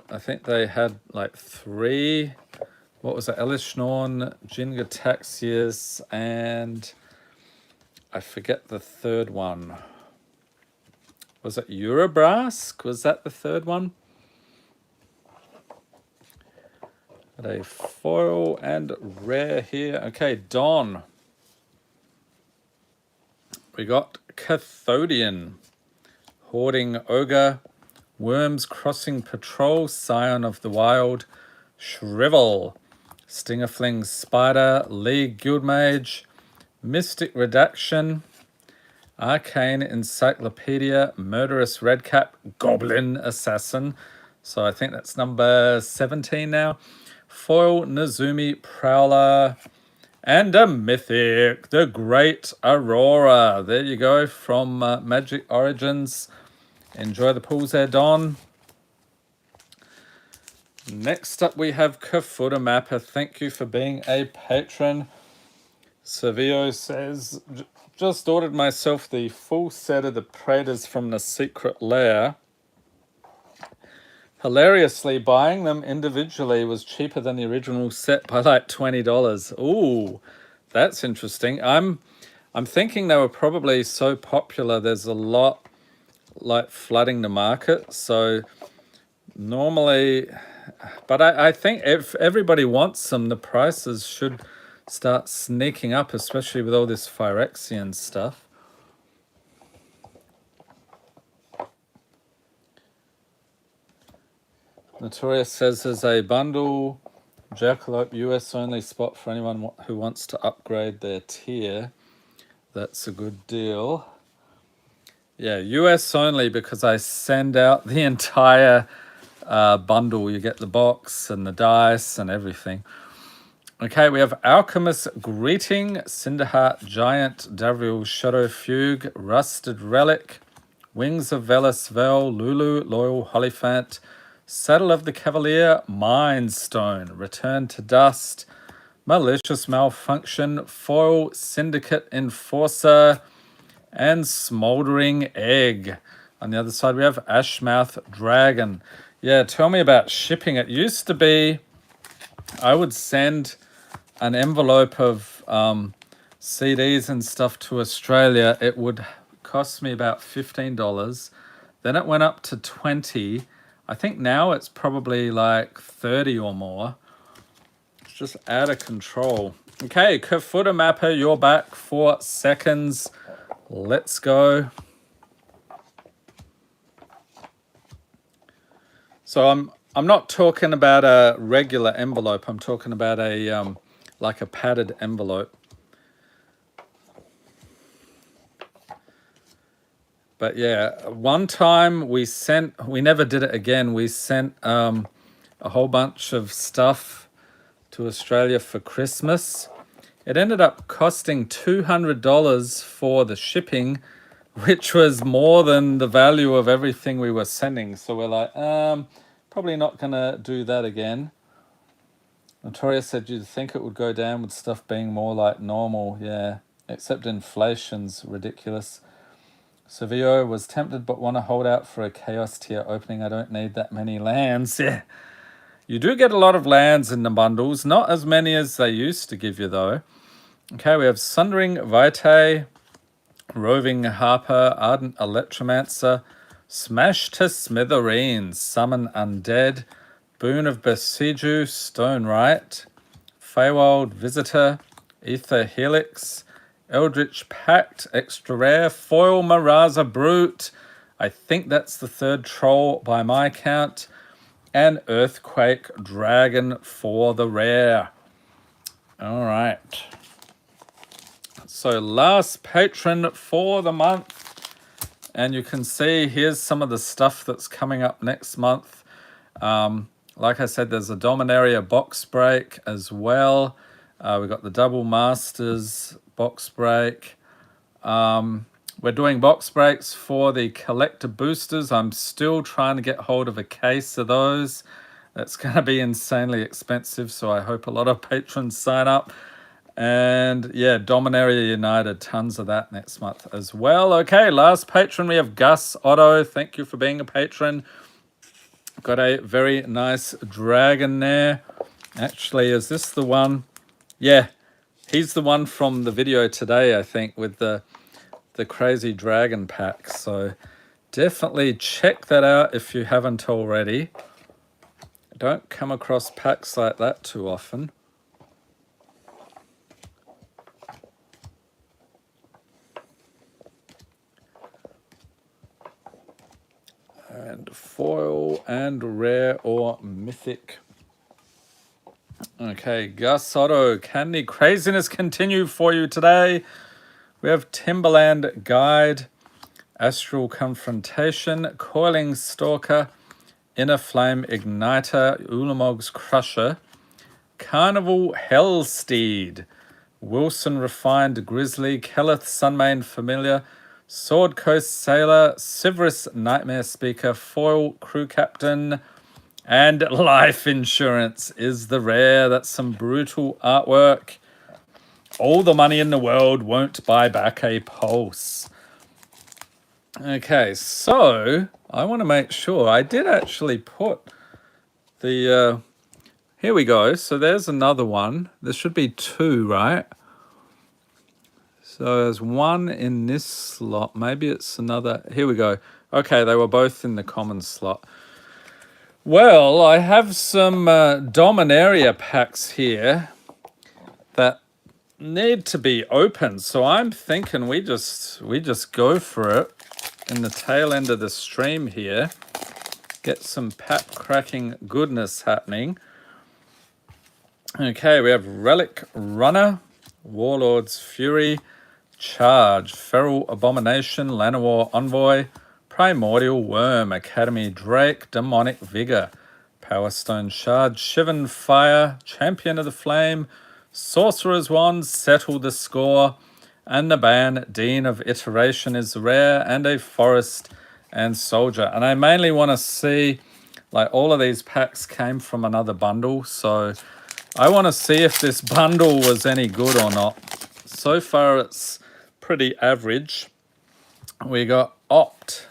I think they had like 3. What was it? Elishnorn, Jingataxius, and I forget the third one. Was it Urabrask? Was that the third one? Got a foil and rare here. Okay, Don. We got Cathodian, Hoarding Ogre, Worms Crossing Patrol, Scion of the Wild, Shrivel, Stingerfling Spider, League Guildmage, Mystic Reduction, Arcane Encyclopedia, Murderous Redcap, Goblin Assassin. So I think that's number 17 now. Foil Nezumi Prowler, and a mythic, the Great Aurora. There you go, from Magic Origins. Enjoy the pools there, Don. Next up, we have Kafuta Mapper. Thank you for being a patron. Sevio says, just ordered myself the full set of the Praetors from the Secret Lair. Hilariously, buying them individually was cheaper than the original set by like $20. Ooh, that's interesting. I'm thinking they were probably so popular, there's a lot like flooding the market. So normally, but I think if everybody wants them, the prices should start sneaking up, especially with all this Phyrexian stuff. Notorious says there's a bundle Jackalope US only spot for anyone who wants to upgrade their tier. That's a good deal. Yeah, US only, because I send out the entire bundle. You get the box and the dice and everything. Okay, we have Alchemist Greeting, Cinderheart Giant, Davriel Shadow Fugue, Rusted Relic, Wings of Velas Vel, Lulu, Loyal Hollyphant, Saddle of the Cavalier, Mind Stone, Return to Dust, Malicious Malfunction, Foil Syndicate Enforcer, and Smoldering Egg. On the other side, we have Ashmouth Dragon. Yeah, tell me about shipping. It used to be, I would send an envelope of CDs and stuff to Australia. It would cost me about $15. Then it went up to 20. I think now it's probably like 30 or more. It's just out of control. Okay, Kafuta Mapper, you're back for seconds. Let's go. So I'm not talking about a regular envelope. I'm talking about a like a padded envelope. But yeah, one time we never did it again. We sent a whole bunch of stuff to Australia for Christmas. It ended up costing $200 for the shipping, which was more than the value of everything we were sending. So we're like, probably not gonna do that again. Notorious said you'd think it would go down with stuff being more like normal. Yeah, except inflation's ridiculous. Sevio was tempted but want to hold out for a Chaos tier opening. I don't need that many lands. Yeah, you do get a lot of lands in the bundles. Not as many as they used to give you, though. Okay, we have Sundering Vitae, Roving Harper, Ardent Electromancer, Smash to Smithereens, Summon Undead, Boon of Besiju, Stone Right, Feywild Visitor, Ether Helix, Eldritch Pact, Extra Rare, Foil Maraza Brute. I think that's the third troll by my count. And Earthquake Dragon for the rare. All right. So last patron for the month. And you can see here's some of the stuff that's coming up next month. Like I said, there's a Dominaria box break as well. We've got the Double Masters box break. We're doing box breaks for the collector boosters. I'm still trying to get hold of a case of those. That's going to be insanely expensive, so I hope a lot of patrons sign up. And yeah, Dominaria United, tons of that next month as well. Okay, last patron, we have Gus Otto. Thank you for being a patron. Got a very nice dragon there. Actually, is this the one? Yeah, he's the one from the video today, I think, with the crazy dragon pack. So definitely check that out if you haven't already. Don't come across packs like that too often. And foil and rare or mythic. Okay, Gus Otto, can the craziness continue for you today? We have Timberland Guide, Astral Confrontation, Coiling Stalker, Inner Flame Igniter, Ulamog's Crusher, Carnival Hellsteed, Wilson Refined Grizzly, Kelleth Sunmane Familiar, Sword Coast Sailor, Severus Nightmare Speaker, Foil Crew Captain, and Life Insurance is the rare. That's some brutal artwork. All the money in the world won't buy back a pulse. Okay, so I want to make sure I did actually put the... here we go. So there's another one. There should be two, right? So there's one in this slot. Maybe it's another. Here we go. Okay, they were both in the common slot. Well, I have some Dominaria packs here that need to be opened. So I'm thinking we just go for it in the tail end of the stream here. Get some pack cracking goodness happening. Okay, we have Relic Runner, Warlord's Fury, Charge, Feral Abomination, Llanowar Envoy, Primordial Worm, Academy Drake, Demonic Vigor, Power Stone Shard, Shivan Fire, Champion of the Flame, Sorcerer's Wand, Settle the Score, and the ban, Dean of Iteration is rare, and a Forest and Soldier. And I mainly want to see, like, all of these packs came from another bundle, so I want to see if this bundle was any good or not. So far, it's pretty average. We got Opt,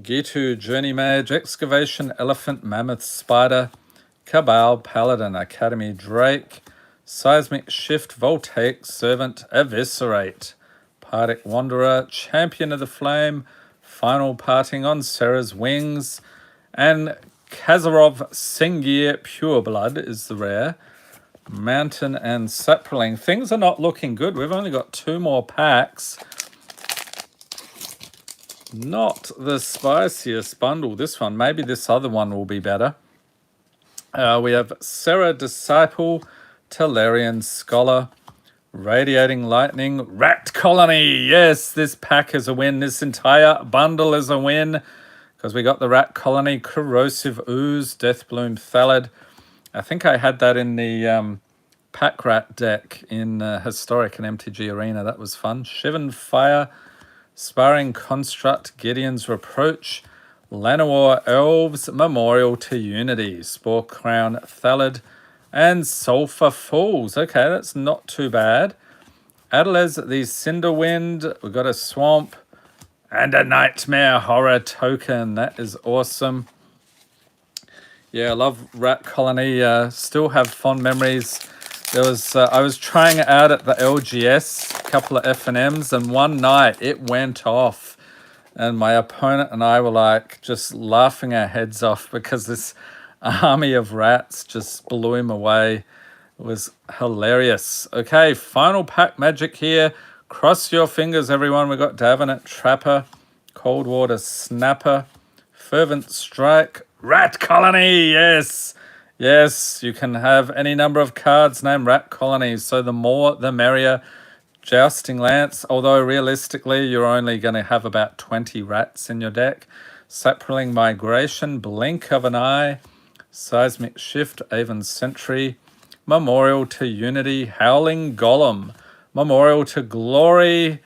Gitu, Journey Mage, Excavation, Elephant, Mammoth, Spider, Cabal, Paladin, Academy Drake, Seismic Shift, Voltaic, Servant, Eviscerate, Partic Wanderer, Champion of the Flame, Final Parting on Sarah's Wings, and Kazarov Singir Pureblood is the rare. Mountain and Sapling. Things are not looking good. We've only got two more packs. Not the spiciest bundle, this one. Maybe this other one will be better. We have Sarah Disciple, Talarian Scholar, Radiating Lightning, Rat Colony. Yes, this pack is a win. This entire bundle is a win because we got the Rat Colony, Corrosive Ooze, Deathbloom Thallid. I think I had that in the Pack Rat deck in Historic and MTG Arena. That was fun. Shivan Fire, Sparring Construct, Gideon's Reproach, Llanowar Elves, Memorial to Unity, Spore Crown Thallid, and Sulphur Falls. Okay, that's not too bad. Adela's the Cinderwind. We've got a Swamp and a Nightmare Horror token. That is awesome. Yeah, I love Rat Colony. Still have fond memories. There was I was trying it out at the LGS, a couple of FNMs, and one night it went off. And my opponent and I were like just laughing our heads off because this army of rats just blew him away. It was hilarious. Okay, final pack magic here. Cross your fingers, everyone. We got Davenant Trapper, Coldwater Snapper, Fervent Strike, Rat Colony. Yes, yes, you can have any number of cards named Rat Colonies. So the more, the merrier. Jousting Lance, although realistically you're only going to have about 20 rats in your deck. Sapling Migration, Blink of an Eye, Seismic Shift, Avon Sentry, Memorial to Unity, Howling Golem, Memorial to Glory.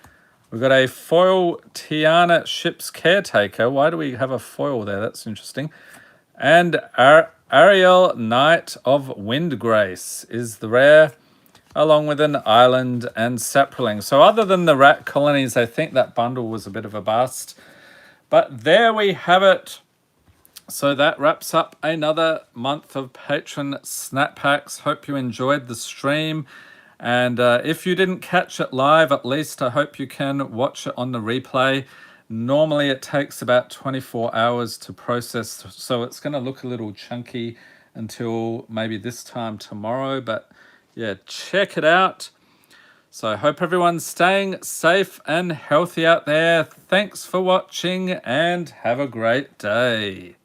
We've got a foil Tiana Ship's Caretaker. Why do we have a foil there? That's interesting. And Ariel Knight of Windgrace is the rare. along with an island and sapling. So other than the rat colonies, I think that bundle was a bit of a bust. But there we have it. So that wraps up another month of Patron Snap Packs. Hope you enjoyed the stream. And if you didn't catch it live, at least I hope you can watch it on the replay. Normally it takes about 24 hours to process, so it's going to look a little chunky until maybe this time tomorrow. But yeah, check it out. So I hope everyone's staying safe and healthy out there. Thanks for watching and have a great day.